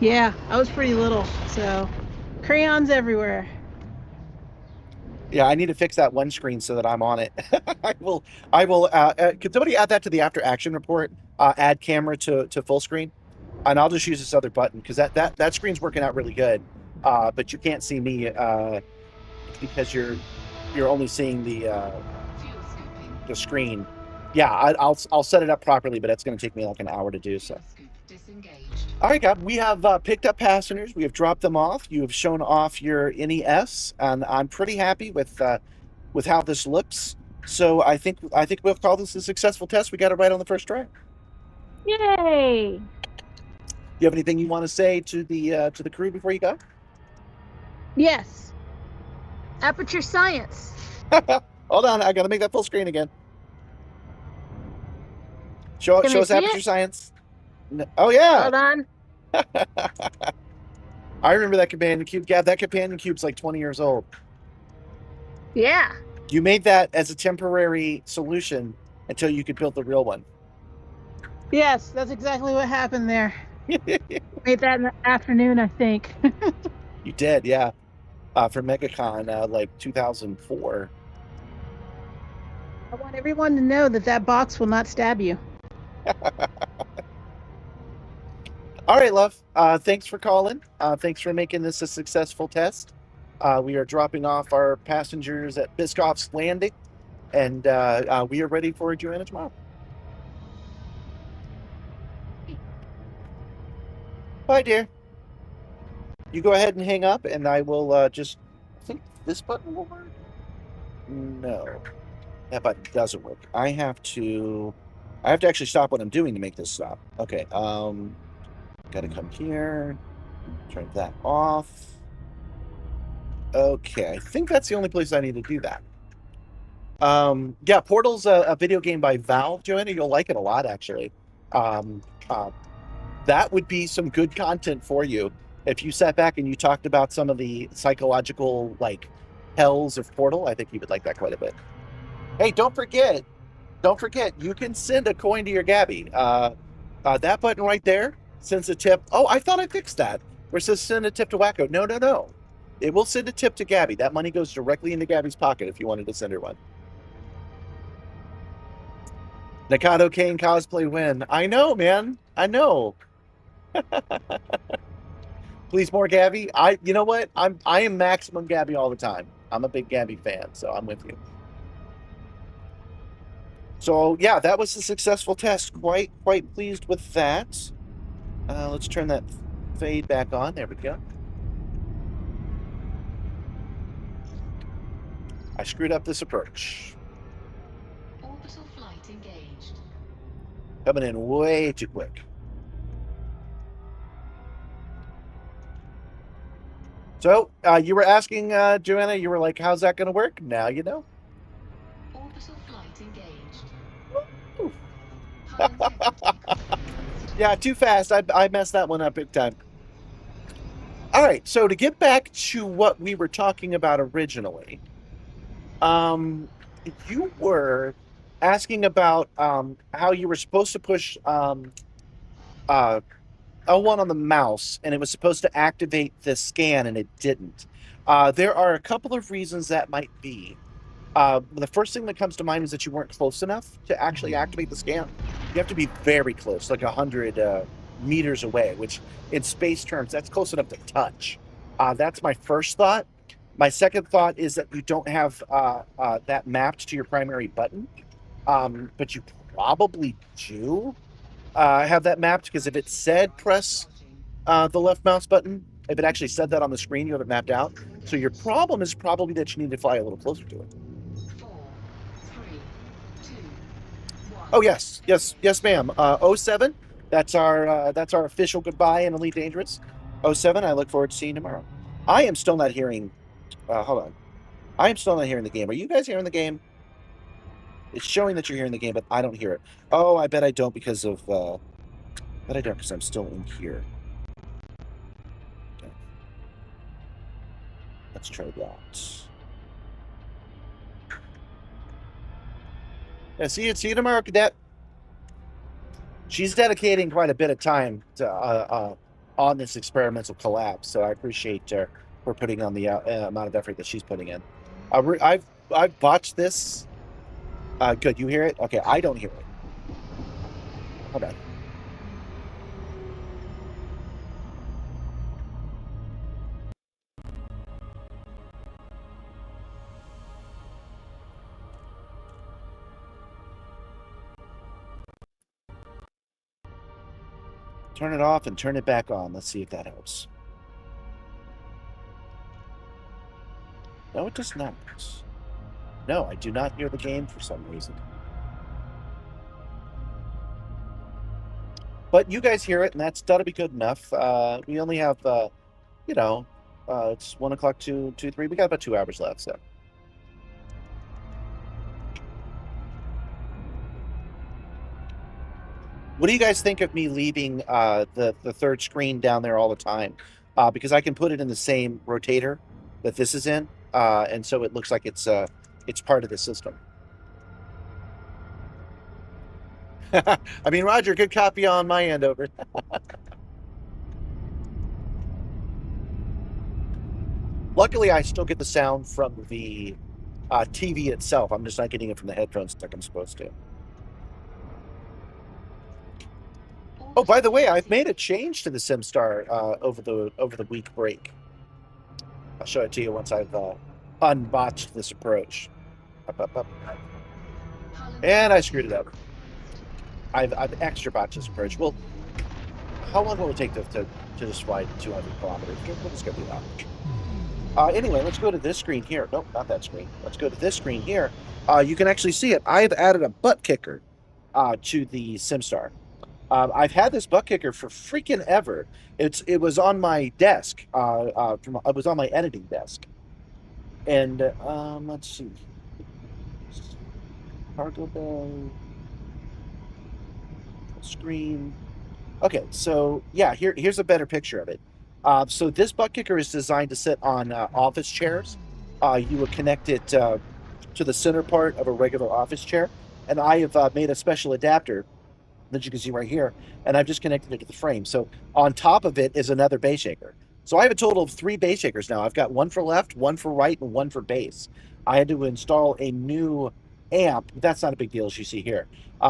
Yeah, I was pretty little, so crayons everywhere. Yeah, I need to fix that one screen so that I'm on it. I will. Could somebody add that to the after action report? Add camera to full screen, and I'll just use this other button because that screen's working out really good. But you can't see me because you're only seeing the Fuel scooping. screen. Yeah, I'll set it up properly, but it's going to take me like an hour to do so. Fuel scoop disengaged. All right, Gab, we have picked up passengers. We have dropped them off. You have shown off your NES, and I'm pretty happy with how this looks. So I think we'll call this a successful test. We got it right on the first try. Yay! You have anything you want to say to the crew before you go? Yes. Aperture Science. Hold on, I got to make that full screen again. Show Can I us see Aperture it? Science. No, oh yeah. Hold on. I remember that companion cube. Gab, that companion cube's like 20 years old. Yeah. You made that as a temporary solution until you could build the real one. Yes, that's exactly what happened there. Made that in the afternoon, I think. You did, yeah. For MegaCon, like 2004. I want everyone to know that box will not stab you. All right, love. Thanks for calling. Thanks for making this a successful test. We are dropping off our passengers at Biscoff's Landing, and we are ready for Joanna tomorrow. Bye, dear. You go ahead and hang up, and I will just. I think this button will work. No, that button doesn't work. I have to actually stop what I'm doing to make this stop. Okay. Gotta come here. Turn that off. Okay, I think that's the only place I need to do that. Yeah, Portal's a video game by Valve, Joanna. You'll like it a lot, actually. That would be some good content for you if you sat back and you talked about some of the psychological hells of Portal. I think you would like that quite a bit. Hey, don't forget, you can send a coin to your Gabby. That button right there sends a tip. Oh, I thought I fixed that. Where it says send a tip to Wacko. No. It will send a tip to Gabby. That money goes directly into Gabby's pocket if you wanted to send her one. Nakado Kane cosplay win. I know, man. I know. Please more Gabby. You know what? I am maximum Gabby all the time. I'm a big Gabby fan, so I'm with you. So yeah, that was a successful test. Quite pleased with that. Let's turn that fade back on. There we go. I screwed up this approach. Orbital flight engaged. Coming in way too quick. So you were asking, Joanna, you were like, how's that going to work? Now you know. Orbital flight engaged. Woo. Hull integrity compromised. Yeah, too fast. I messed that one up big time. All right, so to get back to what we were talking about originally, um, you were asking about how you were supposed to push uh, L1 on the mouse, and it was supposed to activate the scan, and it didn't. There are a couple of reasons that might be. The first thing that comes to mind is that you weren't close enough to actually activate the scan. You have to be very close, like 100 meters away, which in space terms, that's close enough to touch. That's my first thought. My second thought is that you don't have that mapped to your primary button, but you probably do have that mapped, because if it said press the left mouse button, if it actually said that on the screen, you have it mapped out. So your problem is probably that you need to fly a little closer to it. 4, 3, 2, 1. Oh yes, ma'am. 07. That's our official goodbye in Elite Dangerous. 07. I look forward to seeing you tomorrow. I am still not hearing. Hold on. I am still not hearing the game. Are you guys hearing the game? It's showing that you're hearing the game, but I don't hear it. Oh, I bet I don't because of. But I don't because I'm still in here. Okay. Let's try that. Yeah, see you tomorrow, Cadet. She's dedicating quite a bit of time to on this experimental collapse, so I appreciate her for putting on the amount of effort that she's putting in. I've botched this. Good, you hear it? Okay, I don't hear it. Hold on. Turn it off and turn it back on. Let's see if that helps. No, it does not. No, I do not hear the game for some reason. But you guys hear it, and that'll be good enough. We only have, it's 1 o'clock, 2, 3. We got about 2 hours left, so. What do you guys think of me leaving the third screen down there all the time? Because I can put it in the same rotator that this is in, and so it looks like it's part of the system. I mean, Roger, good copy on my end, over. Luckily, I still get the sound from the TV itself. I'm just not getting it from the headphones like I'm supposed to. Oh, by the way, I've made a change to the Simstarr over the week break. I'll show it to you once I've unbotched this approach. Up. And I screwed it up. I've extra botched this approach. Well, how long will it take to just fly 200 kilometers? We'll just go do that. Anyway, let's go to this screen here. Nope, not that screen. Let's go to this screen here. You can actually see it. I've added a butt kicker to the Simstarr. I've had this butt kicker for freaking ever. It was on my desk. It was on my editing desk. And let's see. Cargo bay. Screen. Okay, so yeah, here's a better picture of it. So this butt kicker is designed to sit on office chairs. You would connect it to the center part of a regular office chair, and I have made a special adapter that you can see right here, and I've just connected it to the frame. So on top of it is another bass shaker. So I have a total of 3 bass shakers now. I've got one for left, one for right, and one for bass. I had to install a new amp. That's not a big deal, as you see here.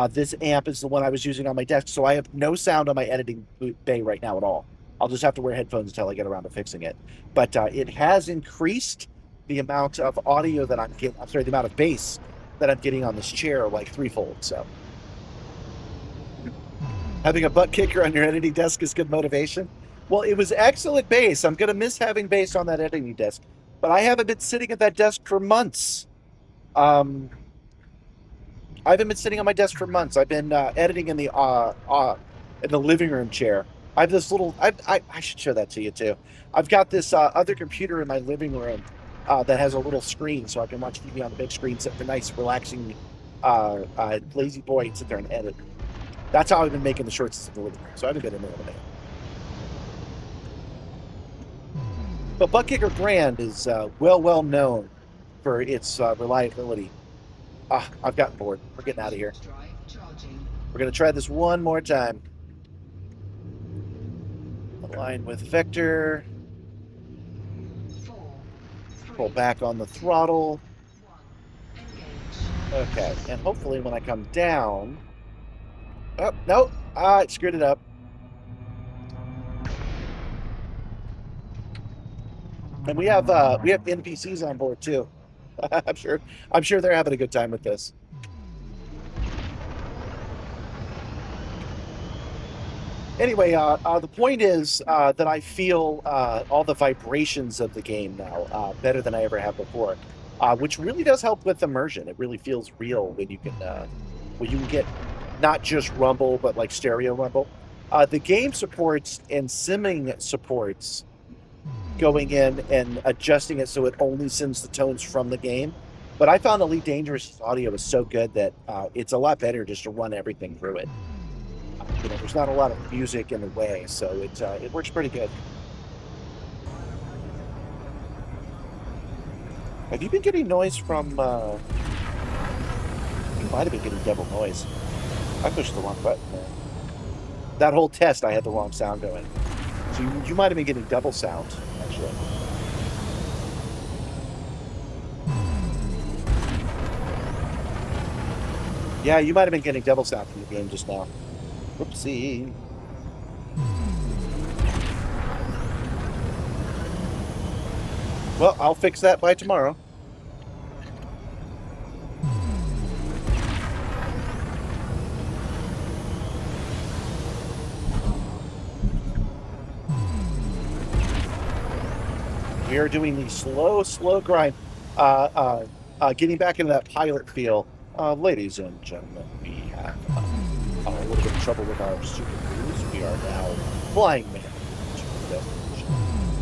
This amp is the one I was using on my desk, so I have no sound on my editing bay right now at all. I'll just have to wear headphones until I get around to fixing it. But it has increased the amount of audio that I'm getting. I'm sorry, the amount of bass that I'm getting on this chair like threefold. So having a butt kicker on your editing desk is good motivation. Well, it was excellent bass. I'm going to miss having bass on that editing desk, but I haven't been sitting at that desk for months. I haven't been sitting on my desk for months. I've been editing in the living room chair I have this little. I should show that to you too. I've got this other computer in my living room that has a little screen, so I can watch TV on the big screen. Sit there, nice, relaxing, lazy boy, and sit there and edit. That's how I've been making the shorts in the living room. So I haven't been in there in a minute. But Butt Kicker brand is well known for its reliability. I've gotten bored. We're getting out of here. We're going to try this one more time. Align with vector. Pull back on the throttle. Okay, and hopefully when I come down... Oh, no! I screwed it up. And we have NPCs on board too. I'm sure they're having a good time with this. Anyway, the point is that I feel all the vibrations of the game now better than I ever have before, which really does help with immersion. It really feels real when you can get not just rumble but like stereo rumble. The game supports and simming supports going in and adjusting it so it only sends the tones from the game. But I found Elite Dangerous audio was so good that it's a lot better just to run everything through it. There's not a lot of music in the way, so it works pretty good. Have you been getting noise from... You might have been getting double noise. I pushed the wrong button there. That whole test, I had the wrong sound going. So you might have been getting double sound, actually. Yeah, you might have been getting double sound from the game just now. Whoopsie. Well, I'll fix that by tomorrow. We are doing the slow grind. Getting back into that pilot feel. Ladies and gentlemen, we have a little bit of trouble with our super cruise. We are now flying man to the destination.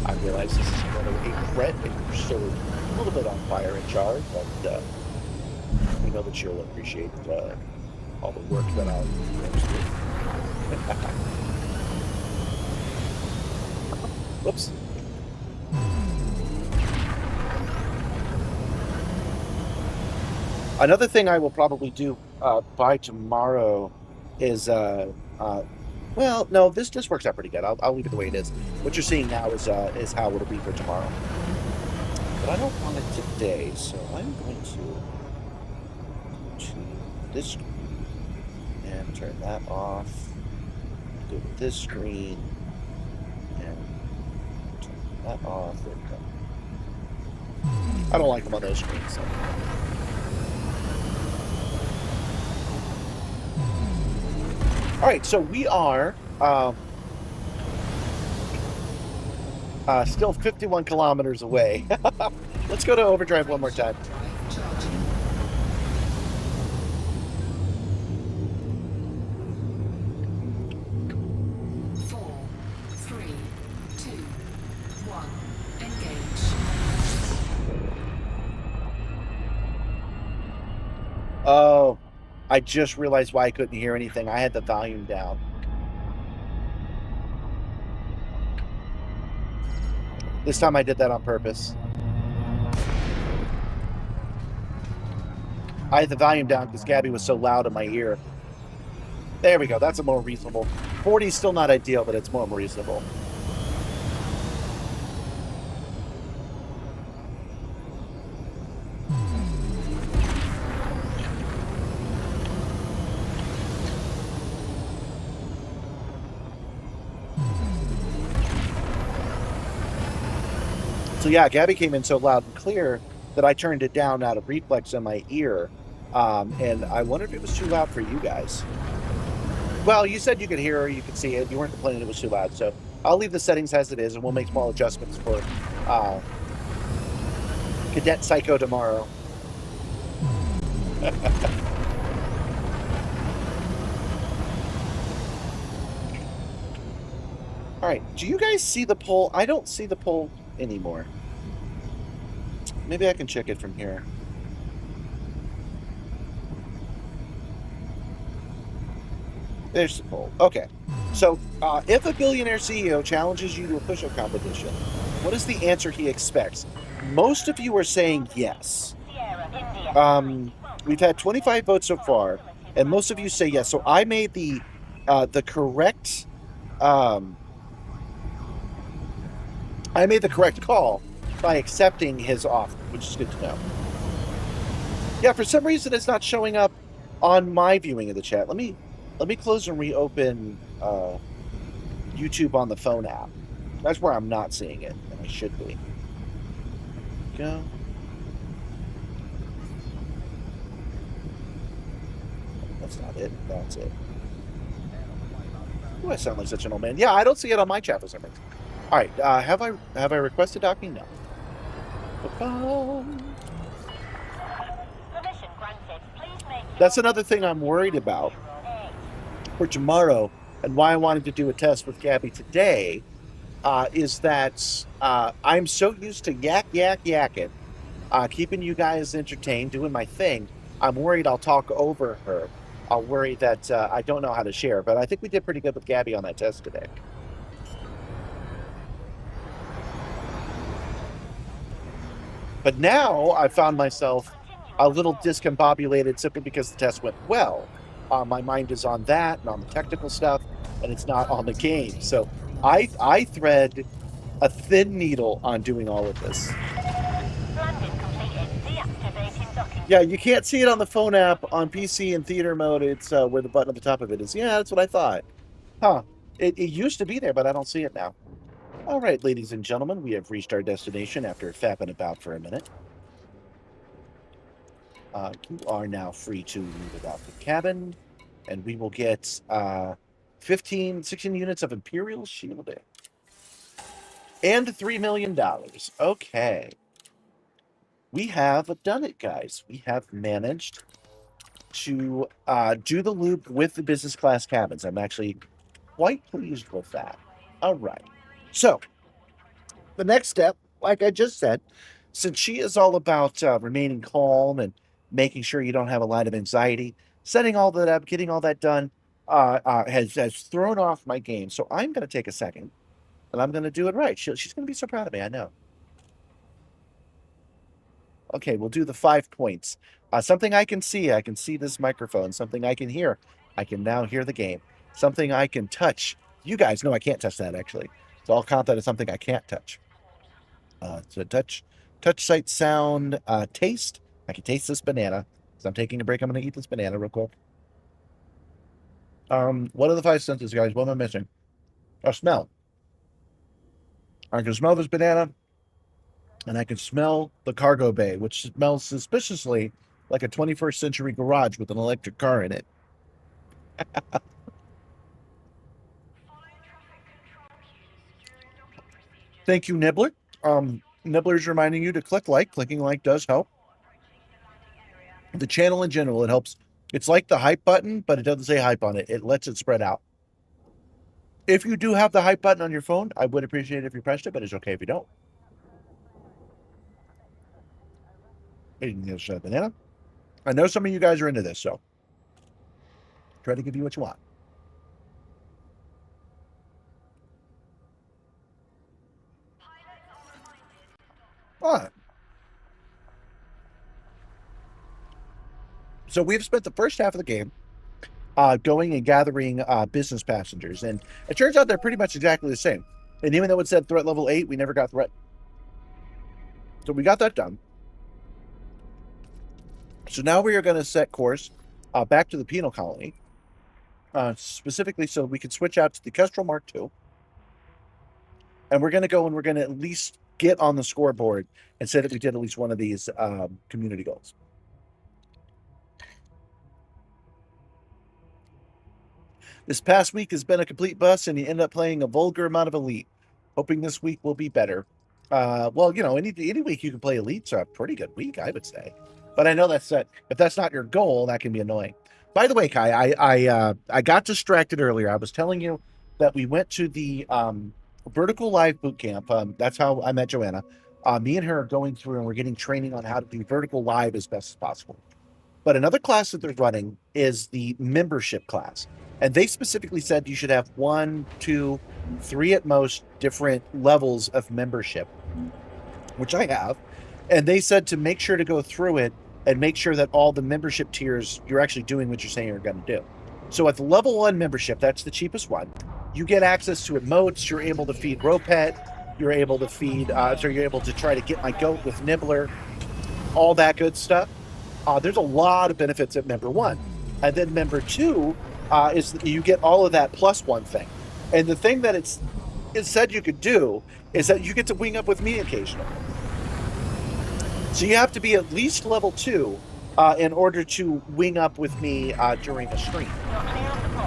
I realize this is kind of a threat, and you're still a little bit on fire in charge, but we know that you'll appreciate all the work that I'll do. Whoops. Another thing I will probably do by tomorrow is, well, no, this just works out pretty good. I'll leave it the way it is. What you're seeing now is how it'll be for tomorrow. But I don't want it today, so I'm going to go to this screen and turn that off. Go to this screen and turn that off. There we go. I don't like them on those screens. So. All right, so we are still 51 kilometers away. Let's go to overdrive one more time. Oh, I just realized why I couldn't hear anything. I had the volume down. This time I did that on purpose. I had the volume down because Gabby was so loud in my ear. There we go. That's a more reasonable. 40 is still not ideal, but it's more reasonable. So yeah, Gabby came in so loud and clear that I turned it down out of reflex in my ear. And I wondered if it was too loud for you guys. Well, you said you could hear or you could see it. You weren't complaining it was too loud. So I'll leave the settings as it is, and we'll make small adjustments for Cadet Psycho tomorrow. All right, do you guys see the poll? I don't see the poll anymore. Maybe I can check it from here. There's the poll. Okay. So, if a billionaire CEO challenges you to a push-up competition, what is the answer he expects? Most of you are saying yes. We've had 25 votes so far, and most of you say yes. So I made the correct call by accepting his offer, which is good to know. Yeah, for some reason it's not showing up on my viewing of the chat. Let me close and reopen YouTube on the phone app. That's where I'm not seeing it, and I should be. Go. That's not it. That's it. Do I sound like such an old man? Yeah, I don't see it on my chat for some reason. All right, have I requested docking? No. That's another thing I'm worried about for tomorrow, and why I wanted to do a test with Gabby today, is that I'm so used to yakking, keeping you guys entertained, doing my thing. I'm worried I'll talk over her. I'll worry that I don't know how to share, but I think we did pretty good with Gabby on that test today. But now I found myself a little discombobulated simply because the test went well. My mind is on that and on the technical stuff, and it's not on the game. So I thread a thin needle on doing all of this. Yeah, you can't see it on the phone app. On PC and theater mode, it's where the button at the top of it is. Yeah, that's what I thought. Huh. It used to be there, but I don't see it now. All right, ladies and gentlemen, we have reached our destination after fapping about for a minute. You are now free to leave about the cabin, and we will get 16 units of Imperial Shielding. And $3 million. Okay. We have done it, guys. We have managed to do the loop with the business class cabins. I'm actually quite pleased with that. All right. So, the next step, like I just said, since she is all about remaining calm and making sure you don't have a lot of anxiety, setting all that up, getting all that done, has thrown off my game. So I'm going to take a second, and I'm going to do it right. She's going to be so proud of me, I know. Okay, we'll do the 5 points. Something I can see this microphone. Something I can hear. I can now hear the game. Something I can touch. You guys know I can't touch that, actually. So I'll count that as something I can't touch. So touch, sight, sound, taste. I can taste this banana. So I'm taking a break. I'm going to eat this banana real quick. What are the 5 senses, guys? What am I missing? Smell. I can smell this banana, and I can smell the cargo bay, which smells suspiciously like a 21st century garage with an electric car in it. Thank you, Nibbler. Nibbler's reminding you to click like. Clicking like does help. The channel in general, it helps. It's like the hype button, but it doesn't say hype on it. It lets it spread out. If you do have the hype button on your phone, I would appreciate it if you pressed it, but it's okay if you don't. Eating this banana. I know some of you guys are into this, so try to give you what you want. All right. So we've spent the first half of the game going and gathering business passengers, and it turns out they're pretty much exactly the same. And even though it said threat level 8, we never got threat. So we got that done. So now we are going to set course back to the penal colony, specifically so we can switch out to the Kestrel Mark II. And we're going to go and we're going to at least get on the scoreboard and say that we did at least one of these community goals. This past week has been a complete bust, and you end up playing a vulgar amount of Elite. Hoping this week will be better. Well, you know, any week you can play Elite's a pretty good week, I would say. But I know that's if that's not your goal, that can be annoying. By the way, Kai, I got distracted earlier. I was telling you that we went to the vertical live boot camp. That's how I met Joanna. Me and her are going through and we're getting training on how to do vertical live as best as possible. But another class that they're running is the membership class. And they specifically said you should have 1, 2, 3 at most different levels of membership, which I have. And they said to make sure to go through it and make sure that all the membership tiers, you're actually doing what you're saying you're going to do. So at the level 1 membership, that's the cheapest one, you get access to emotes. You're able to feed Ropet. You're able to feed, so you're able to try to get my goat with Nibbler, all that good stuff. There's a lot of benefits at member 1. And then member 2 is you get all of that plus 1 thing. And the thing that it said you could do is that you get to wing up with me occasionally. So you have to be at least level 2 in order to wing up with me during a stream.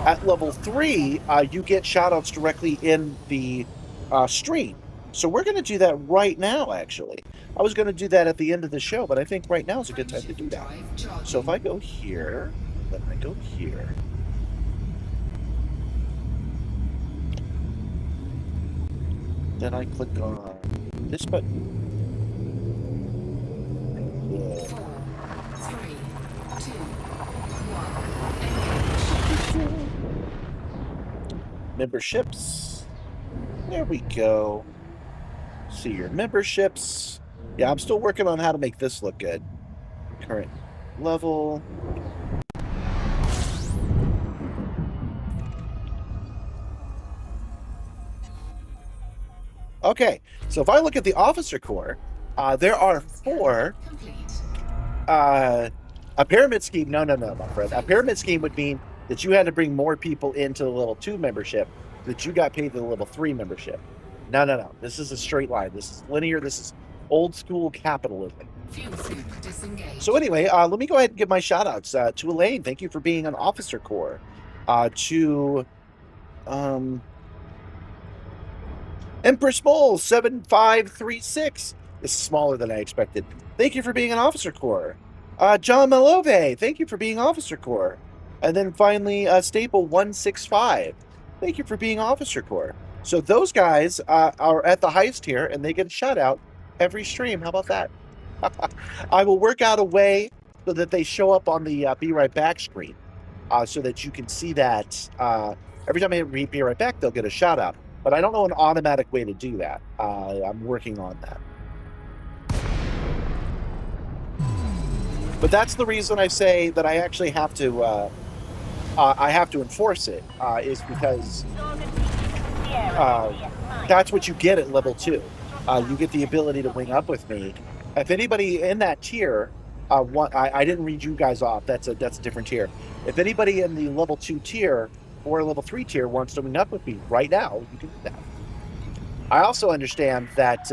At level 3, you get shoutouts directly in the stream. So we're going to do that right now, actually. I was going to do that at the end of the show, but I think right now is a good time to do that. So if I go here, then I go here. Then I click on this button. 4, 3, 2, 1. Memberships. There we go. See your memberships. Yeah, I'm still working on how to make this look good. Current level. Okay, so if I look at the officer corps, there are 4. A pyramid scheme. No, my friend. A pyramid scheme would mean that you had to bring more people into the level 2 membership, that you got paid the level 3 membership. No. This is a straight line. This is linear. This is old school capitalism. So anyway, let me go ahead and give my shout outs to Elaine. Thank you for being an officer corps. To Empress Mole 7536. This is smaller than I expected. Thank you for being an officer corps. John Malove, thank you for being officer corps. And then finally, Staple 165. Thank you for being officer corps. So those guys are at the highest tier, and they get a shout out every stream. How about that? I will work out a way so that they show up on the Be Right Back screen, so that you can see that every time I read Be Right Back, they'll get a shout out. But I don't know an automatic way to do that. I'm working on that. But that's the reason I say that I actually have to enforce it, is because that's what you get at level 2. You get the ability to wing up with me. If anybody in that tier, I didn't read you guys off. That's a different tier. If anybody in the level 2 tier or level 3 tier wants to wing up with me right now, you can do that. I also understand that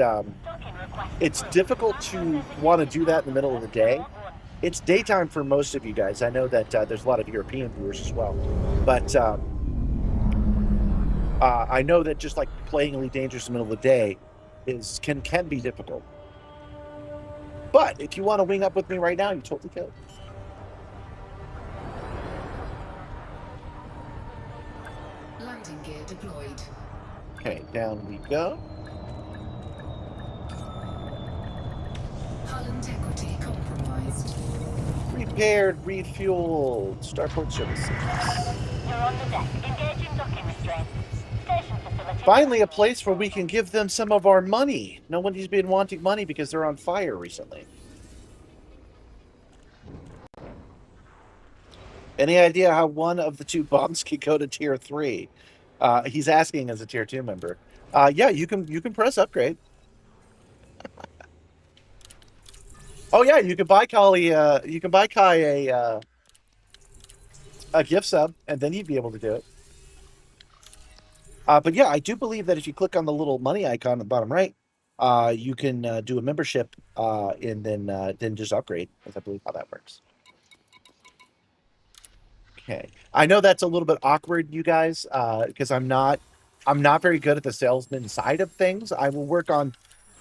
it's difficult to want to do that in the middle of the day. It's daytime for most of you guys. I know that there's a lot of European viewers as well. But I know that just like playing Elite Dangerous in the middle of the day can be difficult. But if you want to wing up with me right now, you totally can. Landing gear deployed. Okay, down we go. Hull integrity compromised. Repaired, refueled, starport services. You're on the deck. Engaging docking restraints. Station facility. Finally, a place where we can give them some of our money. Nobody's been wanting money because they're on fire recently. Any idea how one of the 2 bombs could go to tier 3? He's asking as a tier 2 member. Yeah, you can press upgrade. Oh yeah, you can buy Kai a gift sub, and then you'd be able to do it. But yeah, I do believe that if you click on the little money icon on the bottom right, you can do a membership and then just upgrade. That's I believe how that works. Okay, I know that's a little bit awkward, you guys, because I'm not very good at the salesman side of things. I will work on,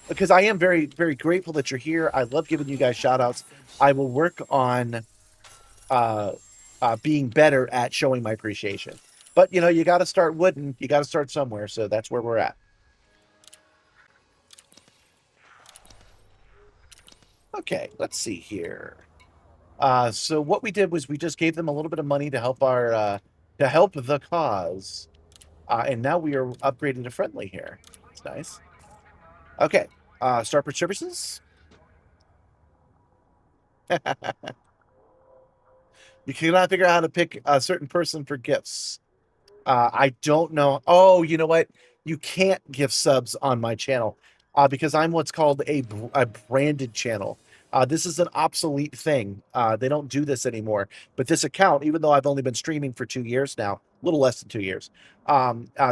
because I am very, very grateful that you're here. I love giving you guys shout outs. I will work on being better at showing my appreciation. But, you know, you got to start wooden. You got to start somewhere. So that's where we're at. Okay, let's see here. So what we did was we just gave them a little bit of money to help to help the cause. And now we are upgraded to friendly here. It's nice. Okay. Starport services. You cannot figure out how to pick a certain person for gifts. I don't know. Oh, you know what? You can't gift subs on my channel because I'm what's called a branded channel. This is an obsolete thing. They don't do this anymore. But this account, even though I've only been streaming for 2 years now, a little less than 2 years,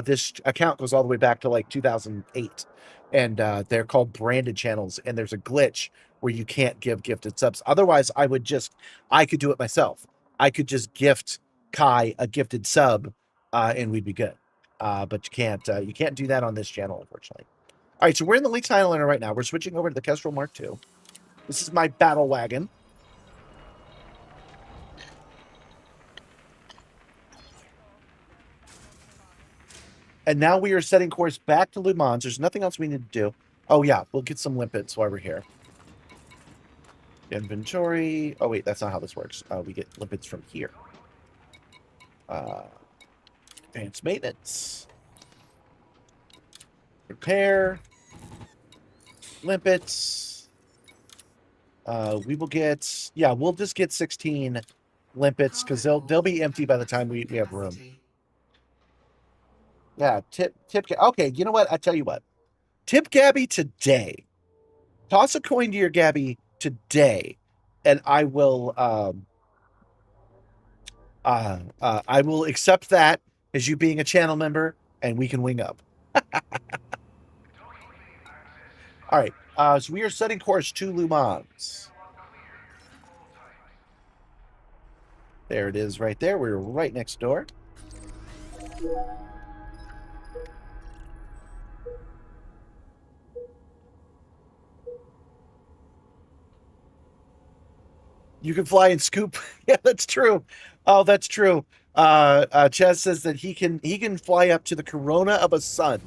this account goes all the way back to like 2008. And they're called branded channels. And there's a glitch where you can't give gifted subs. Otherwise, I could do it myself. I could just gift Kai a gifted sub and we'd be good. But you can't do that on this channel, unfortunately. All right, so we're in the Leaks Highlander right now. We're switching over to the Kestrel Mark II. This is my battle wagon. And now we are setting course back to Lhou Mans. There's nothing else we need to do. Oh, yeah, we'll get some limpets while we're here. Inventory. Oh, wait, that's not how this works. We get limpets from here. Advanced maintenance. Repair. Limpets. We will get, yeah, we'll just get 16 limpets because they'll be empty by the time we have room. Yeah, tip. Okay, you know what? I tell you what. Tip Gabby today. Toss a coin to your Gabby today, and I will accept that as you being a channel member, and we can wing up. All right, so we are setting course to Lhou Mans. There it is right there. We're right next door. You can fly and scoop. Yeah, that's true. Oh, that's true. Chaz says that he can fly up to the corona of a sun.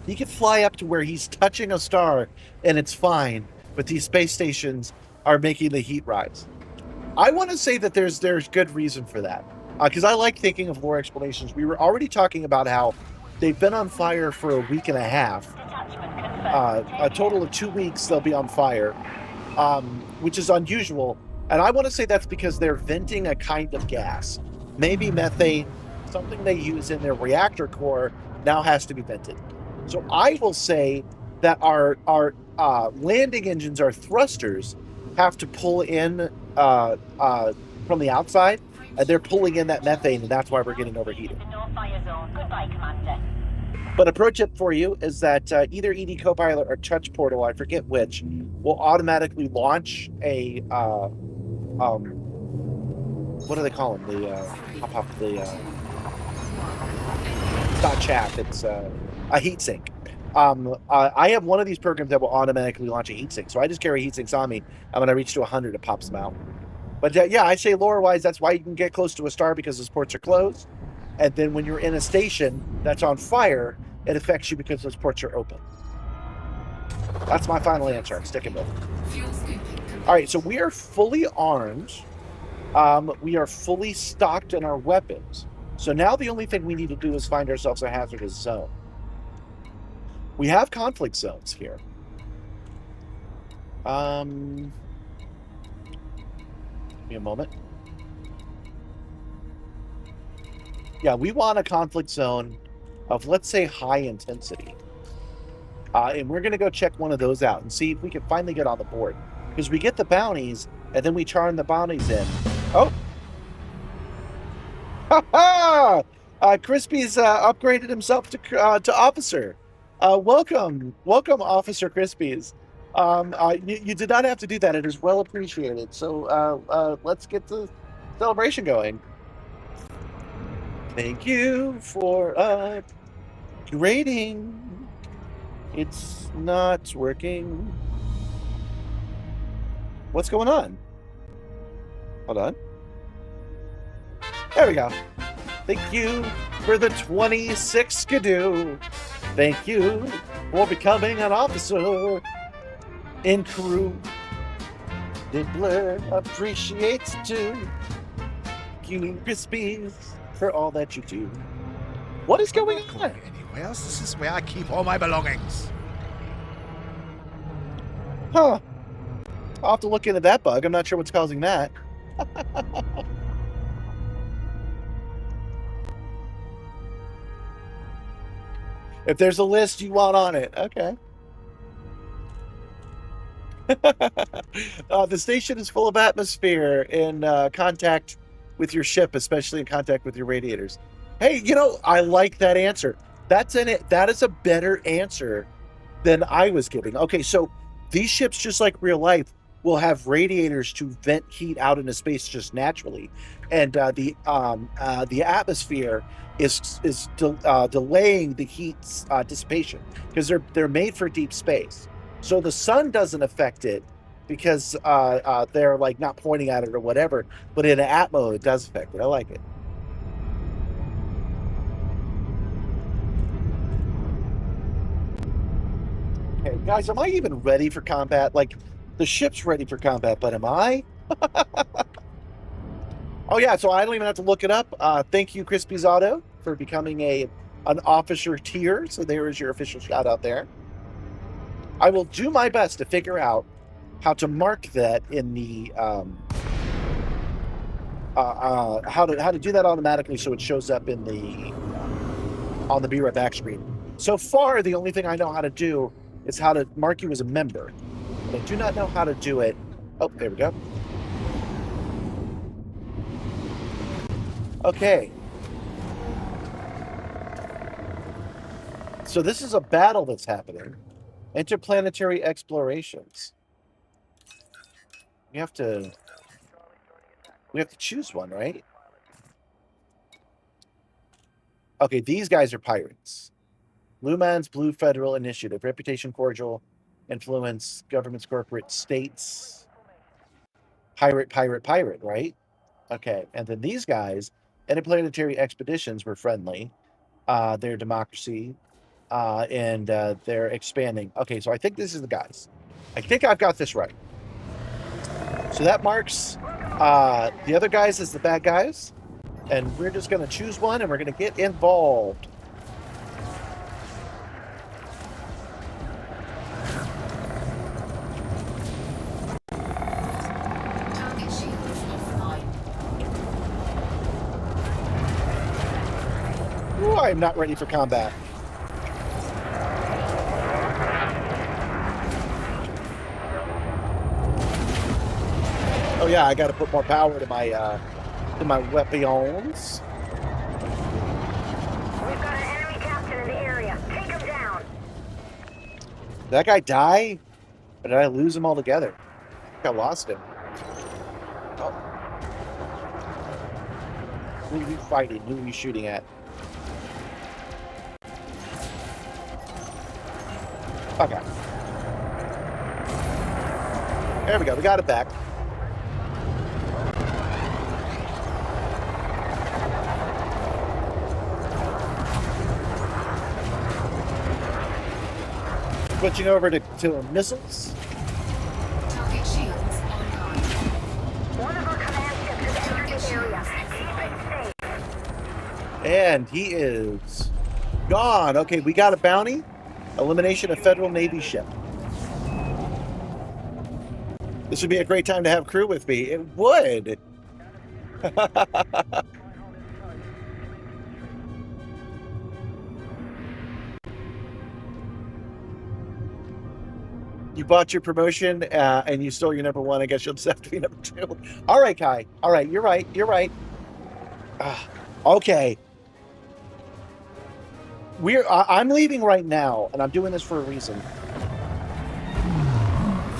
He can fly up to where he's touching a star and it's fine, but these space stations are making the heat rise. I want to say that there's good reason for that. Because I like thinking of lore explanations. We were already talking about how they've been on fire for a week and a half. A total of 2 weeks they'll be on fire, which is unusual. And I want to say that's because they're venting a kind of gas. Maybe methane, something they use in their reactor core, now has to be vented. So I will say that our landing engines, our thrusters, have to pull in from the outside, and they're pulling in that methane, and that's why we're getting overheated. Goodbye, Commander. But a pro tip for you is that either ED Copilot or Touch Portal, I forget which, will automatically launch a what do they call them? It's not chaff. It's a heatsink. I have one of these programs that will automatically launch a heatsink, so I just carry heatsinks on me, and when I reach to 100, it pops them out. But yeah, I say lore-wise, that's why you can get close to a star, because those ports are closed. And then when you're in a station that's on fire, it affects you because those ports are open. That's my final answer. I'm sticking with it. All right, so we are fully armed. We are fully stocked in our weapons. So now the only thing we need to do is find ourselves a hazardous zone. We have conflict zones here. Give me a moment. Yeah, we want a conflict zone of, let's say, high intensity. And we're going to go check one of those out and see if we can finally get on the board. Because we get the bounties, and then we turn the bounties in. Oh! Ha-ha! Crispy's upgraded himself to officer. Welcome, Officer Crispies. You did not have to do that. It is well appreciated. So let's get the celebration going. Thank you for upgrading. It's not working. What's going on? Hold on. There we go. Thank you for the 26 skidoo. Thank you for becoming an officer in crew. Diddler appreciates too. Thank you, Crispies, for all that you do. What is going I'm not on? going anywhere else. This is where I keep all my belongings. Huh. I'll have to look into that bug. I'm not sure what's causing that. If there's a list you want on it, okay. The station is full of atmosphere in contact with your ship, especially in contact with your radiators. Hey, I like that answer. That's in it. That is a better answer than I was giving. Okay, so these ships, just like real life, will have radiators to vent heat out into space just naturally, and the atmosphere is delaying the heat's dissipation because they're made for deep space. So the sun doesn't affect it because they're like not pointing at it or whatever, but in an atmo it does affect it. I like it. Okay, guys, am I even ready for combat? Like, the ship's ready for combat, but am I? Oh yeah, so I don't even have to look it up. Thank you, Crispy's Auto, for becoming an officer tier. So there is your official shout out there. I will do my best to figure out how to mark that in the how to do that automatically so it shows up in the on the Be Right Back screen. So far, the only thing I know how to do is how to mark you as a member. But I do not know how to do it. Oh, there we go. Okay. So this is a battle that's happening. Interplanetary explorations. We have to choose one, right? Okay, these guys are pirates. Lhou Mans Blue Federal Initiative. Reputation cordial. Influence governments, corporate states. Pirate, right? Okay, and then these guys, interplanetary expeditions, were friendly. They're democracy. And they're expanding. Okay, so I think this is the guys. I think I've got this right. So that marks the other guys as the bad guys. And we're just going to choose one and we're going to get involved. Target shields offline. Ooh, I'm not ready for combat. Oh yeah, I got to put more power to my weapons. We've got an enemy captain in the area. Take him down. Did that guy die? Or did I lose him altogether? I think I lost him. Oh. Who are you fighting? Who are you shooting at? Okay. There we go. We got it back. Switching over to missiles. Target shields online. One of our command ships has entered the area. Keep it safe. And he is gone. Okay, we got a bounty. Elimination of Federal Navy ship. This would be a great time to have crew with me. It would. You bought your promotion and you stole your number one. I guess you'll just have to be number two. All right, Kai. All right, you're right. You're right. Okay. I'm leaving right now, and I'm doing this for a reason.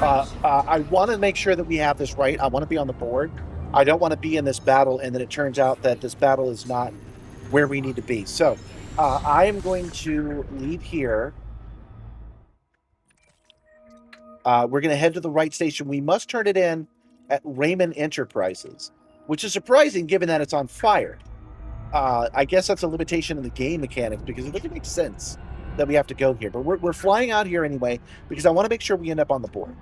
I want to make sure that we have this right. I want to be on the board. I don't want to be in this battle, and then it turns out that this battle is not where we need to be. So I am going to leave here. We're going to head to the right station. We must turn it in at Raymond Enterprises, which is surprising given that it's on fire. I guess that's a limitation in the game mechanics because it doesn't make sense that we have to go here. But we're flying out here anyway because I want to make sure we end up on the board.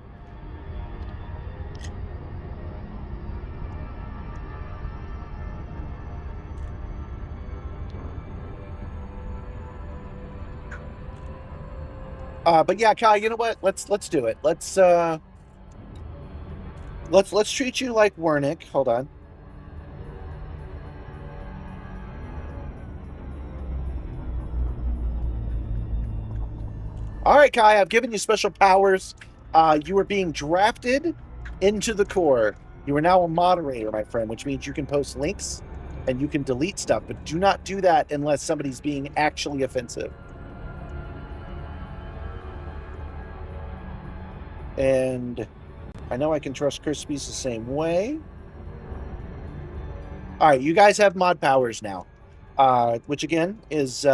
But yeah, Kai, you know what? Let's do it. Let's treat you like Wernick. Hold on. All right, Kai, I've given you special powers. You are being drafted into the core. You are now a moderator, my friend, which means you can post links and you can delete stuff, but do not do that unless somebody's being actually offensive. And I know I can trust Crispy's the same way. All right, you guys have mod powers now, which again is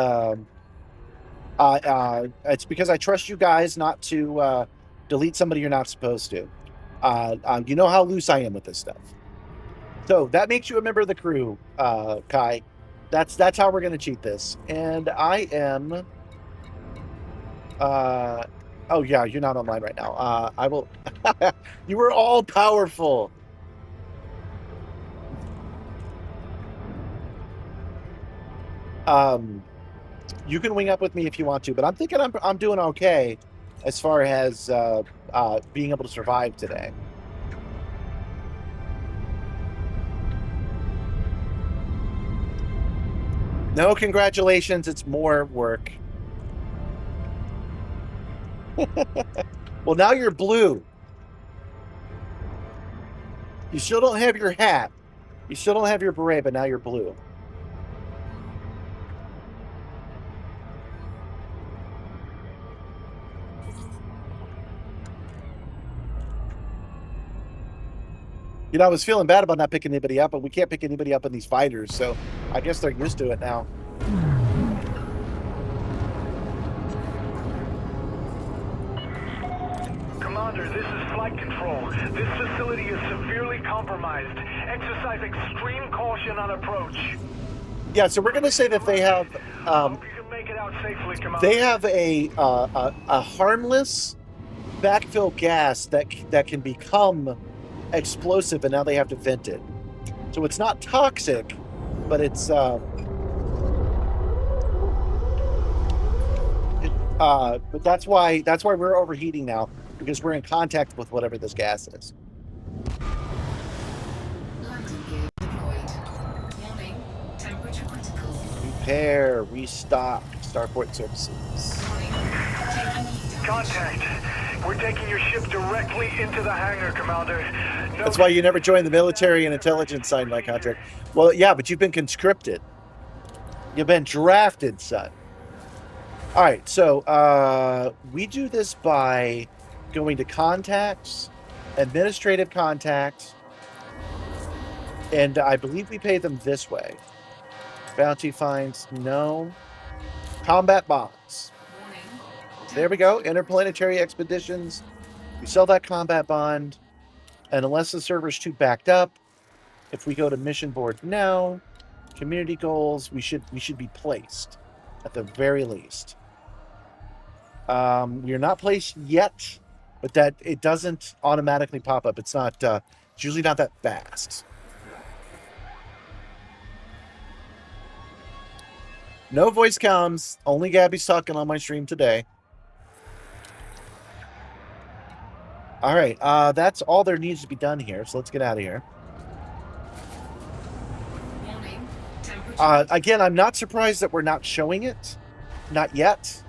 it's because I trust you guys not to delete somebody you're not supposed to. You know how loose I am with this stuff. So that makes you a member of the crew, Kai. That's how we're gonna cheat this. And I am. Oh yeah, you're not online right now. I will. You were all powerful. You can wing up with me if you want to, but I'm thinking I'm doing okay as far as being able to survive today. No congratulations, it's more work. Well, now you're blue. You still don't have your hat. You still don't have your beret, but now you're blue. You know, I was feeling bad about not picking anybody up, but we can't pick anybody up in these fighters, so I guess they're used to it now. Commander, this is flight control. This facility is severely compromised. Exercise extreme caution on approach. Yeah, so we're going to say that they have Hope you can make it out safely, Commander. they have a harmless backfill gas that can become explosive, and now they have to vent it. So it's not toxic, but it's but that's why we're overheating now, because we're in contact with whatever this gas is. Landing gear deployed. Warning, temperature critical. Repair, restock, starport services. Warning, taking heat damage. Contact. We're taking your ship directly into the hangar, Commander. No. That's why you never joined the military and intelligence, signed my contract. Well, yeah, but you've been conscripted. You've been drafted, son. All right, so we do this by going to contacts, administrative contacts, and I believe we pay them this way. Bounty fines, no. Combat bonds. Warning, There we go. Interplanetary expeditions. We sell that combat bond. And unless the server's too backed up, if we go to mission board now, community goals, we should be placed at the very least. We are not placed yet, but that it doesn't automatically pop up. It's not. It's usually not that fast. No voice comms. Only Gabby's talking on my stream today. All right, that's all there needs to be done here. So let's get out of here. warning, temperature. Again, I'm not surprised that we're not showing it, not yet,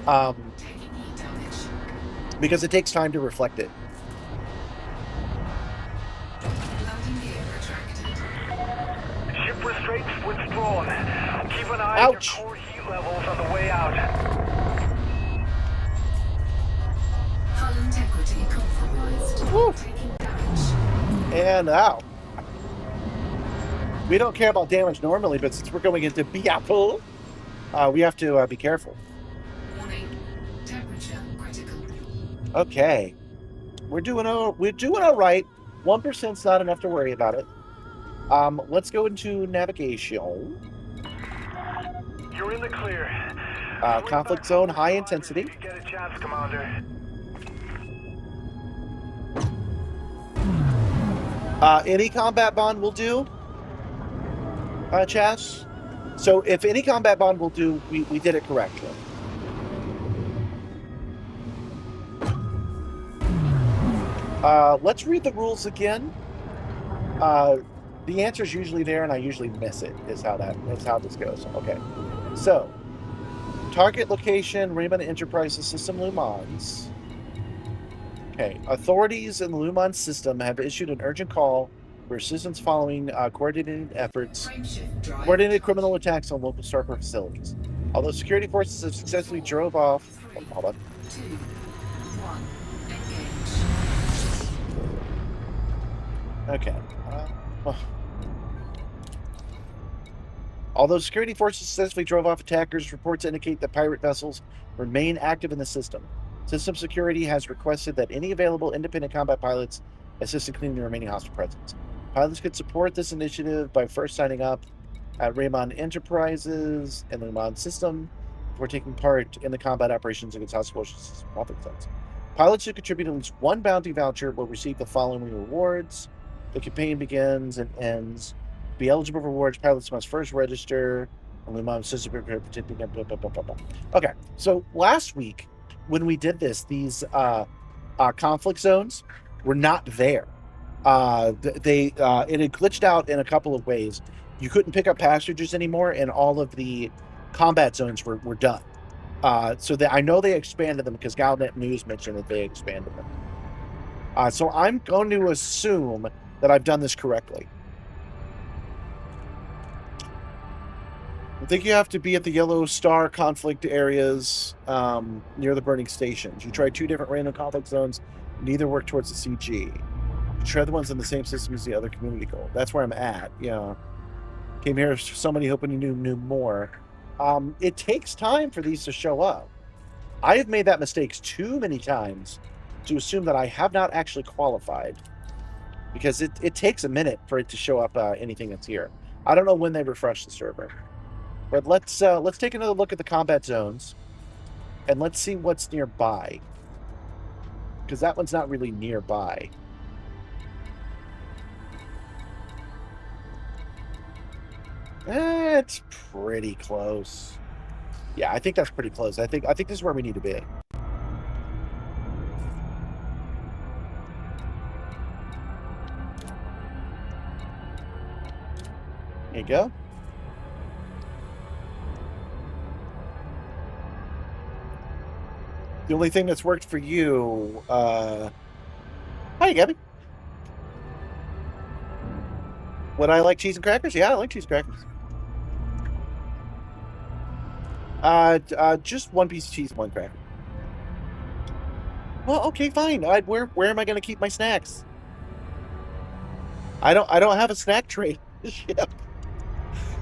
Warning, taking heat damage. because it takes time to reflect it. Landing gear retracted. Ship restraints withdrawn. Keep an eye Ouch. on your core heat levels on the way out. Hull integrity compromised. Woo. Taking damage. And ow. We don't care about damage normally, but since we're going into Biapple, we have to be careful. Warning, temperature critical. Okay, we're doing all right. 1%'s not enough to worry about it. Let's go into navigation. You're in the clear. Conflict zone, high intensity. If you get a chance, Commander. Any combat bond will do, Chas. So if any combat bond will do, we did it correctly. Let's read the rules again. The answer's usually there, and I usually miss it. Is how this goes. Okay, so target location: Raymond Enterprises System, Lhou Mans. Okay, authorities in the Lhou Mans system have issued an urgent call for assistance following coordinated efforts, coordinated criminal attacks on local starport facilities. Although security forces have successfully drove off. Hold on. 2, 1, engage. Okay. Although security forces successfully drove off attackers, reports indicate that pirate vessels remain active in the system. System security has requested that any available independent combat pilots assist in cleaning the remaining hostile presence. Pilots could support this initiative by first signing up at Raymond Enterprises and the Lhou Mans system before taking part in the combat operations against hostile conflict zones. Pilots who contribute at least one bounty voucher will receive the following rewards. The campaign begins and ends. To be eligible for rewards, pilots must first register on the Lhou Mans system. Okay, so last week when we did this, these conflict zones were not there. It had glitched out in a couple of ways. You couldn't pick up passengers anymore, and all of the combat zones were done. So I know they expanded them because Galnet News mentioned that they expanded them. So I'm going to assume that I've done this correctly. I think you have to be at the Yellow Star conflict areas near the burning stations. You tried 2 different random conflict zones. Neither work towards the CG. You try the ones in the same system as the other community goal. That's where I'm at. Yeah. Came here somebody hoping you knew more. It takes time for these to show up. I have made that mistake too many times to assume that I have not actually qualified, because it takes a minute for it to show up anything that's here. I don't know when they refresh the server. But let's take another look at the combat zones, and let's see what's nearby, because that one's not really nearby. It's pretty close. Yeah, I think that's pretty close. I think this is where we need to be. There you go. The only thing that's worked for you, hi, Gabby. Would I like cheese and crackers? Yeah, I like cheese and crackers. Just 1 piece of cheese, 1 cracker. Well, okay, fine. Where am I going to keep my snacks? I don't have a snack tray. Yep.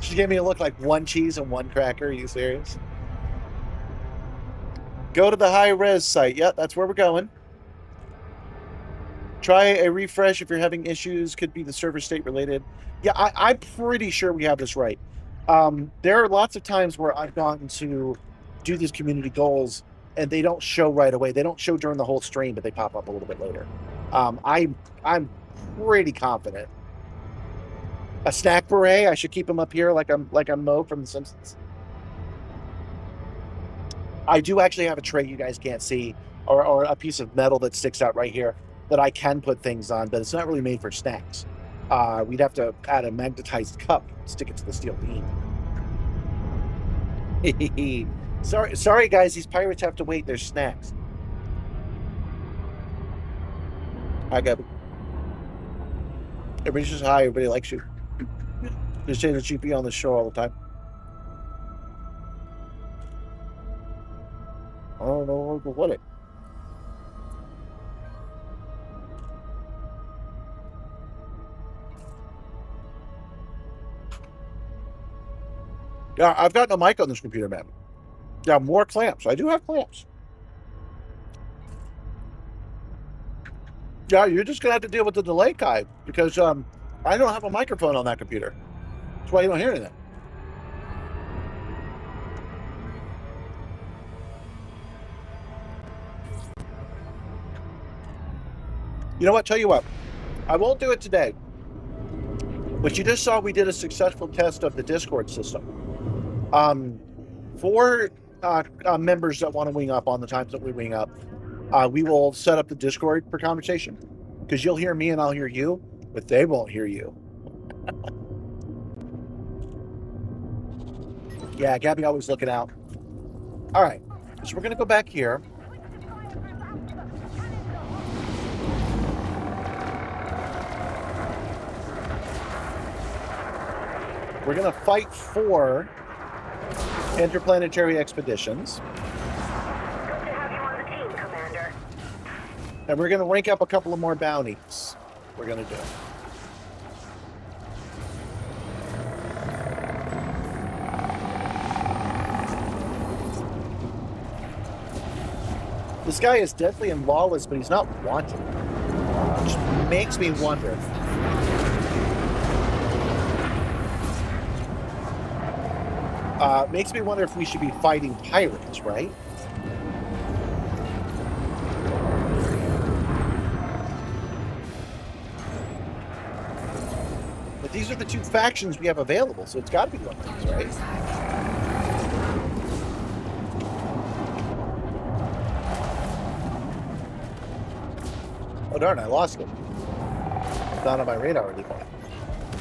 She gave me a look like 1 cheese and 1 cracker. Are you serious? Go to the high-res site. Yep, that's where we're going. Try a refresh if you're having issues. Could be the server state related. Yeah, I'm pretty sure we have this right. There are lots of times where I've gotten to do these community goals, and they don't show right away. They don't show during the whole stream, but they pop up a little bit later. I'm pretty confident. A snack beret. I should keep them up here like I'm Mo from The Simpsons. I do actually have a tray you guys can't see, or a piece of metal that sticks out right here that I can put things on, but it's not really made for snacks. We'd have to add a magnetized cup, stick it to the steel beam. Sorry, guys. These pirates have to wait. There's snacks. Hi, Gabby. Everybody's just hi. Everybody likes you. Just say that you be on the show all the time. I don't know what it. Yeah, I've got no mic on this computer, man. Yeah, more clamps. I do have clamps. Yeah, you're just gonna have to deal with the delay, Kai, because I don't have a microphone on that computer. That's why you don't hear anything. You know what? Tell you what. I won't do it today. But you just saw we did a successful test of the Discord system. For members that want to wing up on the times that we wing up, we will set up the Discord for conversation. Because you'll hear me and I'll hear you, but they won't hear you. Yeah, Gabby always looking out. All right, so we're going to go back here. We're going to fight for interplanetary expeditions. Good to have you on the team, Commander. And we're going to rank up a couple of more bounties. We're going to do. This guy is deadly and lawless, but he's not wanted. Which makes me wonder. Makes me wonder if we should be fighting pirates, right? But these are the two factions we have available, so it's got to be one of these, right? Oh darn, I lost him. It's not on my radar anymore.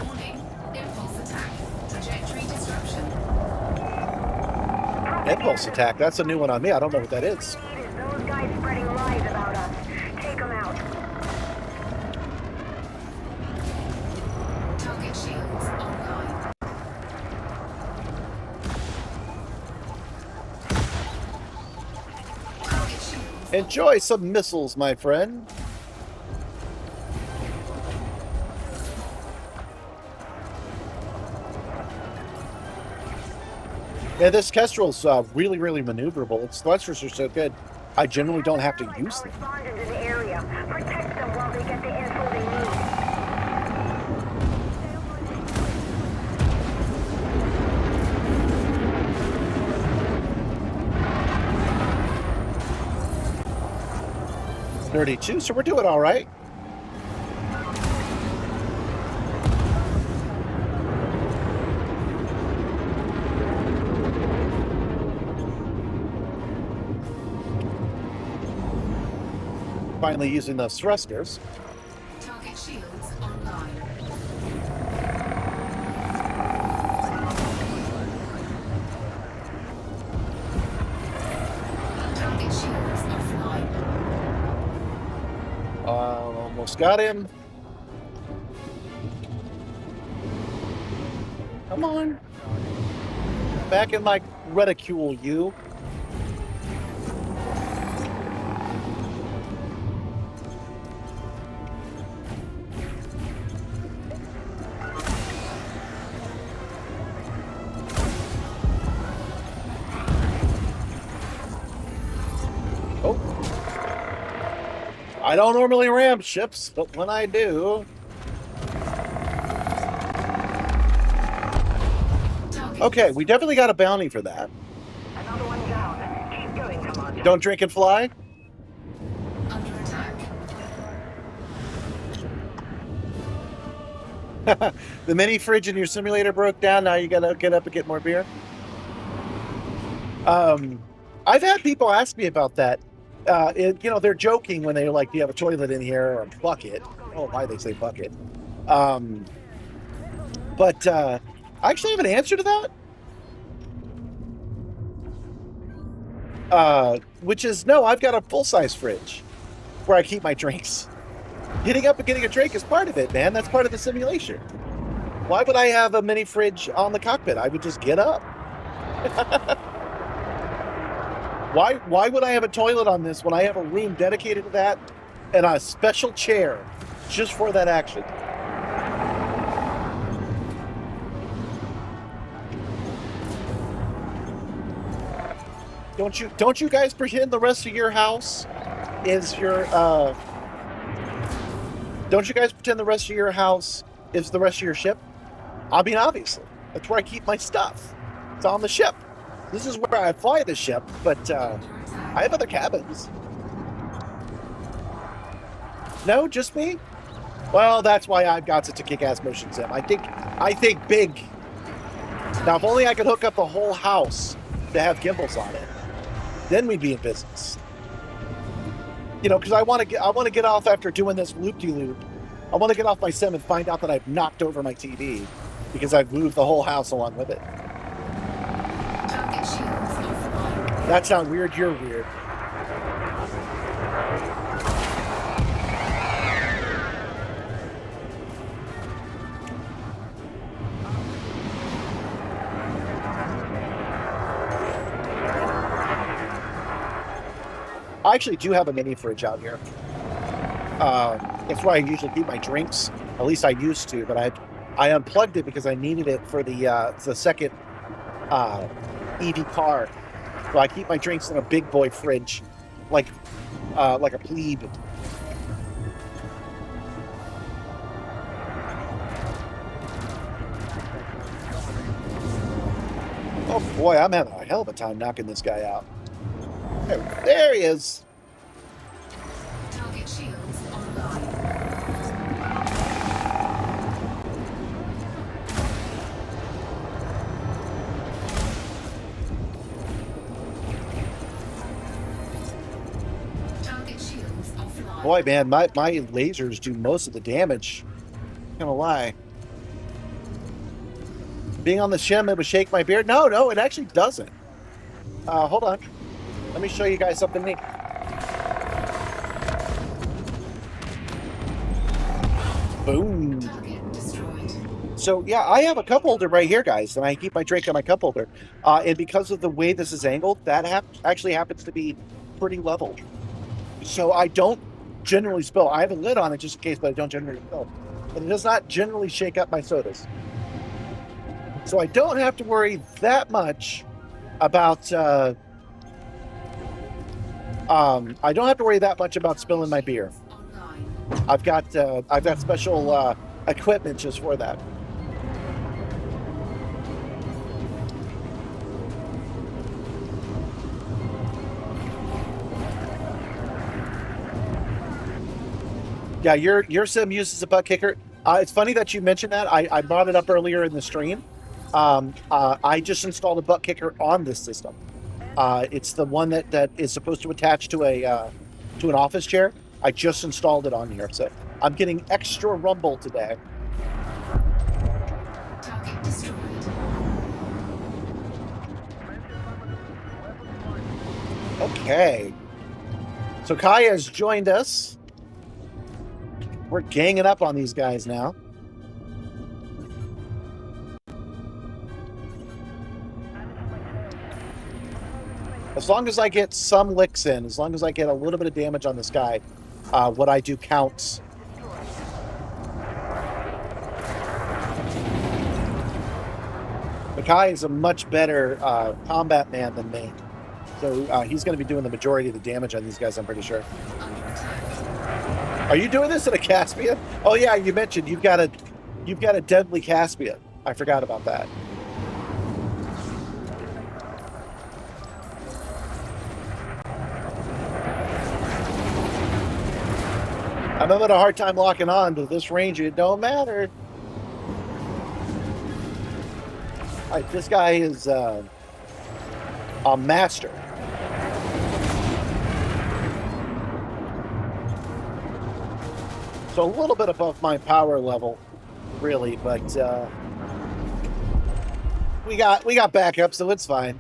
Warning. Impulse attack. Trajectory disruption. Impulse attack, that's a new one on me. I don't know what that is. It is those guys spreading lies about us. Take them out. Target shields online. Target shields. Enjoy some missiles, my friend. Yeah, this Kestrel's really, really maneuverable. Its thrusters are so good, I generally don't have to use them. Respond into the area. Protect them while they get the info they need. .32, so we're doing all right. Finally using those thrusters. Target shields online. Target shields offline. Almost got him. Come on. Back in my reticule, you. I don't normally ram ships, but when I do... Okay, we definitely got a bounty for that. Another one down. Keep going, Commander. Don't drink and fly? Under attack. The mini fridge in your simulator broke down, now you gotta get up and get more beer? I've had people ask me about that. They're joking when they're like, do you have a toilet in here or a bucket? Oh, why they say bucket. But I actually have an answer to that. Which is, no, I've got a full-size fridge where I keep my drinks. Getting up and getting a drink is part of it, man. That's part of the simulation. Why would I have a mini fridge on the cockpit? I would just get up. Why would I have a toilet on this when I have a room dedicated to that and a special chair just for that action? Don't you guys pretend the rest of your house is your don't you guys pretend the rest of your house is the rest of your ship? I mean, obviously. That's where I keep my stuff. It's on the ship. This is where I fly the ship, but I have other cabins. No, just me? Well, that's why I've got such a kick-ass motion sim. I think big. Now, if only I could hook up the whole house to have gimbals on it, then we'd be in business. You know, because I want to get off after doing this loop-de-loop. I want to get off my sim and find out that I've knocked over my TV because I've moved the whole house along with it. Target shields offline. That sounds weird. You're weird. I actually do have a mini fridge out here. That's where I usually keep my drinks. At least I used to, but I unplugged it because I needed it for the second EV car. So I keep my drinks in a big boy fridge, like a plebe. Oh boy, I'm having a hell of a time knocking this guy out. There he is. Target shields online. Target shields offline. Boy, man, my lasers do most of the damage. Not gonna lie. Being on the shim, it would shake my beard. No, it actually doesn't. Hold on. Let me show you guys something neat. Boom. Target destroyed. So yeah, I have a cup holder right here, guys, and I keep my drink on my cup holder. And because of the way this is angled, that actually happens to be pretty level. So I don't generally spill. I have a lid on it just in case, but I don't generally spill. And it does not generally shake up my sodas. So I don't have to worry that much about I don't have to worry that much about spilling my beer. Online. I've got special equipment just for that. Yeah, your sim uses a butt kicker. It's funny that you mentioned that. I brought it up earlier in the stream. I just installed a butt kicker on this system. It's the one that is supposed to attach to an office chair. I just installed it on here, so I'm getting extra rumble today. Target destroyed. Okay. So Kaya has joined us. We're ganging up on these guys now. As long as I get some licks in, as long as I get a little bit of damage on this guy, what I do counts. Makai is a much better combat man than me. So he's going to be doing the majority of the damage on these guys, I'm pretty sure. Under attack. Are you doing this in a Caspian? Oh yeah, you mentioned you've got a deadly Caspian. I forgot about that. I'm having a hard time locking on to this range. It don't matter. This guy is a master. So a little bit above my power level, really, but we got backup, so it's fine.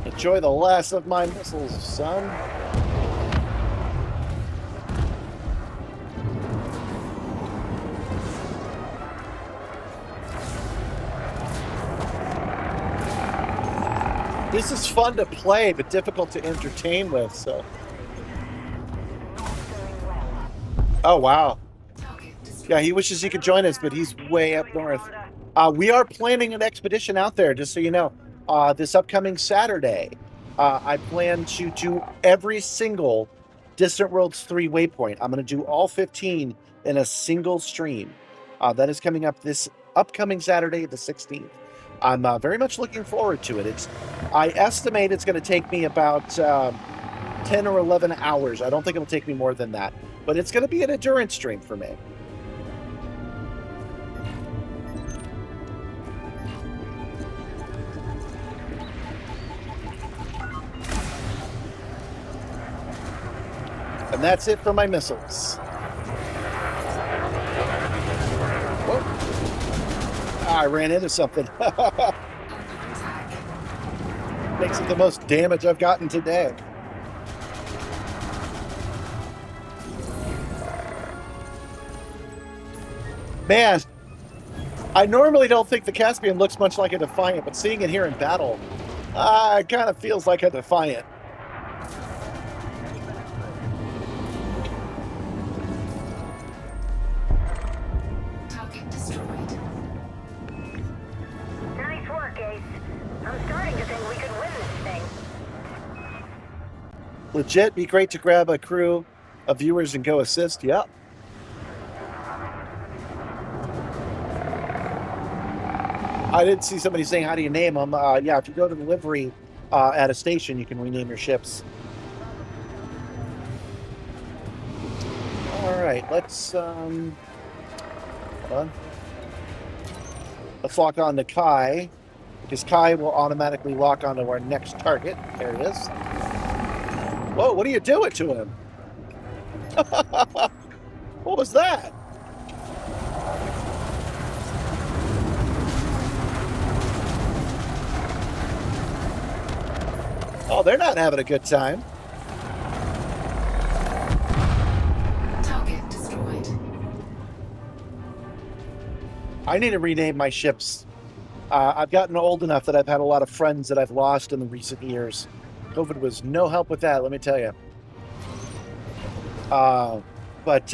Enjoy the last of my missiles, son. This is fun to play, but difficult to entertain with, so. Oh, wow. Yeah, he wishes he could join us, but he's way up north. We are planning an expedition out there, just so you know. this upcoming Saturday, I plan to do every single Distant Worlds 3 waypoint. I'm going to do all 15 in a single stream. That is coming up this upcoming Saturday, the 16th. I'm very much looking forward to it. I estimate it's going to take me about 10 or 11 hours. I don't think it'll take me more than that. But it's going to be an endurance stream for me. And that's it for my missiles. Whoa. I ran into something. Makes it the most damage I've gotten today. Man, I normally don't think the Caspian looks much like a Defiant, but seeing it here in battle, it kind of feels like a Defiant. Target destroyed. Nice work, Ace. I'm starting to think we could win this thing. Legit, be great to grab a crew of viewers and go assist. Yep. I did see somebody saying, how do you name them? Yeah, if you go to the livery at a station, you can rename your ships. All right, let's hold on. Let's lock on to Kai, because Kai will automatically lock onto our next target. There it is. Whoa, what are you doing to him? What was that? Oh, they're not having a good time. Target destroyed. I need to rename my ships. I've gotten old enough that I've had a lot of friends that I've lost in the recent years. COVID was no help with that, let me tell you. But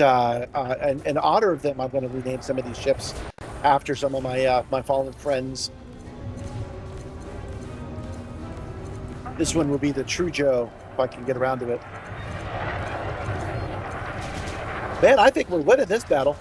in honor of them, I'm going to rename some of these ships after some of my my fallen friends. This one will be the True Joe, if I can get around to it. Man, I think we're winning this battle.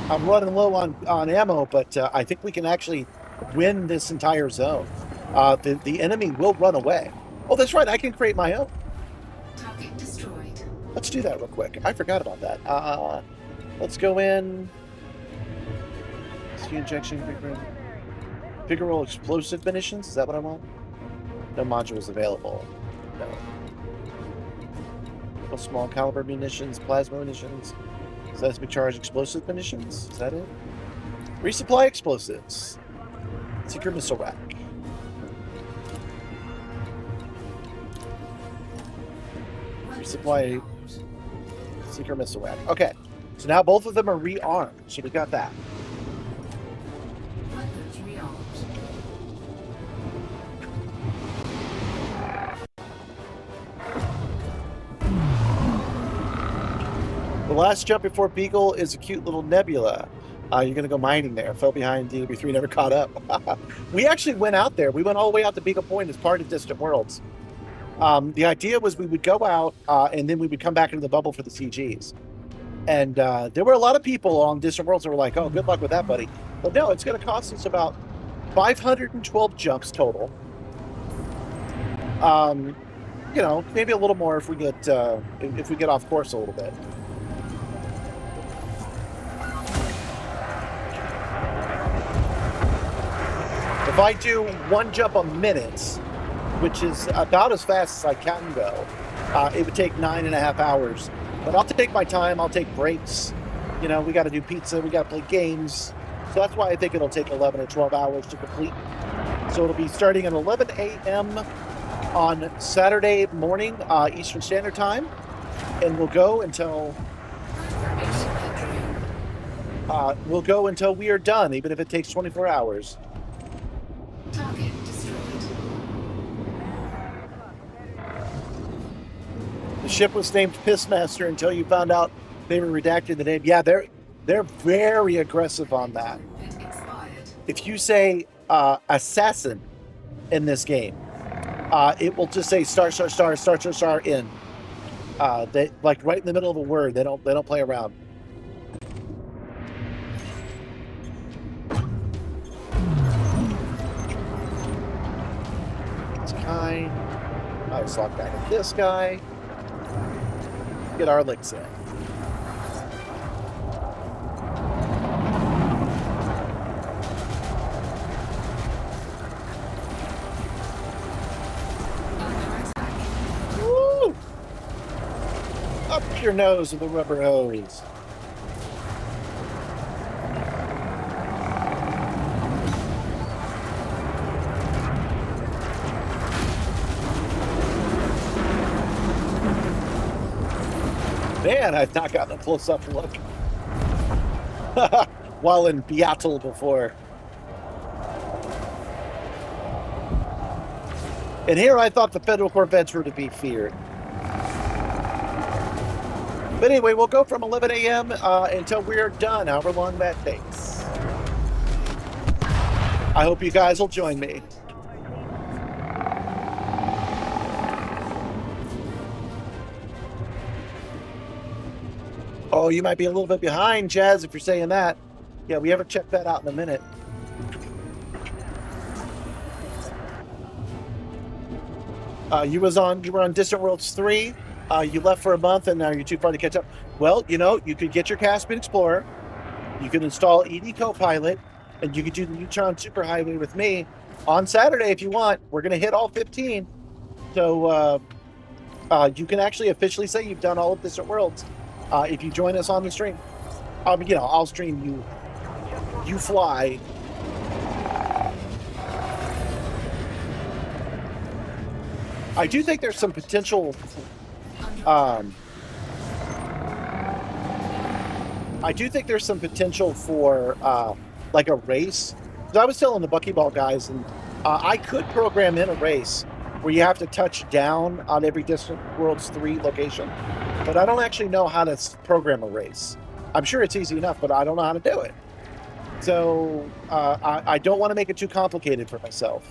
I'm running low on ammo, but I think we can actually win this entire zone. The enemy will run away. Oh, that's right. I can create my own. Target destroyed. Let's do that real quick. I forgot about that. Let's go in. Ski injection, bigger roll explosive munitions. Is that what I want? No modules available. No. No small caliber munitions, plasma munitions. Seismic charge explosive munitions. Is that it? Resupply explosives. Secret missile rack. Resupply secret missile rack. Okay. So now both of them are rearmed. So we got that. Weapons rearmed. The last jump before Beagle is a cute little nebula. You're going to go mining there. Fell behind DW3, never caught up. We actually went out there. We went all the way out to Beagle Point as part of Distant Worlds. The idea was we would go out and then we would come back into the bubble for the CGs. And there were a lot of people on Distant Worlds that were like, oh, good luck with that, buddy. But no, it's going to cost us about 512 jumps total. You know, maybe a little more if we get off course a little bit. If I do one jump a minute, which is about as fast as I can go, it would take 9.5 hours. But I'll take my time. I'll take breaks. You know, we got to do pizza. We got to play games. So that's why I think it'll take 11 or 12 hours to complete. So it'll be starting at 11 a.m. on Saturday morning, Eastern Standard Time. And we'll go until we are done, even if it takes 24 hours. Target destroyed. The ship was named Pissmaster until you found out they were redacting the name. Yeah, They're very aggressive on that. It expired. If you say assassin in this game, it will just say star in. They like right in the middle of a word. They don't play around. This guy. I just lock back at this guy. Get our licks in. Woo! Up your nose with a rubber hose. Man, I've not gotten a close-up look while in Beatle before. And here I thought the federal Corvettes were to be feared. But anyway, we'll go from 11 a.m. Until we're done, however long that takes. I hope you guys will join me. Oh, you might be a little bit behind, Jazz, if you're saying that. Yeah, we haven't checked that out in a minute. You were on Distant Worlds 3. You left for a month, and now you're too far to catch up. Well, you know, you could get your Caspian Explorer. You can install ED Copilot, and you could do the Neutron Superhighway with me on Saturday if you want. We're going to hit all 15. So you can actually officially say you've done all of Distant Worlds if you join us on the stream. You know, I'll stream you. You fly. I do think there's some potential. I do think there's some potential for like a race. Because I was telling the Buckyball guys, and I could program in a race where you have to touch down on every Distant Worlds 3 location, but I don't actually know how to program a race. I'm sure it's easy enough, but I don't know how to do it. So I don't want to make it too complicated for myself.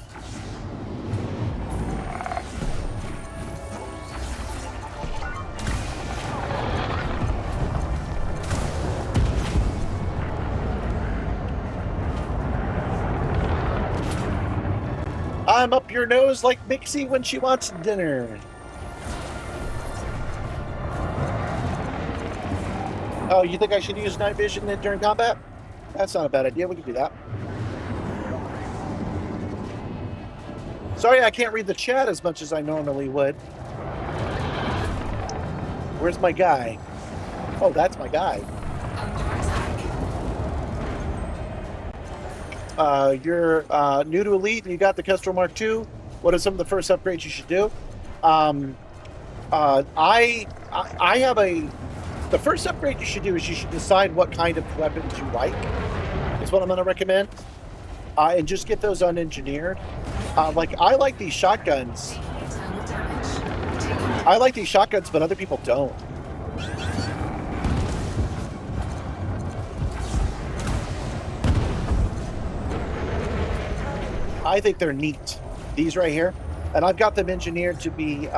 I'm up your nose like Mixie when she wants dinner. Oh, you think I should use night vision during combat? That's not a bad idea. We can do that. Sorry, I can't read the chat as much as I normally would. Where's my guy? Oh, that's my guy. You're new to Elite and you got the Kestrel Mark II. What are some of the first upgrades you should do? I have the first upgrade you should do is you should decide what kind of weapons you like. Is what I'm going to recommend. And just get those unengineered. Like, I like these shotguns. I like these shotguns, but other people don't. I think they're neat. These right here. And I've got them engineered to be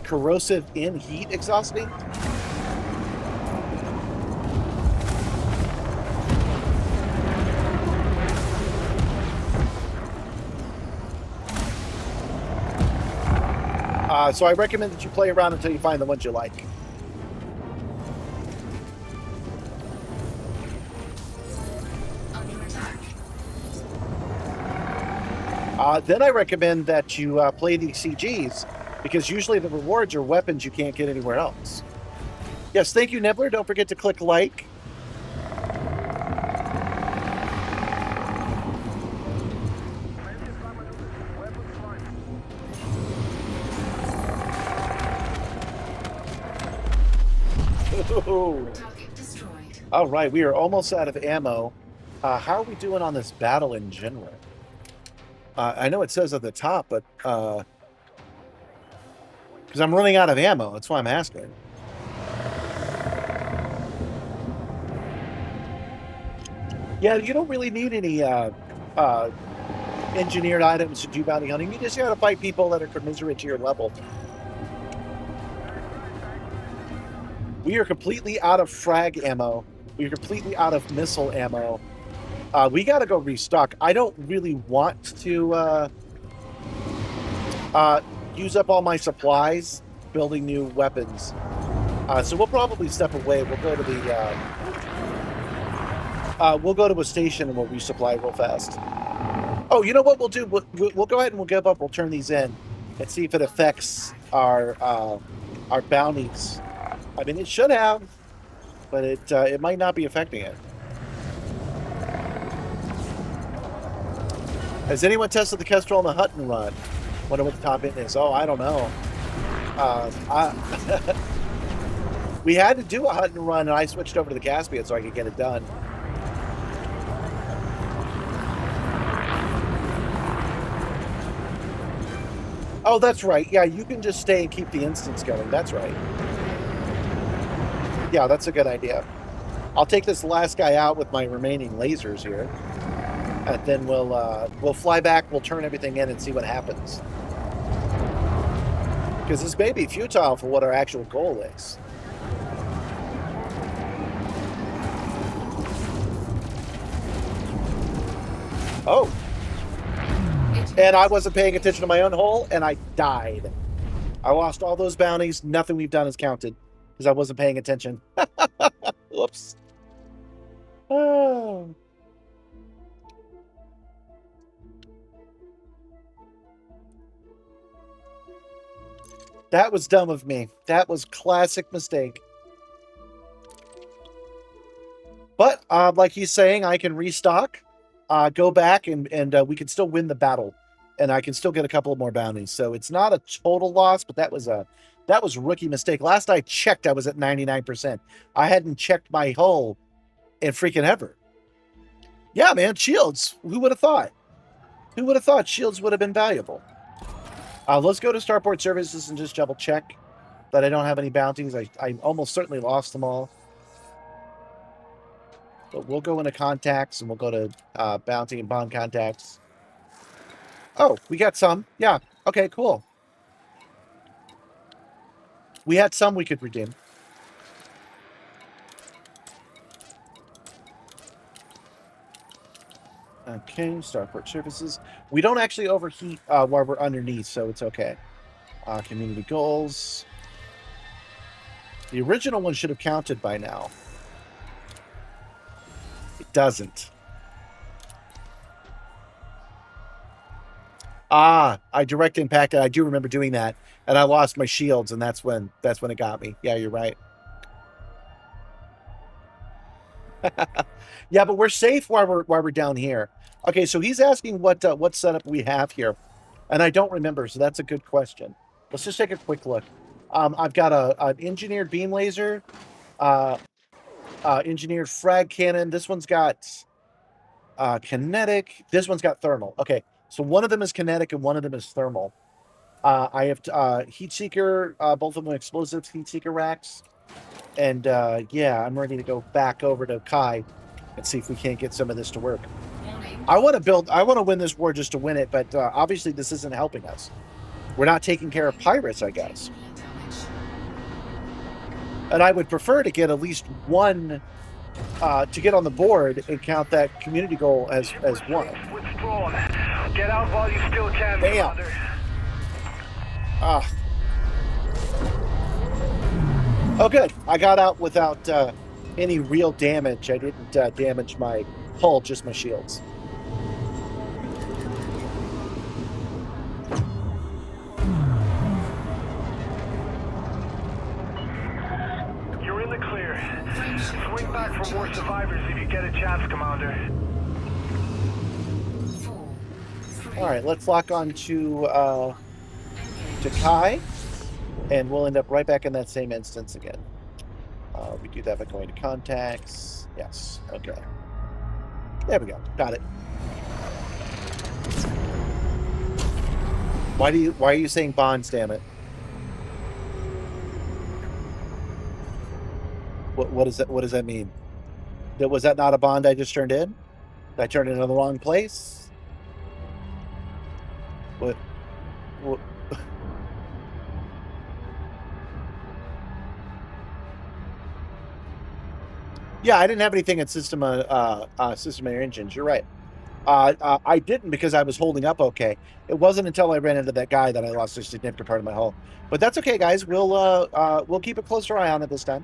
corrosive in heat exhausting. So I recommend that you play around until you find the ones you like. Then I recommend that you play these CGs, because usually the rewards are weapons you can't get anywhere else. Yes, thank you, Nibbler. Don't forget to click like. Target destroyed. All right, we are almost out of ammo. How are we doing on this battle in general? I know it says at the top, but because I'm running out of ammo, that's why I'm asking. Yeah, you don't really need any engineered items to do bounty hunting. You just gotta fight people that are commensurate to your level. We are completely out of frag ammo. We are completely out of missile ammo. We gotta go restock. I don't really want to use up all my supplies building new weapons. So we'll probably step away. We'll go to the we'll go to a station and we'll resupply real fast. Oh, you know what we'll do? We'll go ahead and we'll give up. We'll turn these in and see if it affects our bounties. I mean, it should have, but it might not be affecting it. Has anyone tested the Kestrel on the hut and run? Wonder what the top end is. Oh, I don't know. We had to do a hut and run, and I switched over to the Caspian so I could get it done. Oh, that's right. Yeah, you can just stay and keep the instance going. That's right. Yeah, that's a good idea. I'll take this last guy out with my remaining lasers here. And then we'll fly back, we'll turn everything in and see what happens. Because this may be futile for what our actual goal is. Oh. And I wasn't paying attention to my own hole, and I died. I lost all those bounties. Nothing we've done is counted because I wasn't paying attention. Whoops. Oh. That was dumb of me. That was classic mistake. But like he's saying, I can restock, go back, and we can still win the battle, and I can still get a couple of more bounties. So it's not a total loss, but that was a rookie mistake. Last I checked, I was at 99%. I hadn't checked my hull in freaking ever. Yeah, man, shields. Who would have thought? Who would have thought shields would have been valuable? Let's go to Starport Services and just double check that I don't have any bounties. I almost certainly lost them all. But we'll go into contacts and we'll go to bounty and bond contacts. Oh, we got some. Yeah. Okay, cool. We had some we could redeem. Okay, Starport Services. We don't actually overheat while we're underneath, so it's okay. Community goals. The original one should have counted by now. It doesn't. I direct impacted. I do remember doing that, and I lost my shields, and that's when it got me. Yeah, you're right. Yeah, but we're safe while we're down here. Okay, so he's asking what setup we have here, and I don't remember, so that's a good question. Let's just take a quick look. I've got an engineered beam laser, engineered frag cannon. This one's got kinetic. This one's got thermal. Okay, so one of them is kinetic and one of them is thermal. I have heat seeker, both of them explosives, heat seeker racks. And yeah, I'm ready to go back over to Kai and see if we can't get some of this to work. I want to win this war just to win it, but obviously this isn't helping us. We're not taking care of pirates, I guess. And I would prefer to get at least one to get on the board and count that community goal as one. Withdrawn. Get out while you still can. Damn. Oh, good. I got out without any real damage. I didn't damage my hull, just my shields. You're in the clear. Swing back for more survivors if you get a chance, Commander. All right, let's lock on to Kai, and we'll end up right back in that same instance again. We do that by going to contacts. Yes. Okay. There we go. Got it. Why are you saying bonds? Damn it. What does that mean? Was that not a bond I just turned in? Did I turn it in the wrong place? What? Yeah, I didn't have anything in system air engines. You're right. I didn't because I was holding up okay. It wasn't until I ran into that guy that I lost a significant part of my hull. But that's okay, guys. We'll keep a closer eye on it this time.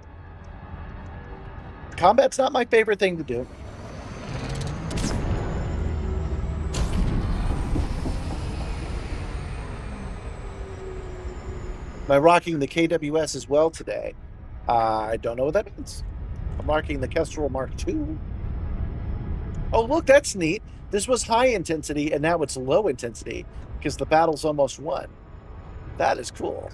Combat's not my favorite thing to do. Am I rocking the KWS as well today? I don't know what that means. I'm marking the Kestrel Mark II. Oh, look, that's neat. This was high intensity, and now it's low intensity because the battle's almost won. That is cool.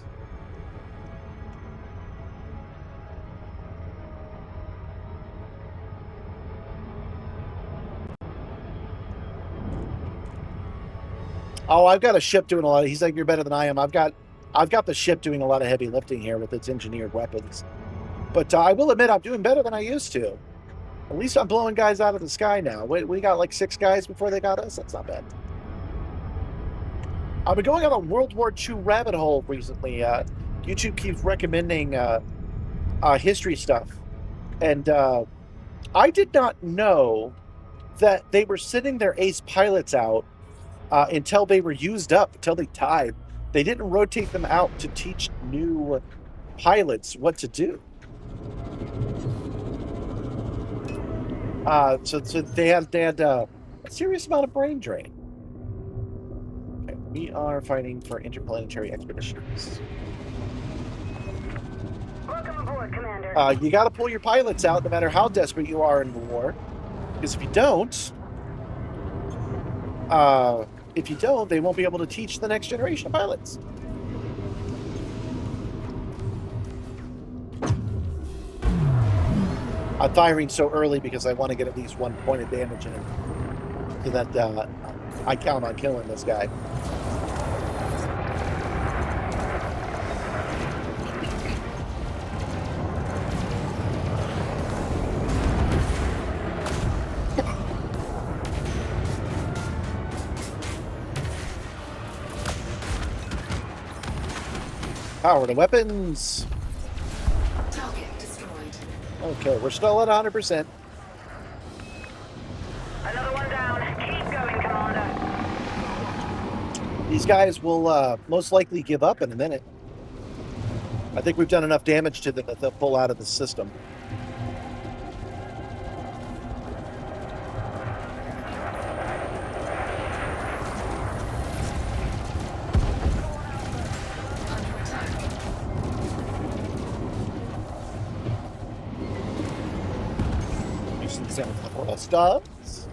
Oh, I've got a ship doing a lot. He's like, you're better than I am. I've got the ship doing a lot of heavy lifting here with its engineered weapons. But I will admit, I'm doing better than I used to. At least I'm blowing guys out of the sky now. We got like 6 guys before they got us. That's not bad. I've been going on a World War II rabbit hole recently. YouTube keeps recommending history stuff. And I did not know that they were sending their ace pilots out until they were used up, until they died. They didn't rotate them out to teach new pilots what to do. So they had a serious amount of brain drain. Okay, we are fighting for interplanetary expeditions. Welcome aboard, Commander. You got to pull your pilots out no matter how desperate you are in the war. Because if you don't, they won't be able to teach the next generation of pilots. I'm firing so early because I want to get at least 1 point of damage in it. So that I count on killing this guy. Power to weapons. Target destroyed. Okay, we're still at 100%. Another one down. Keep going, Commander. These guys will most likely give up in a minute. I think we've done enough damage to them that they'll pull out of the system. Stops.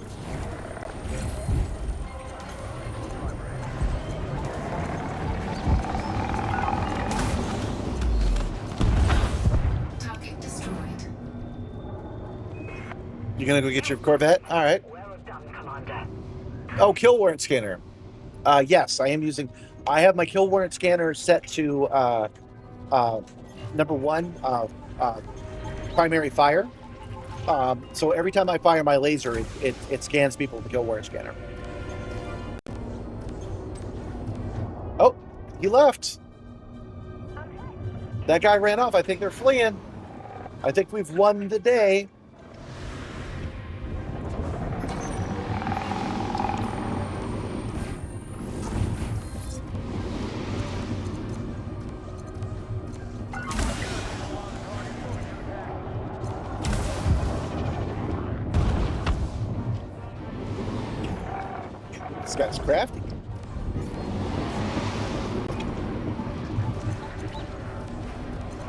Target destroyed. You gonna go get your Corvette? All right. Well done, Commander. Oh, kill warrant scanner. Yes, I am using. I have my kill warrant scanner set to number 1, primary fire. So every time I fire my laser, it scans people with the kill warrant scanner. Oh, he left. That guy ran off. I think they're fleeing. I think we've won the day. This guy's crafty.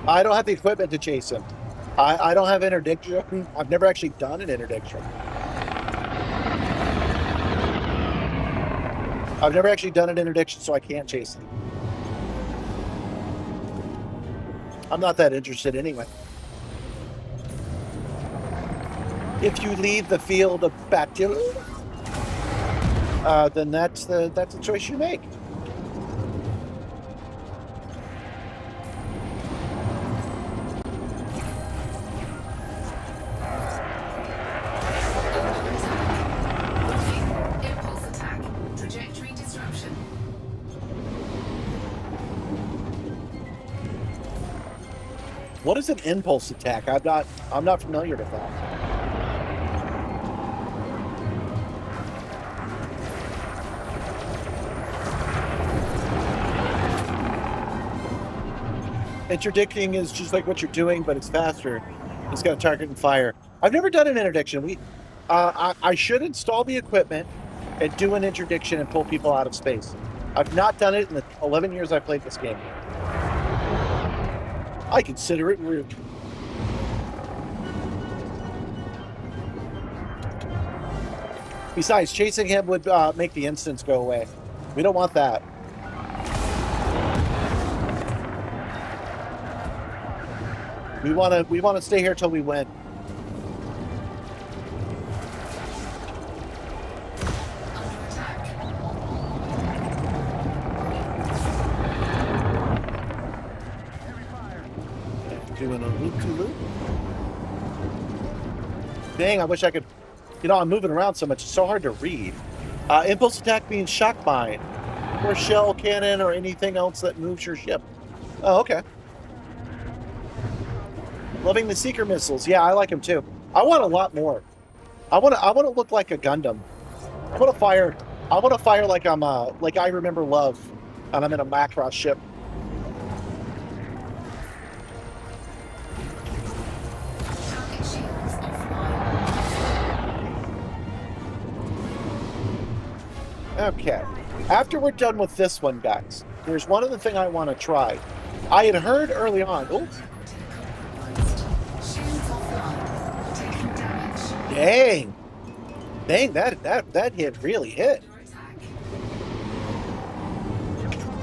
I don't have the equipment to chase him. I don't have interdiction. I've never actually done an interdiction. I've never actually done an interdiction, so I can't chase him. I'm not that interested anyway. If you leave the field of battle, then that's a choice you make. What is an impulse attack? I'm not familiar with that. Interdicting is just like what you're doing, but it's faster. It's got a target and fire. I've never done an interdiction. I should install the equipment and do an interdiction and pull people out of space. I've not done it in the 11 years I've played this game. I consider it rude. Besides, chasing him would make the instance go away. We don't want that. We want to stay here till we win. Doing a loop-to-loop. Dang, I wish I could... You know, I'm moving around so much, it's so hard to read. Impulse attack means shock mine, or shell cannon, or anything else that moves your ship. Oh, okay. Loving the seeker missiles. Yeah, I like them too. I want a lot more. I want to look like a Gundam. I want to fire like I'm like I Remember Love, and I'm in a Macross ship. Okay. After we're done with this one, guys, there's one other thing I want to try. I had heard early on. Oh. Dang. Dang, that hit really hit.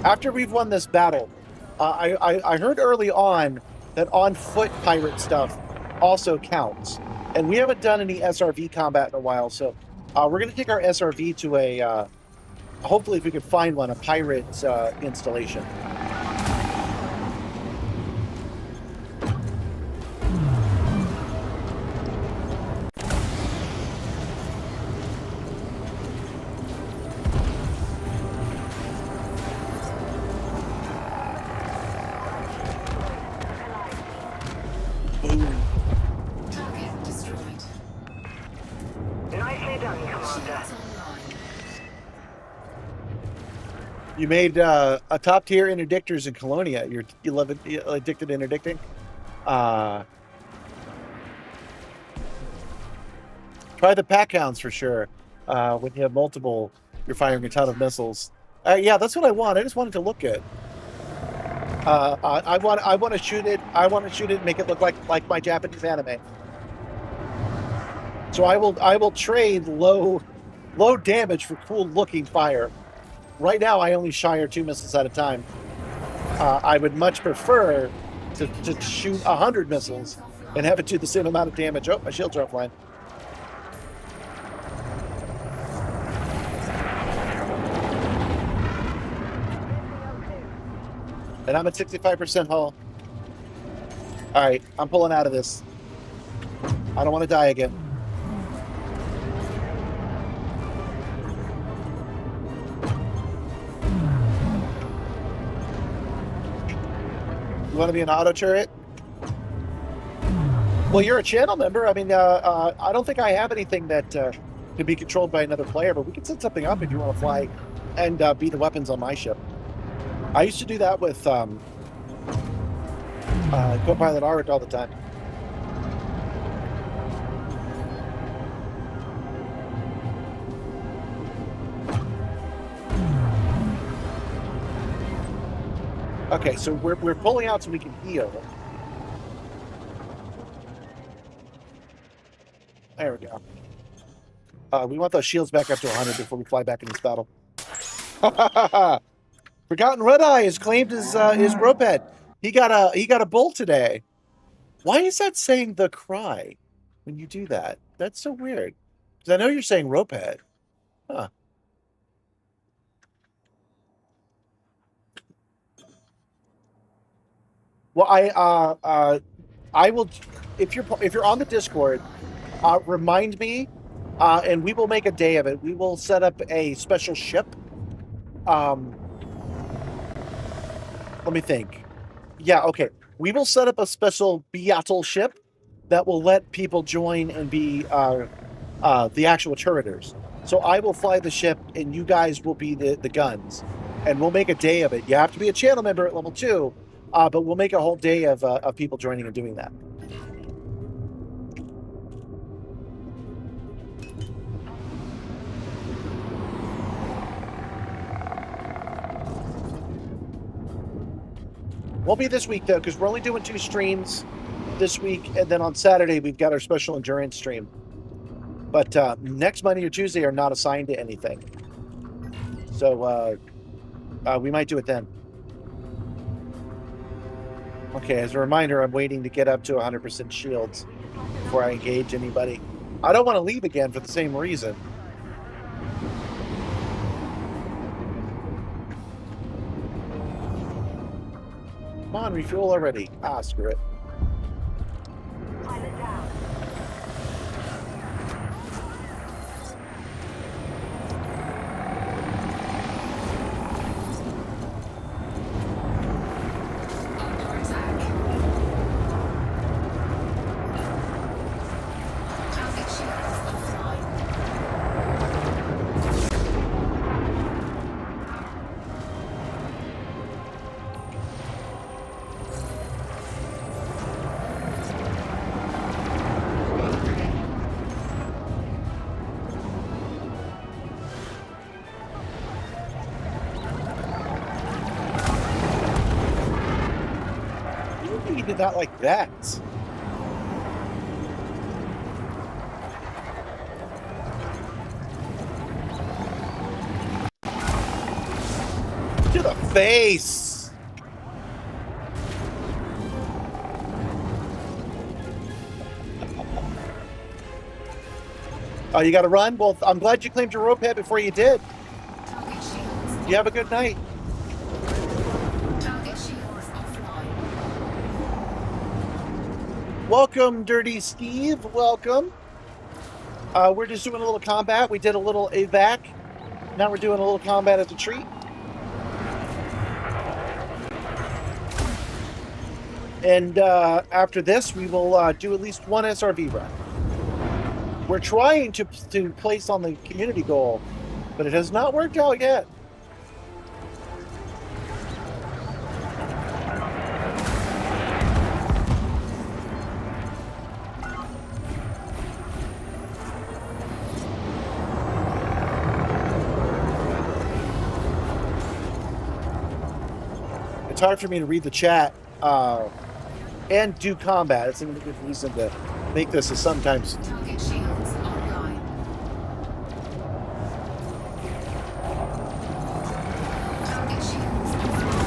After we've won this battle, I heard early on that on-foot pirate stuff also counts. And we haven't done any SRV combat in a while, so we're going to take our SRV to a... hopefully, if we can find one, a pirate installation. Boom. Target destroyed. Nicely done, Commander. You made a top tier interdictors in Colonia. You love it, addicted to interdicting. Try the pack hounds for sure. When you have multiple, you're firing a ton of missiles. Yeah, that's what I want. I just want it to look good. I want to shoot it. I want to shoot it and make it look like my Japanese anime. So I will trade low damage for cool looking fire. Right now, I only fire 2 missiles at a time. I would much prefer to shoot 100 missiles and have it do the same amount of damage. Oh, my shields are offline. And I'm at 65% hull. All right, I'm pulling out of this. I don't want to die again. You want to be an auto turret? Well, you're a channel member. I mean, I don't think I have anything that can be controlled by another player, but we can set something up if you want to fly and be the weapons on my ship. I used to do that with co-pilot Arik all the time. Okay, so we're pulling out so we can heal. There we go. We want those shields back up to 100 before we fly back in this battle. Forgotten Red Eye has claimed his roped. He got a bull today. Why is that saying the cry when you do that? That's so weird. Because I know you're saying roped. Huh. Well, I will, if you're on the Discord, remind me, and we will make a day of it. We will set up a special ship. Let me think. Yeah, okay. we will set up a special Beatle ship that will let people join and be the actual turreters. So I will fly the ship, and you guys will be the guns, and we'll make a day of it. You have to be a channel member at level 2, but we'll make a whole day of people joining and doing that. Won't be this week, though, because we're only doing 2 streams this week, and then on Saturday, we've got our special endurance stream. But next Monday or Tuesday are not assigned to anything. So we might do it then. Okay, as a reminder, I'm waiting to get up to 100% shields before I engage anybody. I don't want to leave again for the same reason. Come on, refuel already. Ah, screw it. Under attack. Target shields offline. You did that like that. To the face. Oh, you got to run? Well, I'm glad you claimed your rope head before you did. Target shields. You have a good night. Target shields offline. Welcome, Dirty Steve. Welcome. We're just doing a little combat. We did a little evac. Now we're doing a little combat as a treat. And after this, we will do at least one SRV run. We're trying to place on the community goal, but it has not worked out yet. It's hard for me to read the chat and do combat. It's a good reason to make this a sometimes. Target shields online. Target shields offline.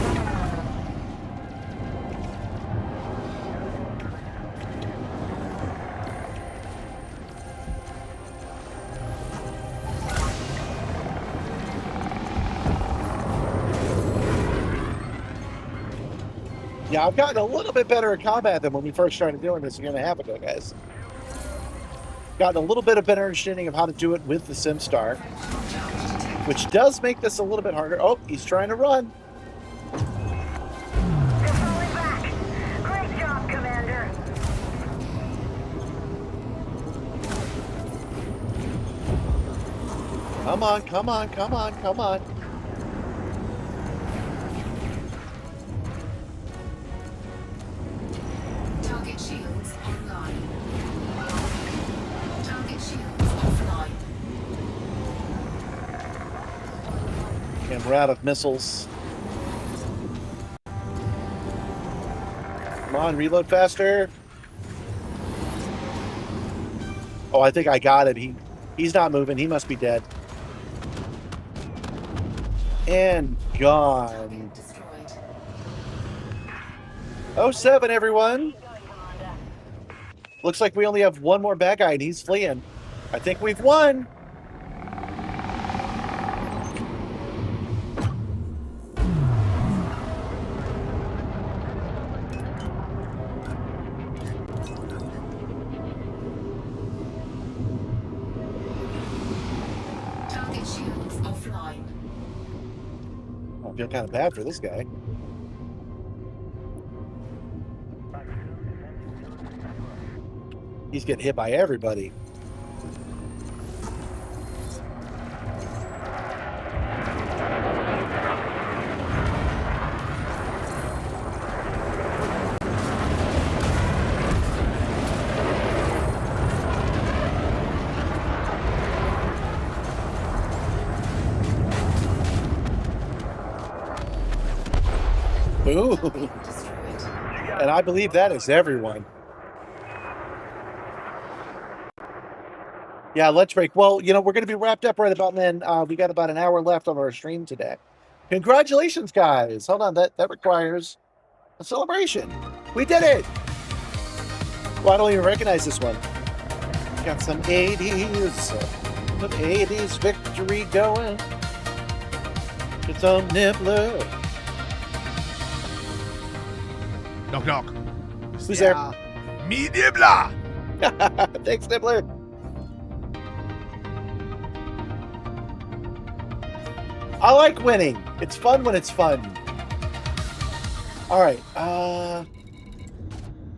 Yeah, I've gotten a little bit better at combat than when we first started doing this a year and a half ago, guys. Gotten a little bit of better understanding of how to do it with the Simstarr, which does make this a little bit harder. Oh, he's trying to run. They're falling back. Great job, Commander. Come on, come on, come on, come on. Target shields online. Target shields offline. And we're out of missiles. Come on, reload faster. Oh, I think I got it. He's not moving. He must be dead. And gone. Destroyed. 07, everyone. Looks like we only have one more bad guy, and he's fleeing. I think we've won. Target shields offline. I feel kind of bad for this guy. He's getting hit by everybody. Ooh. And I believe that is everyone. Yeah, lunch break. Well, you know, we're going to be wrapped up right about then. We got about an hour left on our stream today. Congratulations, guys. Hold on. That requires a celebration. We did it. Well, I don't even recognize this one. Got some 80s victory going. It's on Nibbler. Knock, knock. Who's there? Me, Nibbler. Thanks, Nibbler. I like winning. It's fun when it's fun. All right.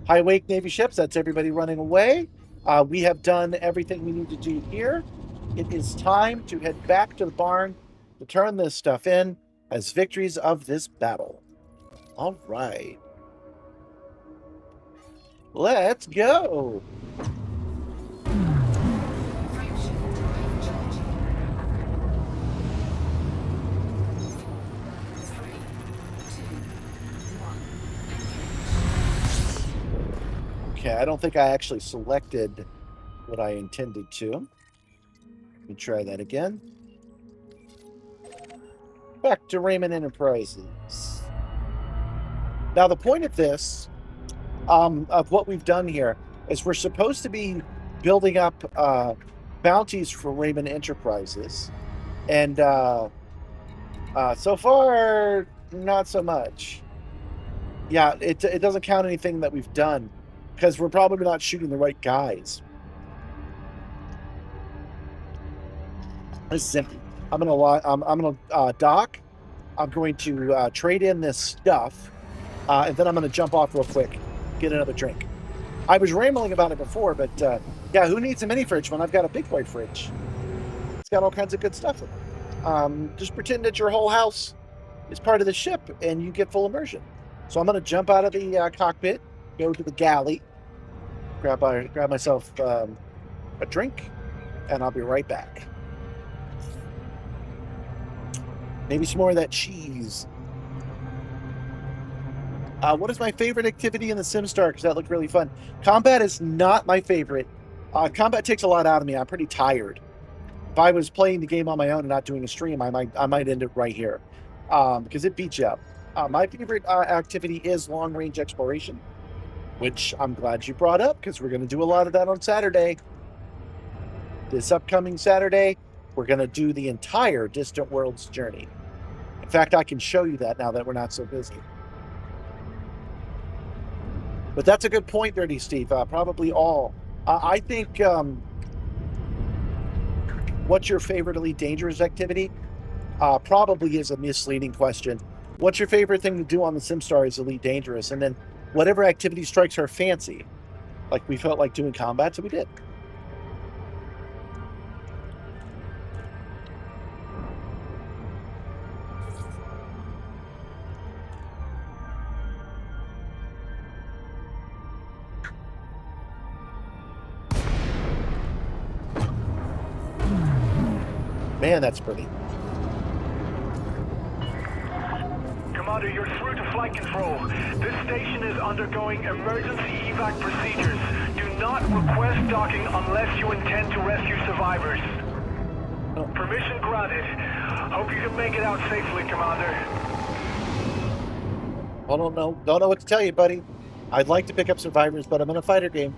High wake Navy ships. That's everybody running away. We have done everything we need to do here. It is time to head back to the barn to turn this stuff in as victories of this battle. All right. Let's go. Okay, I don't think I actually selected what I intended to. Let me try that again. Back to Raymond Enterprises. Now, the point of this, of what we've done here, is we're supposed to be building up bounties for Raymond Enterprises. And so far, not so much. Yeah, it doesn't count anything that we've done, because we're probably not shooting the right guys. This is empty. I'm gonna dock. I'm going to trade in this stuff, and then I'm gonna jump off real quick, get another drink. I was rambling about it before, but yeah, who needs a mini fridge when I've got a big boy fridge? It's got all kinds of good stuff in it. Just pretend that your whole house is part of the ship, and you get full immersion. So I'm gonna jump out of the cockpit, go to the galley, grab myself a drink, and I'll be right back. Maybe some more of that cheese. What is my favorite activity in the Simstarr? Because that looked really fun. Combat is not my favorite. Combat takes a lot out of me. I'm pretty tired. If I was playing the game on my own and not doing a stream, I might end it right here, because it beats you up. My favorite activity is long-range exploration, which I'm glad you brought up, because we're going to do a lot of that on Saturday. This upcoming Saturday, we're going to do the entire Distant Worlds journey. In fact, I can show you that now that we're not so busy. But that's a good point, Dirty Steve. Probably all. I think, what's your favorite Elite Dangerous activity? Probably is a misleading question. What's your favorite thing to do on the Simstarr is Elite Dangerous, and then whatever activity strikes our fancy. Like we felt like doing combat, so we did. Man, that's pretty. Commander, you're through to flight control. This station is undergoing emergency evac procedures. Do not request docking unless you intend to rescue survivors. Oh. Permission granted. Hope you can make it out safely, Commander. I don't know what to tell you, buddy. I'd like to pick up survivors, but I'm in a fighter game.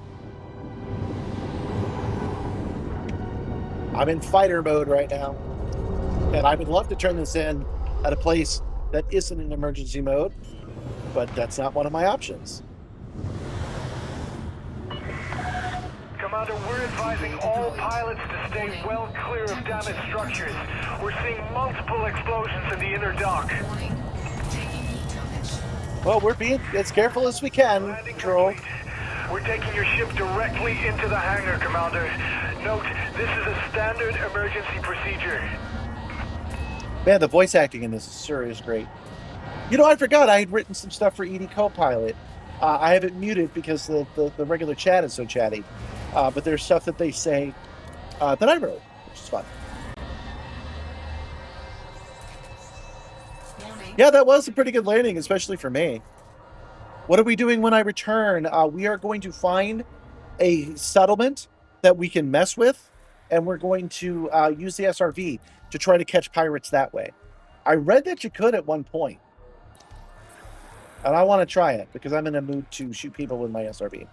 I'm in fighter mode right now. And I would love to turn this in at a place that isn't in emergency mode, but that's not one of my options. Commander, we're advising all pilots to stay well clear of damaged structures. We're seeing multiple explosions in the inner dock. Well, we're being as careful as we can, Landing Control. complete. We're taking your ship directly into the hangar, Commander. Note, this is a standard emergency procedure. Man, the voice acting in this sure is great. You know, I forgot I had written some stuff for ED Copilot. I have it muted because the regular chat is so chatty. But there's stuff that they say that I wrote, which is fun. Warning. Yeah, that was a pretty good landing, especially for me. What are we doing when I return? We are going to find a settlement that we can mess with, and we're going to use the SRV to try to catch pirates that way. I read that you could at one point. And I want to try it because I'm in a mood to shoot people with my SRV.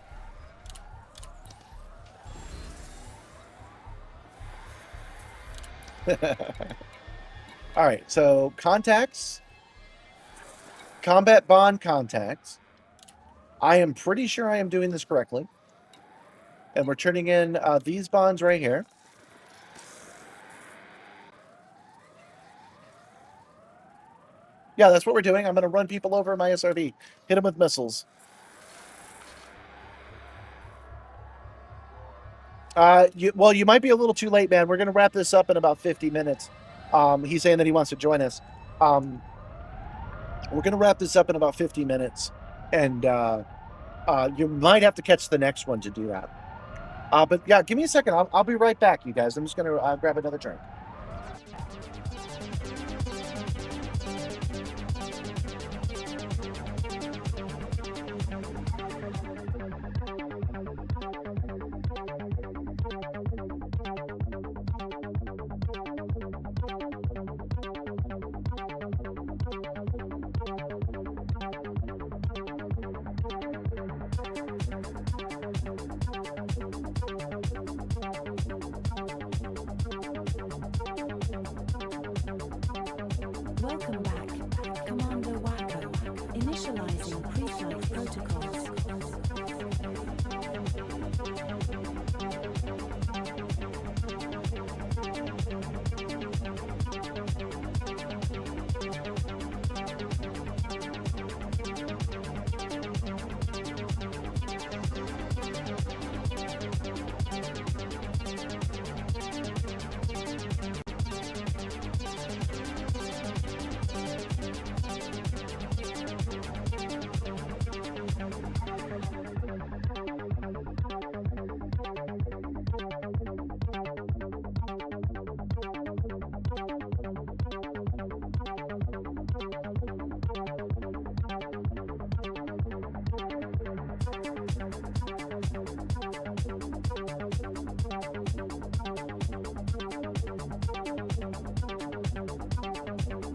All right, so contacts. Combat bond contacts. I am pretty sure I am doing this correctly. And we're turning in these bonds right here. Yeah, that's what we're doing. I'm going to run people over in my SRV. Hit them with missiles. Well, you might be a little too late, man. We're going to wrap this up in about 50 minutes. He's saying that he wants to join us. We're going to wrap this up in about 50 minutes. And you might have to catch the next one to do that. But yeah, give me a second. I'll be right back, you guys. I'm just going to grab another drink. Welcome back, Commander Wacko. Initializing pre-flight protocols.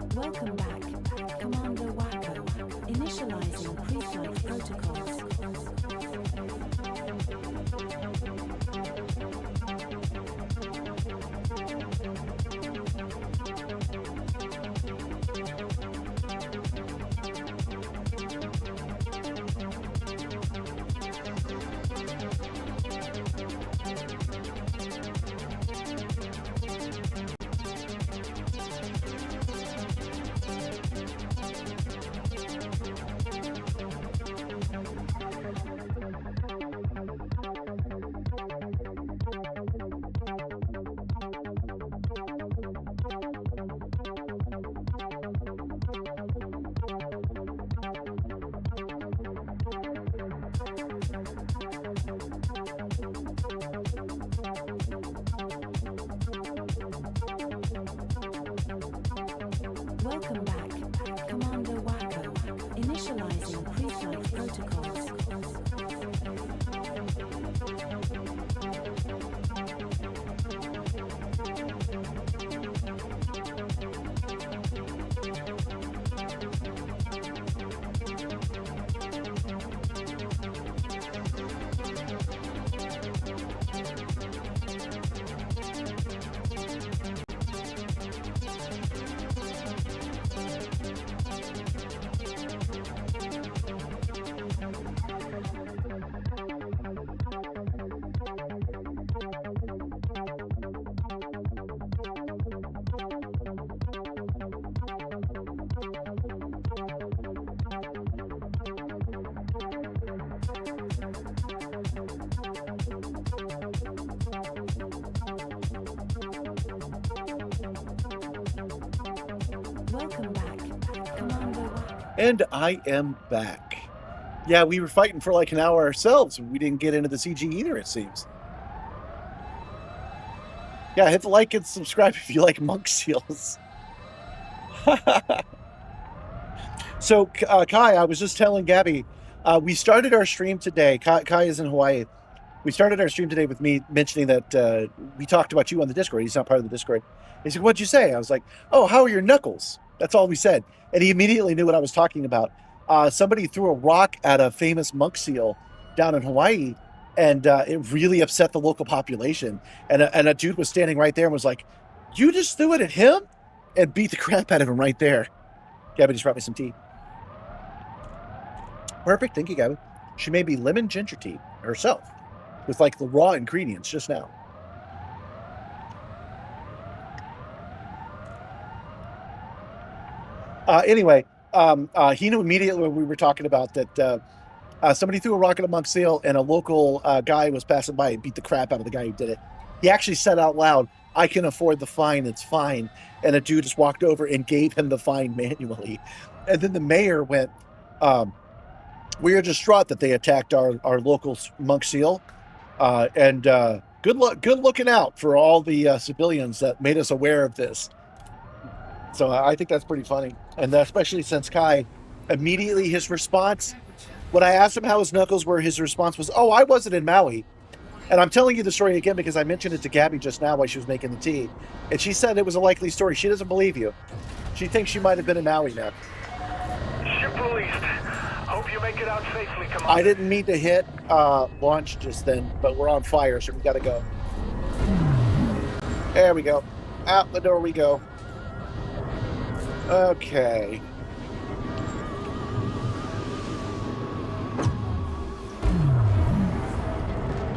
Welcome back, Commander Wacko. Initializing pre-flight protocols. Welcome back, Commander Wacko. Initializing pre-flight protocols. Welcome back, Commander Whack. And I am back. Yeah, we were fighting for like an hour ourselves, and we didn't get into the CG either, it seems. Yeah, hit the like and subscribe if you like monk seals. So, Kai, I was just telling Gabby, we started our stream today. Kai is in Hawaii. We started our stream today with me mentioning that we talked about you on the Discord. He's not part of the Discord. He said, "What'd you say?" I was like, "Oh, how are your knuckles?" That's all we said. And he immediately knew what I was talking about. Somebody threw a rock at a famous monk seal down in Hawaii, and it really upset the local population. And a dude was standing right there and was like, "You just threw it at him?" And beat the crap out of him right there. Gabby just brought me some tea. Perfect. Thank you, Gabby. She made me lemon ginger tea herself with like the raw ingredients just now. Anyway, he knew immediately when we were talking about that somebody threw a rock at a monk seal and a local guy was passing by and beat the crap out of the guy who did it. He actually said out loud, "I can afford the fine, it's fine." And a dude just walked over and gave him the fine manually. And then the mayor went, "We are distraught that they attacked our local monk seal. And good looking out for all the civilians that made us aware of this." So I think that's pretty funny. And especially since Kai, immediately his response, when I asked him how his knuckles were, his response was, "Oh, I wasn't in Maui." And I'm telling you the story again because I mentioned it to Gabby just now while she was making the tea. And she said it was a likely story. She doesn't believe you. She thinks she might have been in Maui now. Ship released. Hope you make it out safely, Commander. I didn't mean to hit launch just then, but we're on fire, so we gotta go. There we go. Out the door we go. Okay.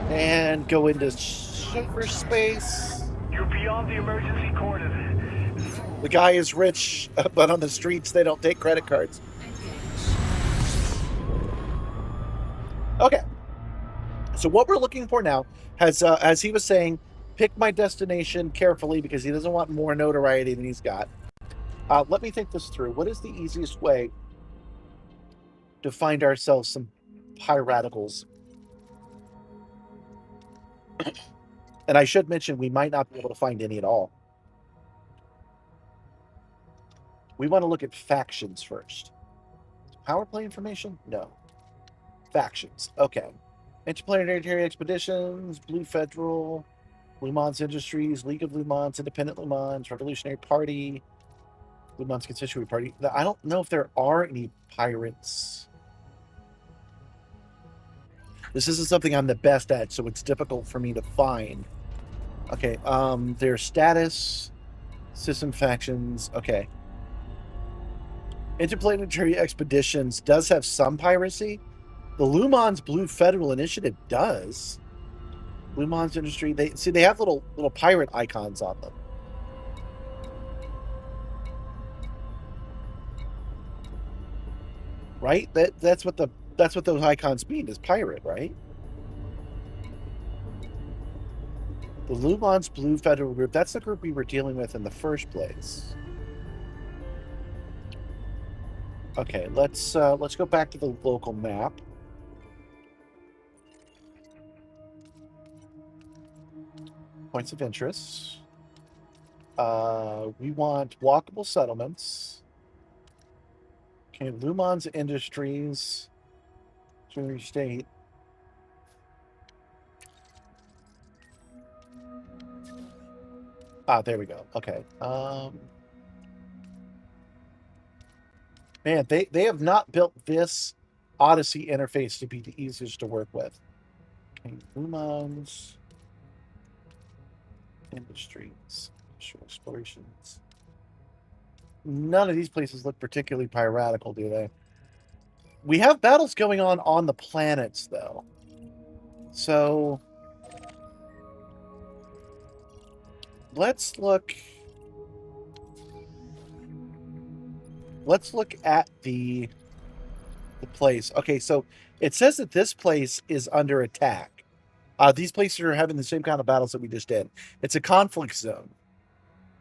And go into cyberspace. You're beyond the emergency cordon. The guy is rich, but on the streets they don't take credit cards. Okay. So what we're looking for now has, as he was saying, pick my destination carefully because he doesn't want more notoriety than he's got. Let me think this through. What is the easiest way to find ourselves some piraticals? And I should mention we might not be able to find any at all. We want to look at factions first. Power play information? No. Factions. Okay. Interplanetary Expeditions, Blue Federal, Lhou Mans Industries, League of Lhou Mans, Independent Lhou Mans, Revolutionary Party, Lhou Mans Constituent Party. I don't know if there are any pirates. This isn't something I'm the best at, so it's difficult for me to find. Okay, their status, system factions, okay. Interplanetary Expeditions does have some piracy. The Lhou Mans Blue Federal Initiative does. Lhou Mans Industry, they have little pirate icons on them. Right? That's what those icons mean, is pirate, right? The Lhou Mans Blue Federal Group, that's the group we were dealing with in the first place. Okay, let's go back to the local map. Points of interest. We want walkable settlements. Okay, Lhou Mans Industries. Junior State. There we go. Okay. Man, they have not built this Odyssey interface to be the easiest to work with. Okay, Lhou Mans Industries, explorations. None of these places look particularly piratical, do they? We have battles going on the planets, though. So let's look at the place. Okay, so it says that this place is under attack. These places are having the same kind of battles that we just did. It's a conflict zone.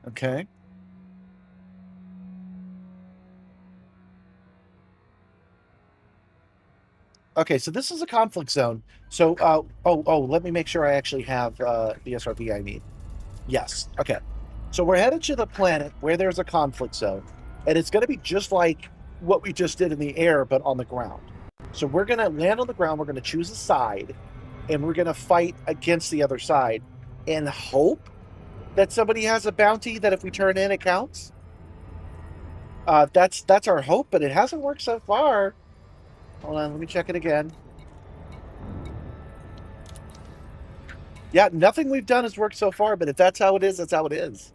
Okay. Okay, so this is a conflict zone. So, let me make sure I actually have the SRV I need. Yes. Okay. So we're headed to the planet where there's a conflict zone, and it's going to be just like what we just did in the air, but on the ground. So we're going to land on the ground. We're going to choose a side, and we're going to fight against the other side, and hope that somebody has a bounty that if we turn in, it counts. That's our hope, but it hasn't worked so far. Hold on, let me check it again. Yeah, nothing we've done has worked so far, but if that's how it is, that's how it is.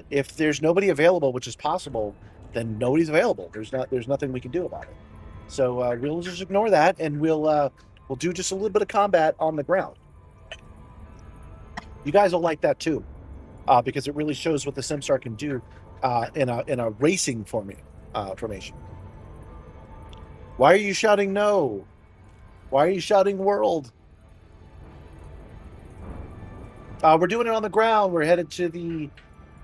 If there's nobody available, which is possible, then nobody's available. There's nothing we can do about it. So we'll just ignore that, and we'll do just a little bit of combat on the ground. You guys will like that too, because it really shows what the Simstarr can do in a racing formation. Why are you shouting no? Why are you shouting world? We're doing it on the ground. We're headed to the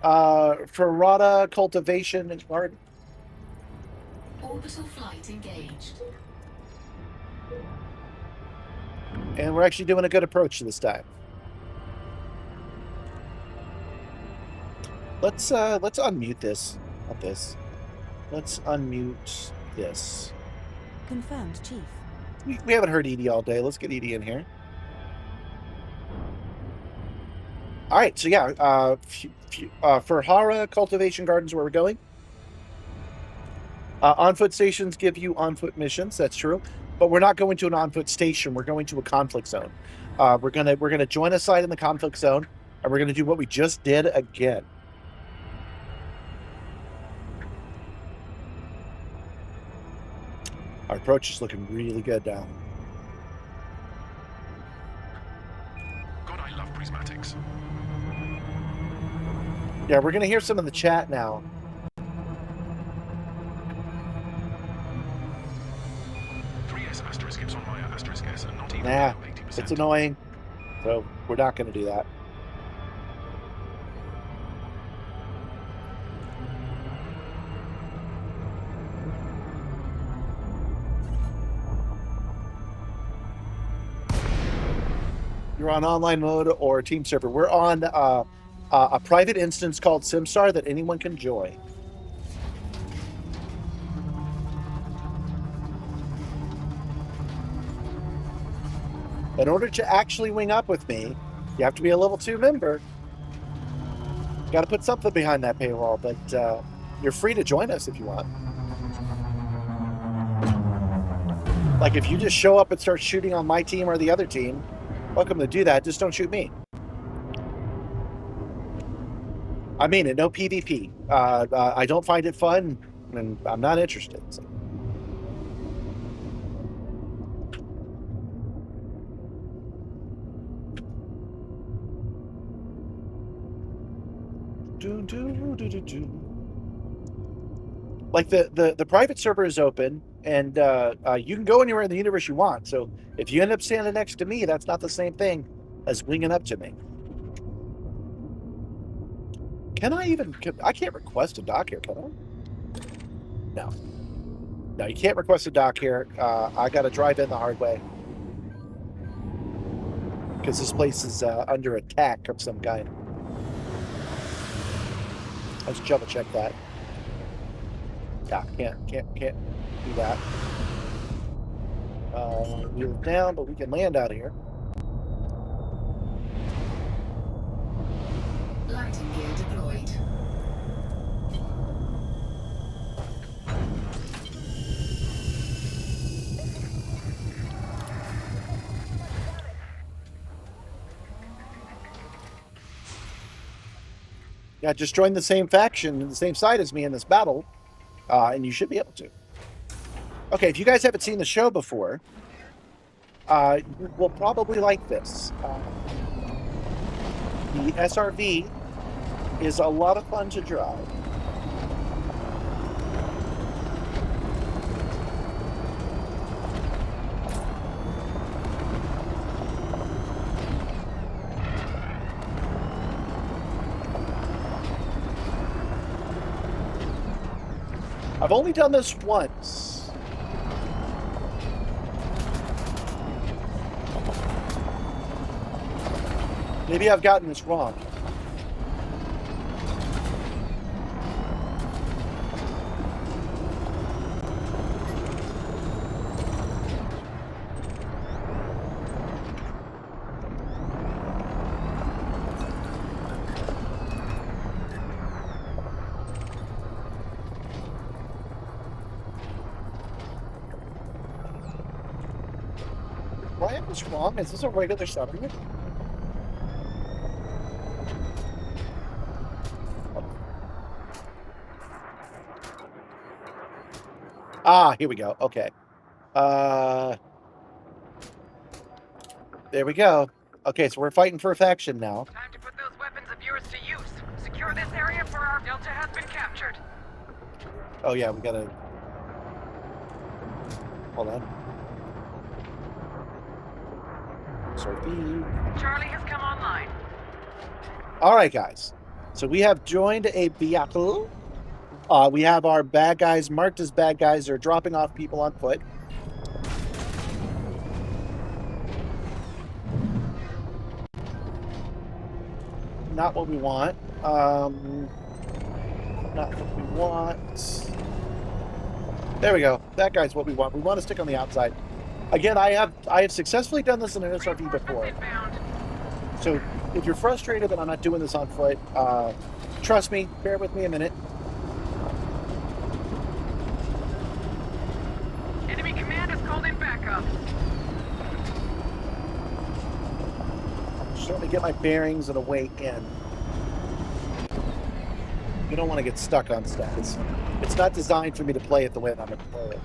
Ferrata cultivation and garden. Orbital flight engaged. And we're actually doing a good approach this time. Let's unmute this. Not this. Let's unmute this. Confirmed, Chief. We haven't heard Edie all day. Let's get Edie in here. All right, so yeah, for Hara Cultivation Gardens, where we're going. On-foot stations give you on-foot missions. That's true, but we're not going to an on-foot station. We're going to a conflict zone. We're gonna join a side in the conflict zone, and we're gonna do what we just did again. Our approach is looking really good now. God, I love prismatics. Yeah, we're gonna hear some in the chat now. Skips on my asterisk S and not even Nah, 80%. it's annoying. So we're not going to do that. You're on online mode or team server. We're on a private instance called Simstarr that anyone can join. In order to actually wing up with me, you have to be a level 2 member. Got to put something behind that paywall, but you're free to join us if you want. Like if you just show up and start shooting on my team or the other team, welcome to do that. Just don't shoot me. I mean it, no PvP. I don't find it fun, and I'm not interested. So. Like the private server is open, and you can go anywhere in the universe you want. So if you end up standing next to me, that's not the same thing as winging up to me. I can't request a dock here, can I? No, you can't request a dock here. I got to drive in the hard way because this place is under attack of some kind. Let's double check that. Yeah, can't do that. Wheel down, but we can land out here. Lighting gear deployed. Yeah, just join the same faction, the same side as me in this battle, and you should be able to. Okay, if you guys haven't seen the show before, you will probably like this. The SRV is a lot of fun to drive. I've only done this once. Maybe I've gotten this wrong. Do I have this wrong? Is this a regular settlement? Ah, here we go. Okay. There we go. Okay, so we're fighting for a faction now. Time to put those weapons of yours to use. Secure this area for our Delta has been captured. Oh yeah, we gotta... Hold on. Sorry. Charlie has come online. All right, guys. So we have joined a vehicle. We have our bad guys marked as bad guys. They're dropping off people on foot. Not what we want. Not what we want. There we go. That guy's what we want. We want to stick on the outside. Again, I have successfully done this in an SRV before. So if you're frustrated that I'm not doing this on foot, trust me, bear with me a minute. Enemy command has called in backup. Just let me get my bearings and a way in. You don't want to get stuck on stuff. It's not designed for me to play it the way that I'm going to play it.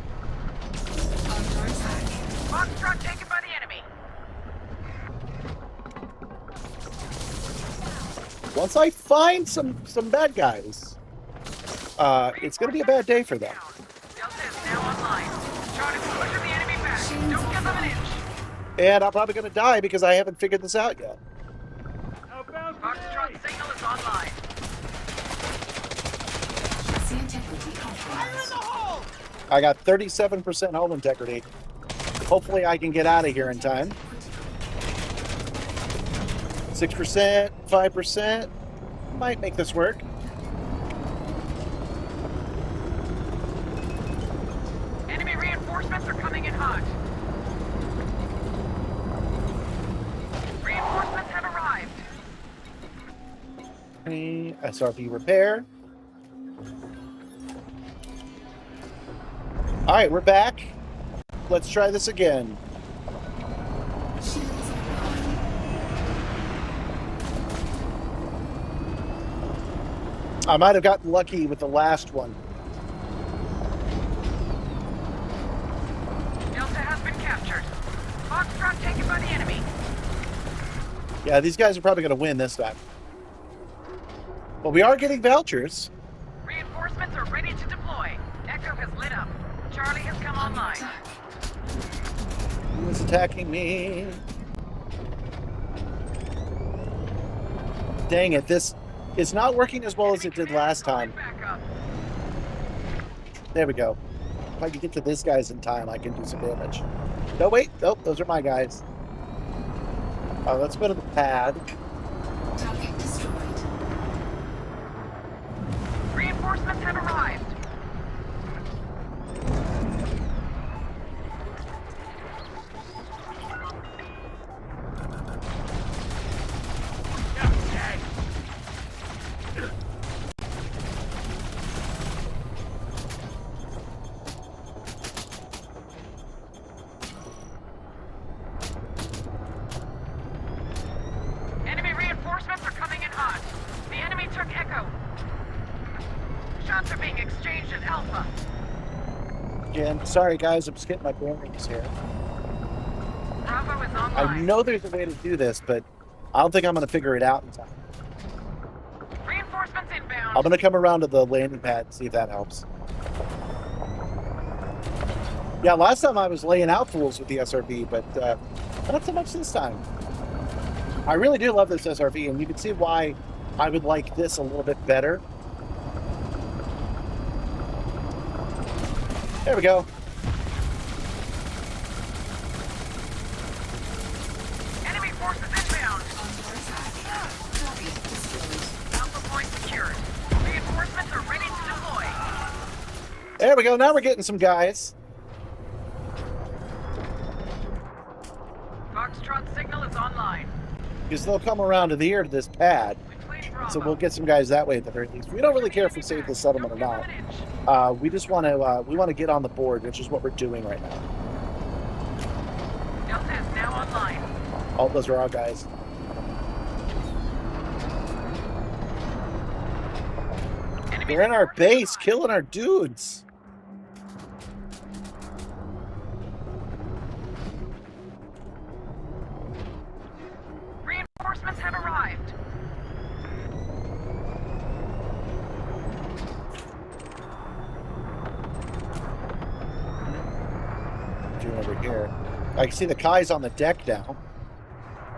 Under attack. Foxtrot taken by the enemy. Once I find some bad guys, it's going to be a bad day for them. Delta is now online. Charlie will push the enemy back. Don't give them an inch. And I'm probably going to die because I haven't figured this out yet. Foxtrot signal is online. Chassis integrity compromised. I got 37% hull integrity. Hopefully I can get out of here in time. 6%, 5%. Might make this work. Enemy reinforcements are coming in hot. Reinforcements have arrived. SRP repair. All right, we're back. Let's try this again. Shields online. I might have gotten lucky with the last one. Delta has been captured. Foxtrot taken by the enemy. Yeah, these guys are probably going to win this time. But we are getting vouchers. Reinforcements are ready to deploy. Echo has lit up. Charlie has come Under online. attack. Who is attacking me? Dang it, this is not working as well as it did last time. Backup. There we go. If I can get to this guys in time, I can do some damage. No, wait. Nope, those are my guys. Let's go to the pad. Target destroyed. Reinforcements have arrived. Enemy reinforcements are coming in hot. The enemy took Echo. Shots are being exchanged at Alpha. Again, sorry guys, I'm just getting my bearings here. Bravo is online. I know there's a way to do this, but I don't think I'm going to figure it out in time. Reinforcements inbound. I'm going to come around to the landing pad and see if that helps. Yeah, last time I was laying out fools with the SRV, but not so much this time. I really do love this SRV, and you can see why I would like this a little bit better. There we go. Enemy forces inbound. Under attack. Target destroyed. Alpha point secured. Reinforcements are ready to deploy. There we go. Now we're getting some guys. Foxtrot signal is online. Because they'll come around to here to this pad. We've cleaned Bravo. So we'll get some guys that way at the very least. We don't really care if we save the settlement or Don't not. give them an inch. We just want to get on the board, which is what we're doing right now. Delta is now online. Oh, those are our guys. Enemy They're in our support base, is killing our dudes. on. Reinforcements have arrived. Doing over here. I can see the Kai's on the deck now.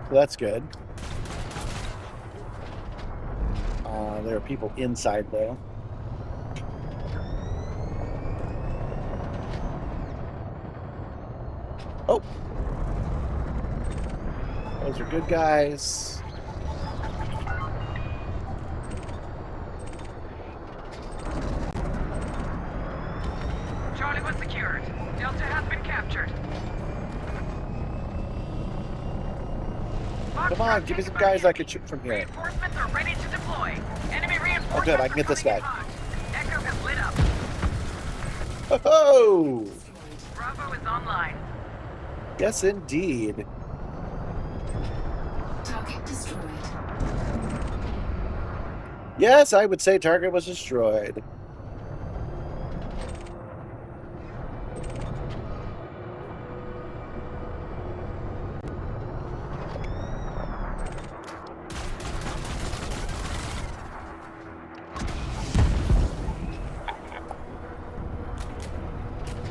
So that's good. There are people inside though. Oh! Those are good guys. Charlie was secured. Delta has been captured. Come on, give me some guys I can shoot from here. Reinforcements are ready to deploy. Enemy reinforcements Oh, good, I can get this are guy. coming in hot. Echo has lit up. Oh! Bravo is online. Yes, indeed. Target destroyed. Yes, I would say target was destroyed.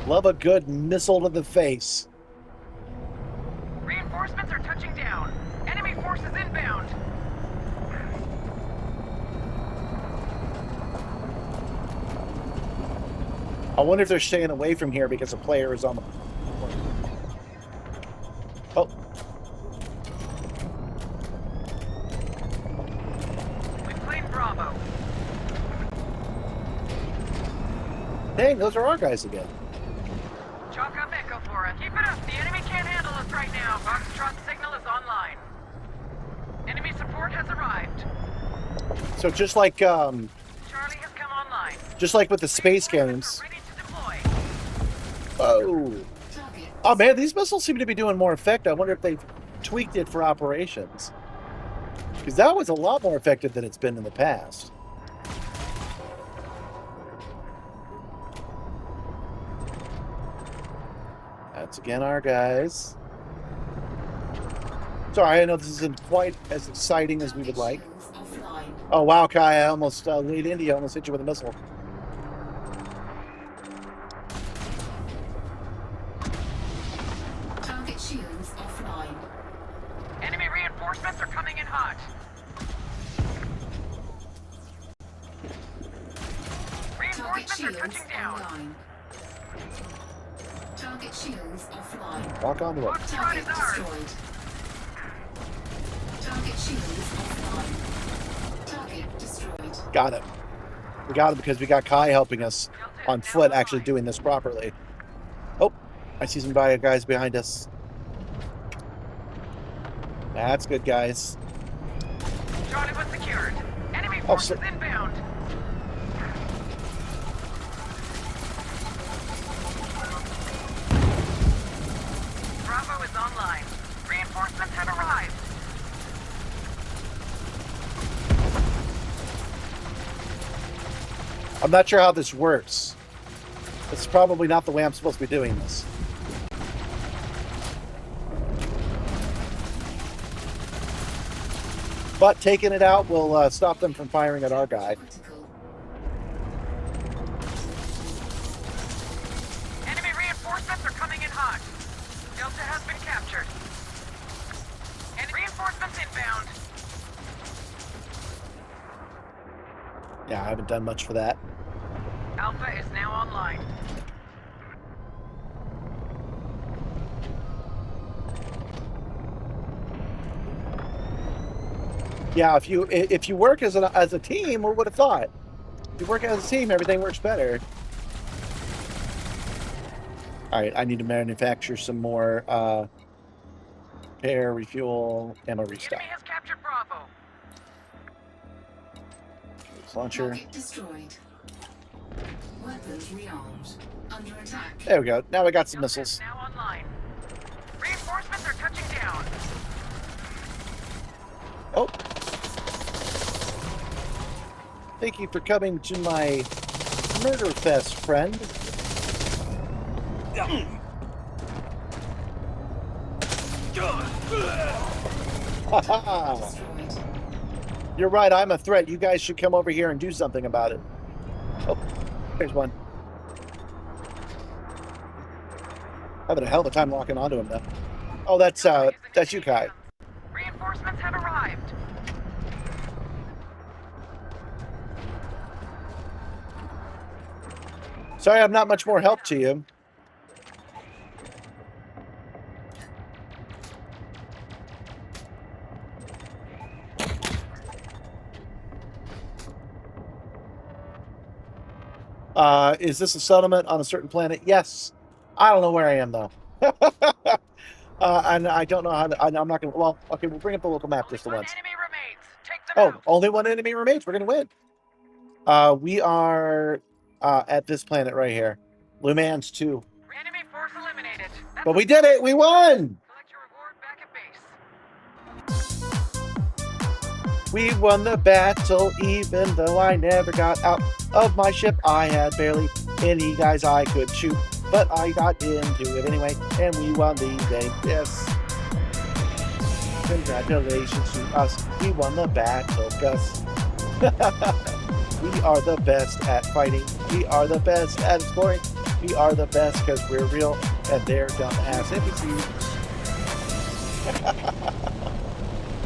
Love a good missile to the face. Reinforcements are touching down. Enemy forces inbound. I wonder if they're staying away from here because a player is on the... Oh, We've claimed Bravo. dang, those are our guys again. Chalk up Echo for us. Keep it up. The enemy can't handle us right now. Foxtrot signal is online. Enemy support has arrived. So just like Charlie has come online. with the space games. Ready to deploy. Oh. Target. Oh man, these missiles seem to be doing more effect. I wonder if they've tweaked it for operations. Because that was a lot more effective than it's been in the past. That's again our guys. Sorry, I know this isn't quite as exciting as we would like. Shields offline. Oh wow, Kai, I almost laid into you. I almost hit you with a missile. Target shields offline. Enemy reinforcements are coming in hot. Target Reinforcements are shields touching down. online. Target shields offline. Walk onto it. Foxtrot Target is ours. destroyed. Target shields offline. Target destroyed. Got it. We got it because we got Kai helping us on foot actually doing this properly. Oh, I see some guys behind us. That's good, guys. Charlie was secured. Enemy Oh, forces so- inbound. Bravo is online. Reinforcements have arrived. I'm not sure how this works. It's probably not the way I'm supposed to be doing this. But taking it out will stop them from firing at our guy. Critical. Enemy reinforcements are coming in hot. Delta has been captured. And reinforcements inbound. Yeah, I haven't done much for that. Alpha is now online. Yeah, if you work as a team, who would have thought? If you work as a team, everything works better. All right, I need to manufacture some more repair, refuel, ammo The restock. enemy has captured Bravo. Launcher. Rocket destroyed. Weapons rearmed. Under attack. There we go. Now we got some missiles. Now online. Reinforcements are touching down. Oh. Thank you for coming to my murder fest, friend. Haha. Destroyed. You're right, I'm a threat. You guys should come over here and do something about it. Oh, there's one. Having a hell of a time locking onto him, though. Oh, that's you, Kai. Reinforcements have arrived. Sorry, I'm not much more help to you. Is this a settlement on a certain planet? Yes. I don't know where I am, though. And I don't know how to... I'm not going to... Well, okay, we'll bring up the local map just the One once. enemy remains. Take them Oh, out. only one enemy remains. We're going to win. We are at this planet right here. Lhou Mans 2. Enemy force eliminated. That's But we did it! We won! Select your reward back at base. We won the battle, even though I never got out of my ship. I had barely any guys I could shoot, but I got into it anyway, and we won the game. Yes. Congratulations to us. We won the battle, Gus. We are the best at fighting. We are the best at exploring. We are the best because we're real, and they're dumbass NPCs.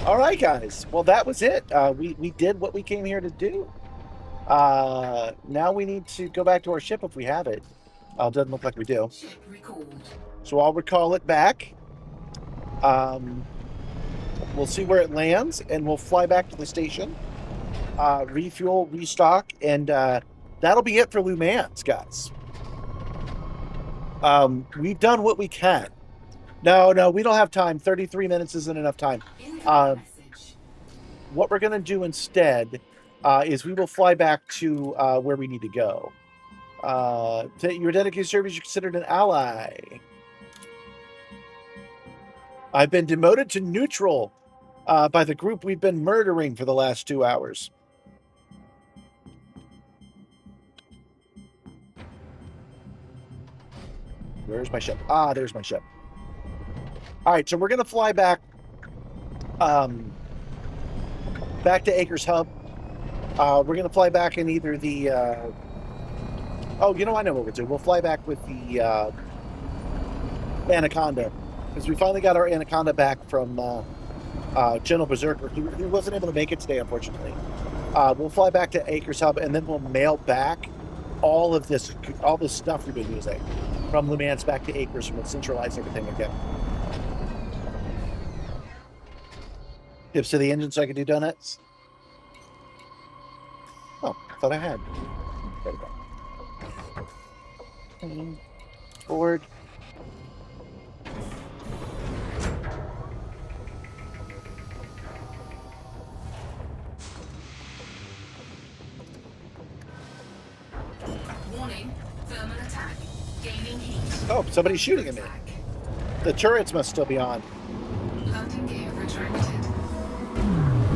All right, guys. Well, that was it. We did what we came here to do. Now we need to go back to our ship if we have it. Doesn't look like we do. Ship recalled. So I'll recall it back. We'll see where it lands, and we'll fly back to the station. Refuel, restock, and that'll be it for Lhou Mans, guys. We've done what we can. No, we don't have time. 33 minutes isn't enough time. Message. What we're going to do instead is we will fly back to where we need to go. Your dedicated service, you're considered an ally. I've been demoted to neutral by the group we've been murdering for the last 2 hours. Where's my ship? Ah, there's my ship. All right, so we're going to fly back back to Acres Hub. We're going to fly back in either the... Oh, you know, I know what we'll do. We'll fly back with the Anaconda. Because we finally got our Anaconda back from General Berserker, who wasn't able to make it today, unfortunately. We'll fly back to Acres Hub, and then we'll mail back all this stuff we've been using from Lhou Mans back to Acres, and we'll centralize everything again. Tips to the engine so I can do donuts. Oh, I thought I had. There we go. Forward. Warning. Thermal attack. Gaining heat. Oh, somebody's shooting at me. Attack. The turrets must still be on. Landing gear retracted.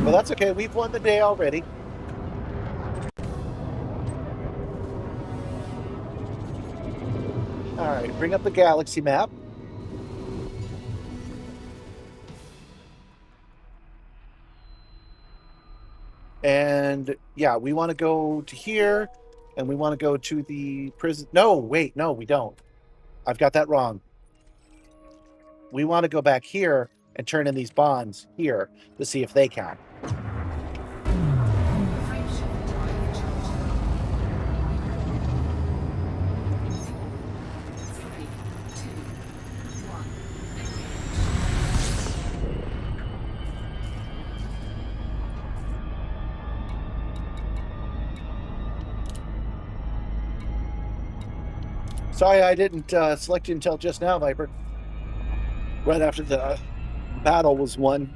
Well, that's okay. We've won the day already. All right, bring up the galaxy map. And yeah, we want to go to here, and we want to go to the prison. No, wait, no, we don't. I've got that wrong. We want to go back here and turn in these bonds here to see if they count. Frameshift drive recharged. 4, 3, 2, 1. Sorry I didn't select you until just now, Viper. Right after the battle was won.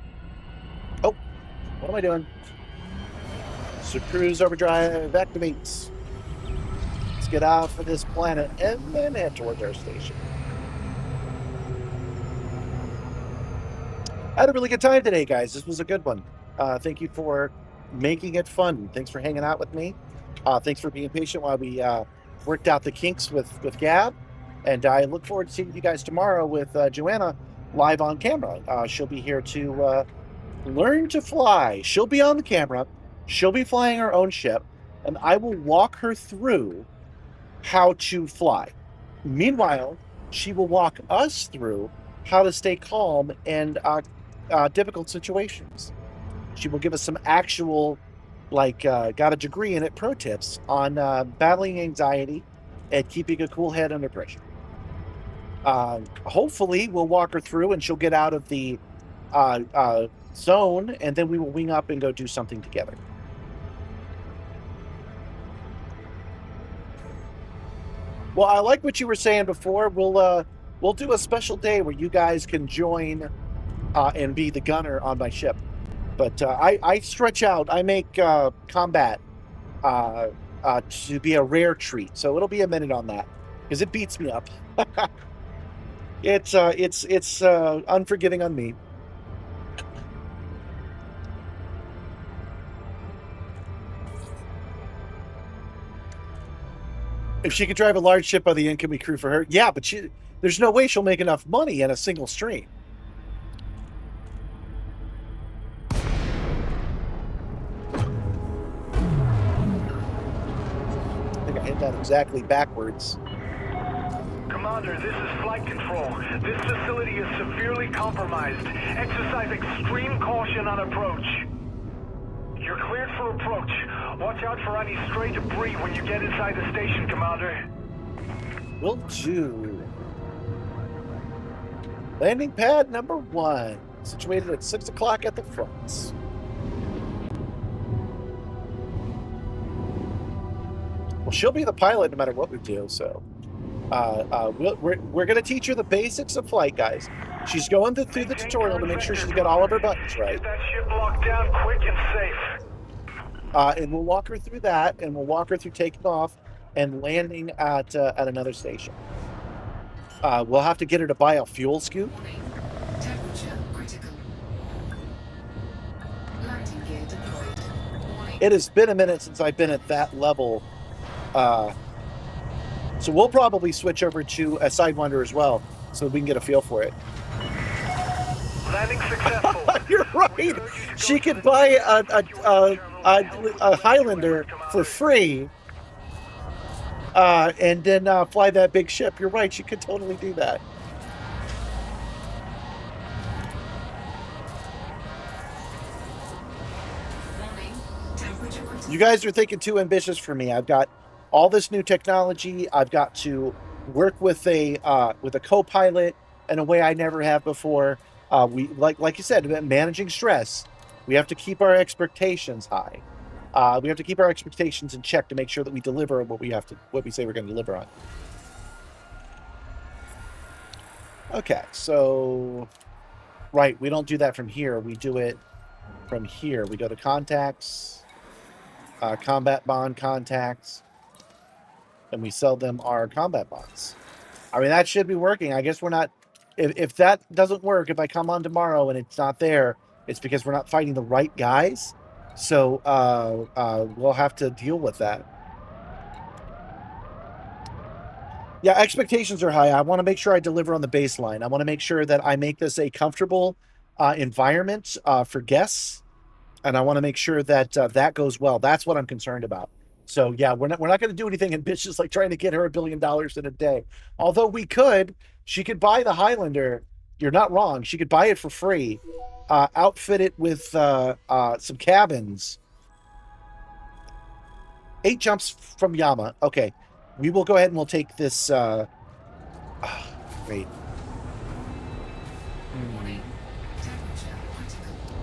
Oh, what am I doing? So cruise overdrive activates. Let's get off of this planet and then head towards our station. I had a really good time today, guys. This was a good one. Thank you for making it fun. Thanks for hanging out with me. Thanks for being patient while we worked out the kinks with Gab. And I look forward to seeing you guys tomorrow with Joanna live on camera. She'll be here to learn to fly. She'll be on the camera. She'll be flying her own ship. And I will walk her through how to fly. Meanwhile, she will walk us through how to stay calm in difficult situations. She will give us some actual, got a degree in it, pro tips on battling anxiety and keeping a cool head under pressure. Hopefully, we'll walk her through and she'll get out of the zone, and then we will wing up and go do something together. Well, I like what you were saying before. We'll do a special day where you guys can join and be the gunner on my ship. But I stretch out. I make combat to be a rare treat. So it'll be a minute on that because it beats me up. It's unforgiving on me. If she could drive a large ship on the incoming crew for her, yeah, but there's no way she'll make enough money in a single stream. I think I hit that exactly backwards. Commander, this is flight control. This facility is severely compromised. Exercise extreme caution on approach. You're cleared for approach. Watch out for any stray debris when you get inside the station, Commander. Will do. Landing pad number 1, situated at 6 o'clock at the front. Well, she'll be the pilot no matter what we do, so we're going to teach her the basics of flight, guys. She's going through the tutorial to make sure she's got all of her buttons right. Get that ship locked down quick and safe. And we'll walk her through that, and we'll walk her through taking off and landing at another station. We'll have to get her to buy a fuel scoop. Temperature critical. Landing gear deployed. It has been a minute since I've been at that level. So we'll probably switch over to a Sidewinder as well, so we can get a feel for it. Landing successful. You're right. She could buy a Highlander for free, and then fly that big ship. You're right. She could totally do that. You guys are thinking too ambitious for me. I've got all this new technology. I've got to work with a co-pilot in a way I never have before. We like you said, managing stress. We have to keep our expectations high. We have to keep our expectations in check to make sure that we deliver what we say we're going to deliver on. Okay, so right, we don't do that from here. We do it from here. We go to contacts, combat bond contacts, and we sell them our combat bonds. I mean, that should be working. I guess we're not. If that doesn't work, if I come on tomorrow and it's not there, it's because we're not fighting the right guys. So we'll have to deal with that. Yeah, expectations are high. I want to make sure I deliver on the baseline. I want to make sure that I make this a comfortable environment for guests, and I want to make sure that that goes well. That's what I'm concerned about. So yeah, we're not going to do anything ambitious like trying to get her $1 billion in a day. Although we could, she could buy the Highlander. You're not wrong. She could buy it for free, outfit it with some cabins. 8 jumps from Yama. Okay, we will go ahead and we'll take this. Wait.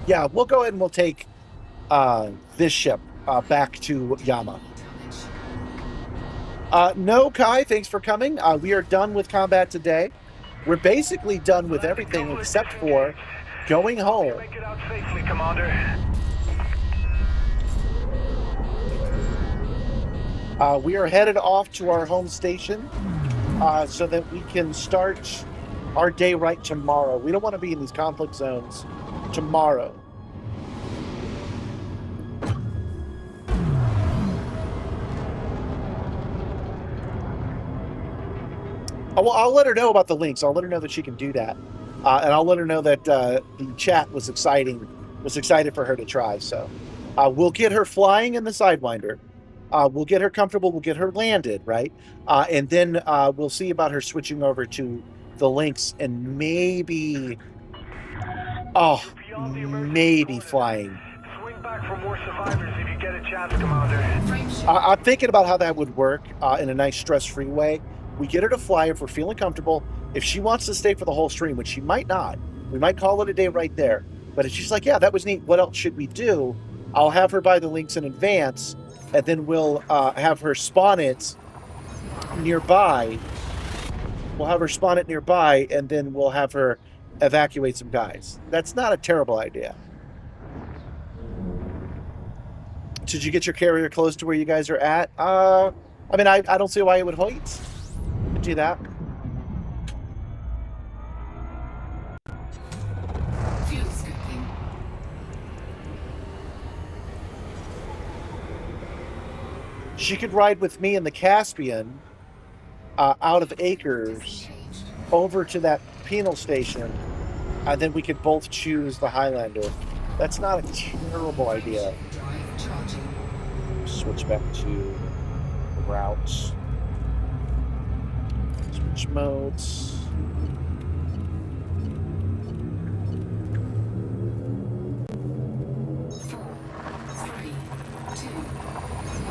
Yeah, we'll go ahead and we'll take this ship back to Yama. No, Kai, thanks for coming. We are done with combat today. We're basically done with everything except for going home. Make it out safely, Commander. We are headed off to our home station so that we can start our day right tomorrow. We don't want to be in these conflict zones tomorrow. I'll let her know about the links. I'll let her know that she can do that, and I'll let her know that the chat was excited for her to try. So we'll get her flying in the Sidewinder. We'll get her comfortable. We'll get her landed, right? And then we'll see about her switching over to the links and maybe flying. Swing back for more survivors if you get a chance, Commander. I'm thinking about how that would work in a nice stress-free way. We get her to fly if we're feeling comfortable. If she wants to stay for the whole stream, which she might not, we might call it a day right there. But if she's like, yeah, that was neat, what else should we do? I'll have her buy the links in advance, and then we'll have her spawn it nearby. We'll have her spawn it nearby, and then we'll have her evacuate some guys. That's not a terrible idea. Did you get your carrier close to where you guys are at? I mean, I don't see why it would wait. Do that. Fuel scoping. She could ride with me in the Caspian out of Acres over to that penal station, and then we could both choose the Highlander. That's not a terrible idea. Drive charging. Switch back to the routes. Switch modes.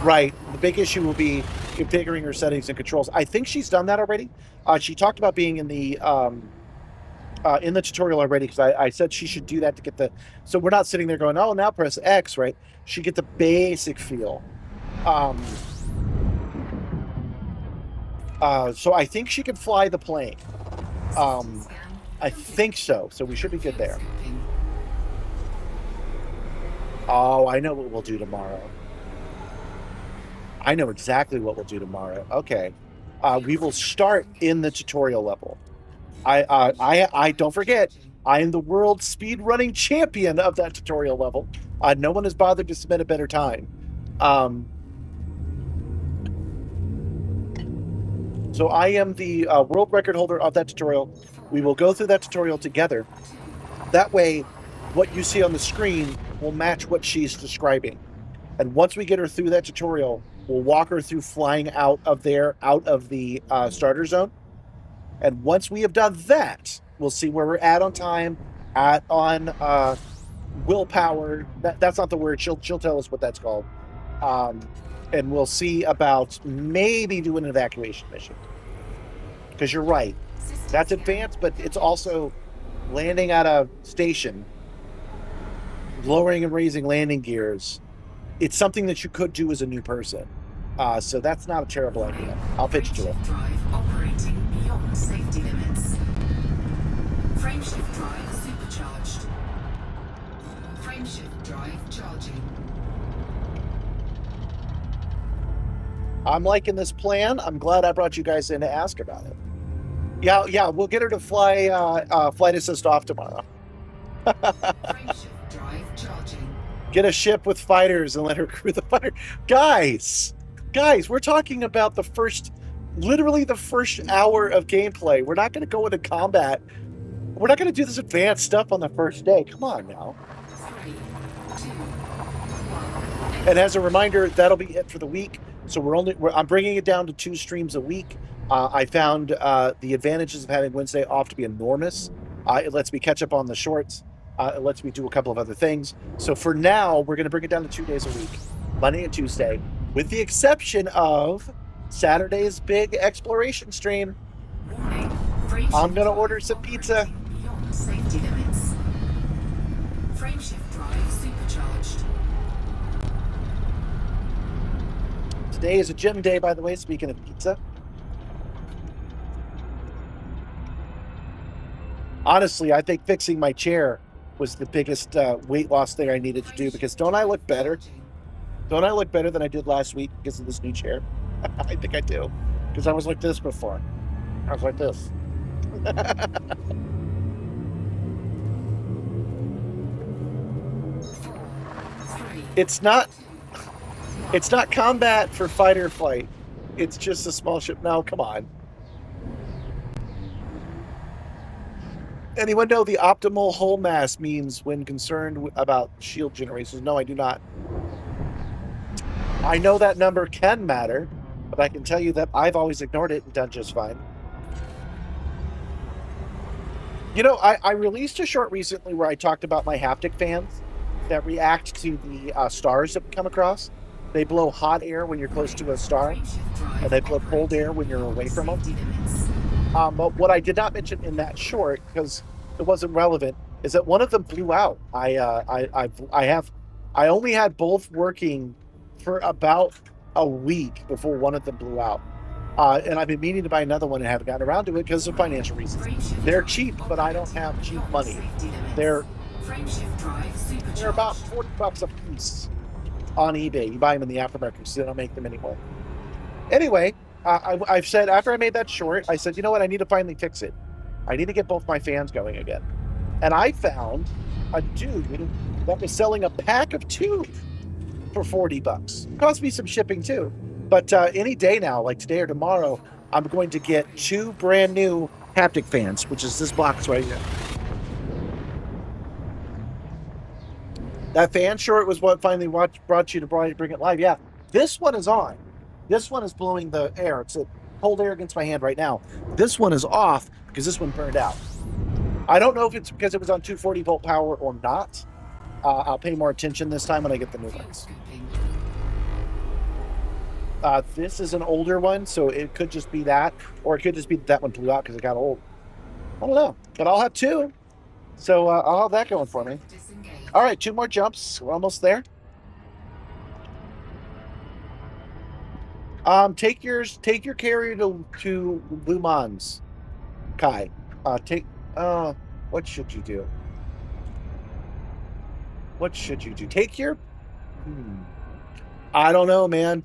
Right. The big issue will be configuring her settings and controls. I think she's done that already. She talked about being in the tutorial already, because I said she should do that to get the... So we're not sitting there going, oh, now press X, right? She get the basic feel. So I think she can fly the plane. I think so. So we should be good there. Oh, I know what we'll do tomorrow. I know exactly what we'll do tomorrow. Okay. We will start in the tutorial level. I don't forget, I am the world speed running champion of that tutorial level. No one has bothered to submit a better time. So I am the world record holder of that tutorial. We will go through that tutorial together. That way, what you see on the screen will match what she's describing. And once we get her through that tutorial, we'll walk her through flying out of the starter zone. And once we have done that, we'll see where we're at on time, on willpower. That's not the word. She'll tell us what that's called. And we'll see about maybe doing an evacuation mission. Because you're right. That's advanced, but it's also landing at a station, lowering and raising landing gears. It's something that you could do as a new person. So that's not a terrible idea. I'll pitch to it. Drive operating beyond safety limits. Frameshift drive supercharged. Frameshift drive charging. I'm liking this plan. I'm glad I brought you guys in to ask about it. Yeah, we'll get her to fly flight assist off tomorrow. Frameshift drive charging. Get a ship with fighters and let her crew the fighter. Guys, we're talking about literally the first hour of gameplay. We're not going to go into combat. We're not going to do this advanced stuff on the first day. Come on now. 3, 2, 1. And as a reminder, that'll be it for the week. So I'm bringing it down to 2 streams a week. I found the advantages of having Wednesday off to be enormous. It lets me catch up on the shorts. It lets me do a couple of other things. So for now, we're going to bring it down to 2 days a week, Monday and Tuesday, with the exception of Saturday's big exploration stream. Warning. I'm going to order some pizza. Beyond safety limits. Frameshift drive supercharged. Today is a gym day, by the way, speaking of pizza. Honestly, I think fixing my chair was the biggest weight loss thing I needed to do, because don't I look better? Don't I look better than I did last week because of this new chair? I think I do. Because I was like this before. I was like this. It's not combat for fight or flight. It's just a small ship. No, come on. Anyone know the optimal hull mass means when concerned about shield generations? No, I do not. I know that number can matter, but I can tell you that I've always ignored it and done just fine. You know, I released a short recently where I talked about my haptic fans that react to the stars that we come across. They blow hot air when you're close to a star, and they blow cold air when you're away from them. But what I did not mention in that short, because it wasn't relevant, is that one of them blew out. I only had both working for about a week before one of them blew out. And I've been meaning to buy another one and haven't gotten around to it because of financial reasons. They're cheap, but I don't have cheap money. They're about $40 a piece on eBay. You buy them in the aftermarket because they don't make them anymore. Anyway, I've said, after I made that short, I said, you know what? I need to finally fix it. I need to get both my fans going again. And I found a dude that was selling a pack of two for $40. It cost me some shipping too. But any day now, like today or tomorrow, I'm going to get two brand new haptic fans, which is this box right here. That fan short was what finally brought you to bring it live. Yeah, this one is on. This one is blowing the air. It's a cold air against my hand right now. This one is off because this one burned out. I don't know if it's because it was on 240 volt power or not. I'll pay more attention this time when I get the new ones. This is an older one, so it could just be that, or it could just be that one blew out because it got old. I don't know, but I'll have two, so I'll have that going for me. All right, two more jumps. We're almost there. Take your carrier to Lhou Mans, Kai. What should you do? What should you do? Take your. I don't know, man.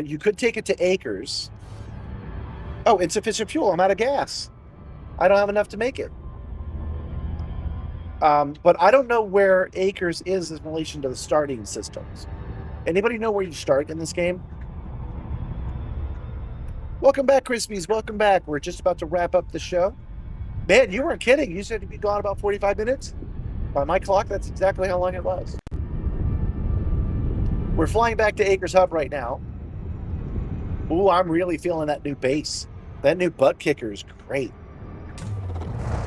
You could take it to Acres. Oh, insufficient fuel. I'm out of gas. I don't have enough to make it. But I don't know where Acres is in relation to the starting systems. Anybody know where you start in this game? Welcome back, Crispies. Welcome back. We're just about to wrap up the show. Man, you weren't kidding. You said you'd be gone about 45 minutes? By my clock, that's exactly how long it was. We're flying back to Acres Hub right now. Ooh, I'm really feeling that new base. That new butt kicker is great.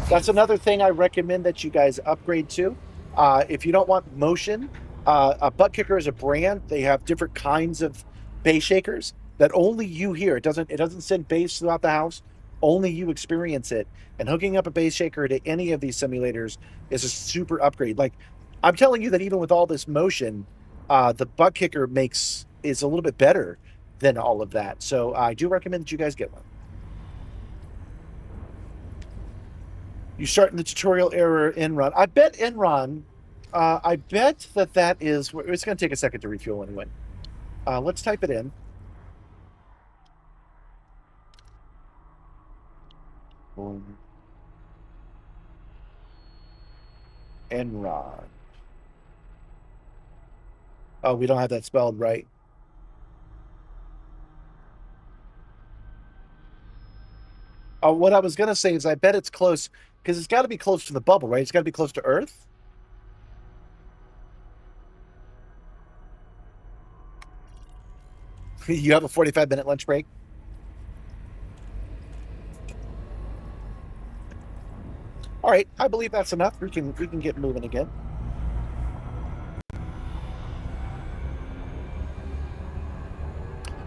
That's another thing I recommend that you guys upgrade to. If you don't want motion, a butt kicker is a brand. They have different kinds of base shakers that only you hear. It doesn't send bass throughout the house. Only you experience it. And hooking up a base shaker to any of these simulators is a super upgrade. Like, I'm telling you that even with all this motion, the butt kicker is a little bit better than all of that. So I do recommend that you guys get one. You start in the tutorial error Enron. I bet Enron, I bet that is, it's going to take a second to refuel anyway. Let's type it in. Enron. Oh, we don't have that spelled right. What I was going to say is I bet it's close, because it's got to be close to the bubble, right? It's got to be close to Earth. You have a 45-minute lunch break? All right, I believe that's enough. We can get moving again.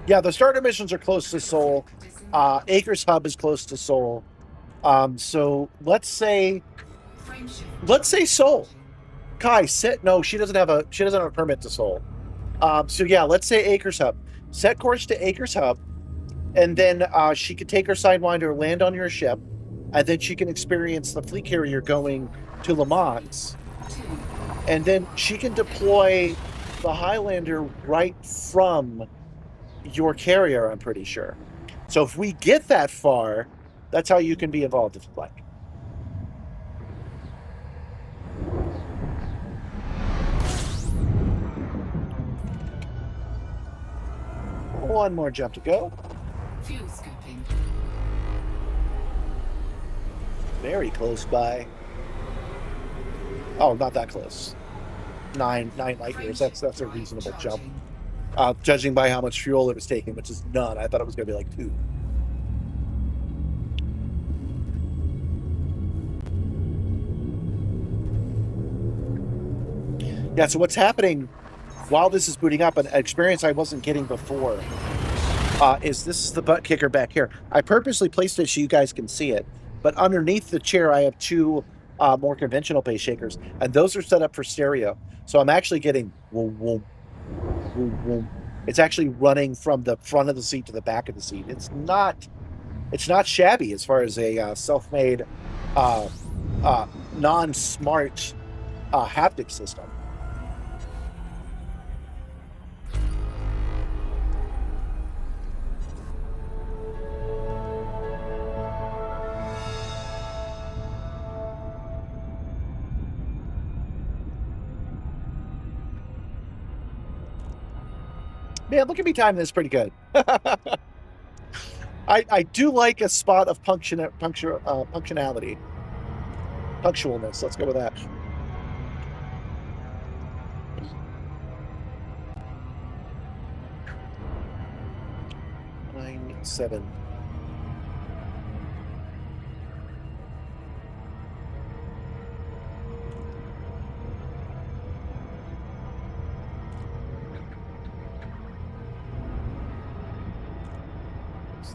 Yeah, the starter missions are close to Seoul. Acres Hub is close to Seoul. So let's say Seoul. Kai, no, she doesn't have a permit to Seoul. So yeah, let's say Acres Hub. set course to Acres Hub, and then she could take her Sidewinder, land on your ship, and then she can experience the fleet carrier going to Lhou Mans. And then she can deploy the Highlander right from your carrier, I'm pretty sure. So if we get that far, that's how you can be involved if you like. One more jump to go. Fuel scooping. Very close by. Oh, not that close. 9 light years. That's a reasonable jump. Judging by how much fuel it was taking, which is none. I thought it was going to be like 2. Yeah, so what's happening while this is booting up, an experience I wasn't getting before, is this is the butt kicker back here. I purposely placed it so you guys can see it, but underneath the chair I have 2 more conventional bass shakers, and those are set up for stereo. So I'm actually getting whoom, whoom, whoom, whoom. It's actually running from the front of the seat to the back of the seat. It's not shabby as far as a self-made, non-smart haptic system. Man, look at me timing this pretty good. I do like a spot of punctuality. Punctualness. Let's go with that. Nine, 7.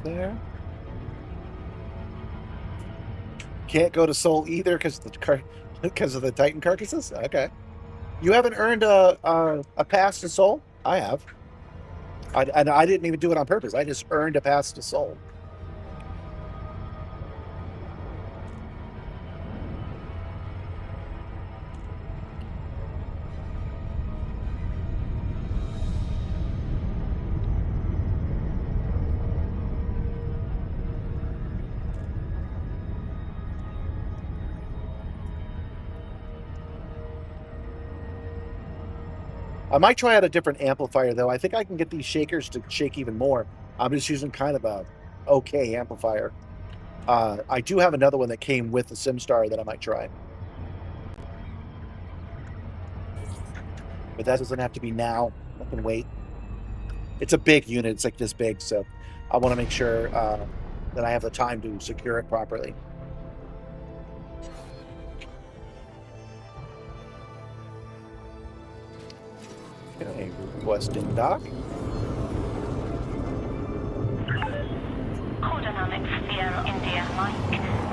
There. Can't go to Seoul either because of the Titan carcasses. Okay, you haven't earned a pass to Seoul. I have. And I didn't even do it on purpose. I just earned a pass to Seoul. I might try out a different amplifier, though. I think I can get these shakers to shake even more. I'm just using kind of a okay amplifier. I do have another one that came with the Simstarr that I might try. But that doesn't have to be now. I can wait. It's a big unit. It's like this big, so I want to make sure that I have the time to secure it properly. Okay, requesting dock.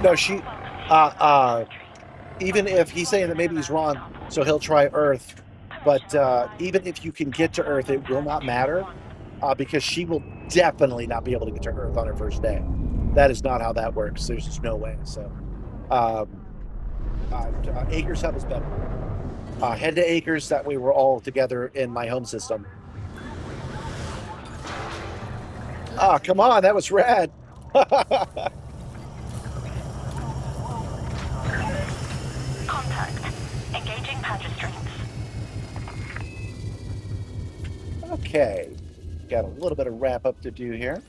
No, she, even if he's saying that maybe he's wrong, so he'll try Earth, but even if you can get to Earth, it will not matter, because she will definitely not be able to get to Earth on her first day. That is not how that works. There's just no way. So, Acres Hub is better. Head to Acres, that way we're all together in my home system. Ah, come on, that was rad. Contact. Engaging magistrates. Okay, got a little bit of wrap up to do here.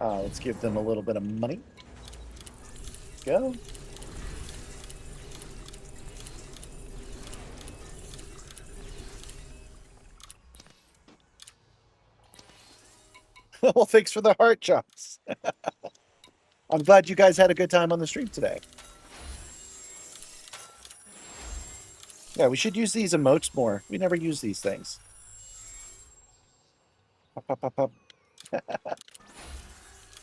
Let's give them a little bit of money. Go. Well, thanks for the heart chops. I'm glad you guys had a good time on the stream today. Yeah, we should use these emotes more. We never use these things. Pop, pop, pop, pop.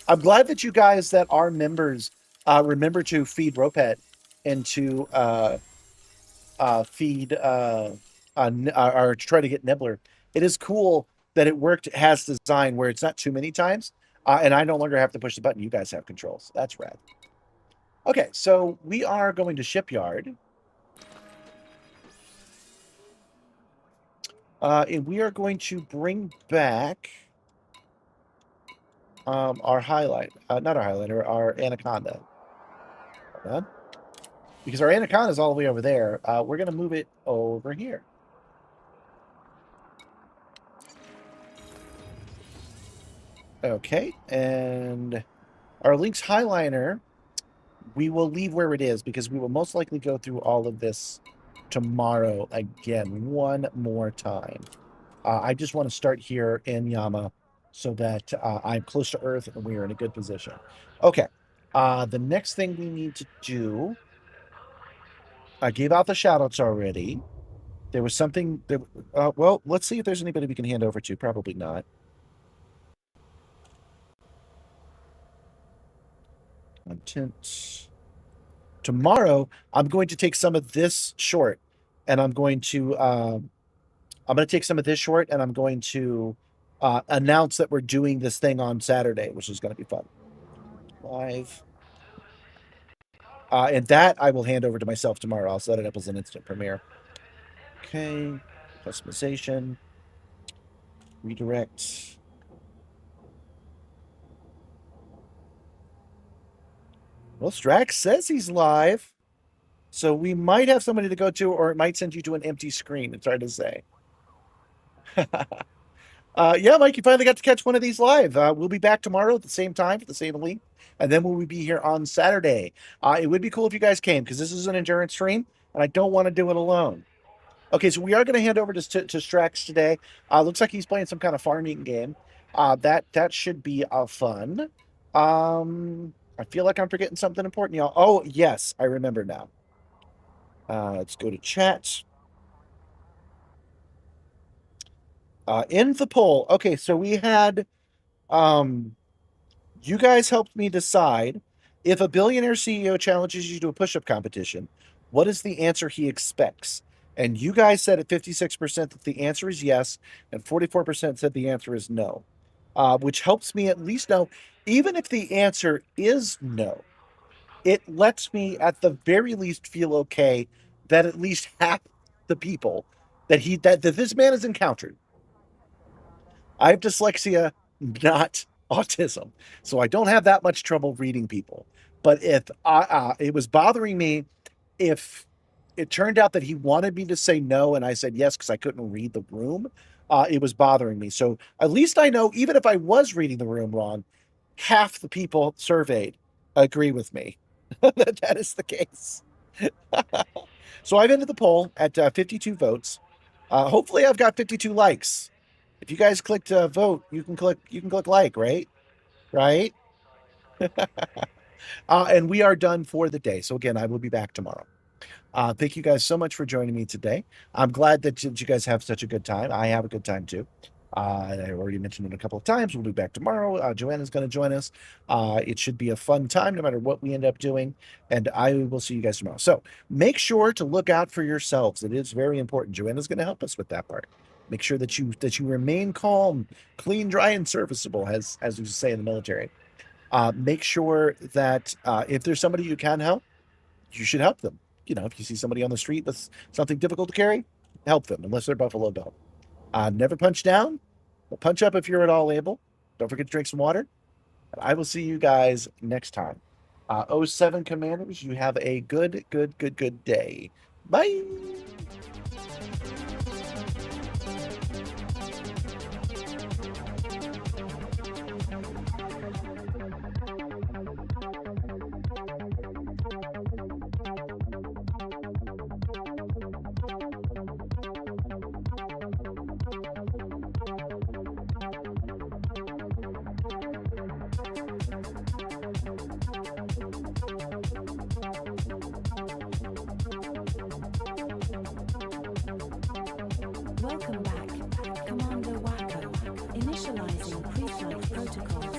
I'm glad that you guys that are members remember to feed Ropet and to feed or try to get Nibbler it is cool that it has design where it's not too many times, and I no longer have to push the button. You guys have controls. That's rad. Okay, so we are going to shipyard. And we are going to bring back our highlight, not our highlighter, our anaconda. Hold on. Because our anaconda is all the way over there. We're going to move it over here. Okay, and our Lynx highliner, we will leave where it is because we will most likely go through all of this tomorrow again, one more time. I just want to start here in Yama so that I'm close to Earth and we are in a good position. Okay, the next thing we need to do, I gave out the shoutouts already. There was something that, well, let's see if there's anybody we can hand over to. Probably not. Content. Tomorrow, I'm going to take some of this short, and I'm going to take some of this short, and I'm going to announce that we're doing this thing on Saturday, which is going to be fun. Live. And that I will hand over to myself tomorrow. I'll set it up as an instant premiere. Okay. Customization. Redirect. Well, Strax says he's live. So we might have somebody to go to, or it might send you to an empty screen. It's hard to say. Yeah, Mike, you finally got to catch one of these live. We'll be back tomorrow at the same time for the same link. And then we'll be here on Saturday. It would be cool if you guys came because this is an endurance stream and I don't want to do it alone. Okay, so we are going to hand over to Strax today. Looks like he's playing some kind of farming game. That should be fun. I feel like I'm forgetting something important, y'all. Oh, yes, I remember now. Let's go to chat. In the poll. Okay, so we had you guys helped me decide if a billionaire CEO challenges you to a push-up competition, what is the answer he expects? And you guys said at 56% that the answer is yes, and 44% said the answer is no, which helps me at least know, even if the answer is no, it lets me at the very least feel okay that at least half the people that this man has encountered. I have dyslexia, not autism, so I don't have that much trouble reading people. But if it was bothering me, if it turned out that he wanted me to say no and I said yes because I couldn't read the room, it was bothering me. So at least I know, even if I was reading the room wrong, half the people surveyed agree with me that is the case. So I've ended the poll at 52 votes. Hopefully I've got 52 likes. If you guys clicked vote, you can click like, right? Right? And we are done for the day. So again, I will be back tomorrow. Thank you guys so much for joining me today. I'm glad that you guys have such a good time. I have a good time too. I already mentioned it a couple of times. We'll be back tomorrow. Joanna's going to join us. It should be a fun time no matter what we end up doing. And I will see you guys tomorrow. So make sure to look out for yourselves. It is very important. Joanna's going to help us with that part. Make sure that you remain calm, clean, dry, and serviceable, as we say in the military. Make sure that if there's somebody you can help, you should help them. You know, if you see somebody on the street with something difficult to carry, help them, unless they're Buffalo Bill. Never punch down, but punch up if you're at all able. Don't forget to drink some water. And I will see you guys next time. 07 Commanders, you have a good day. Bye. Welcome back, Commander Wacko. Initializing pre-flight protocol.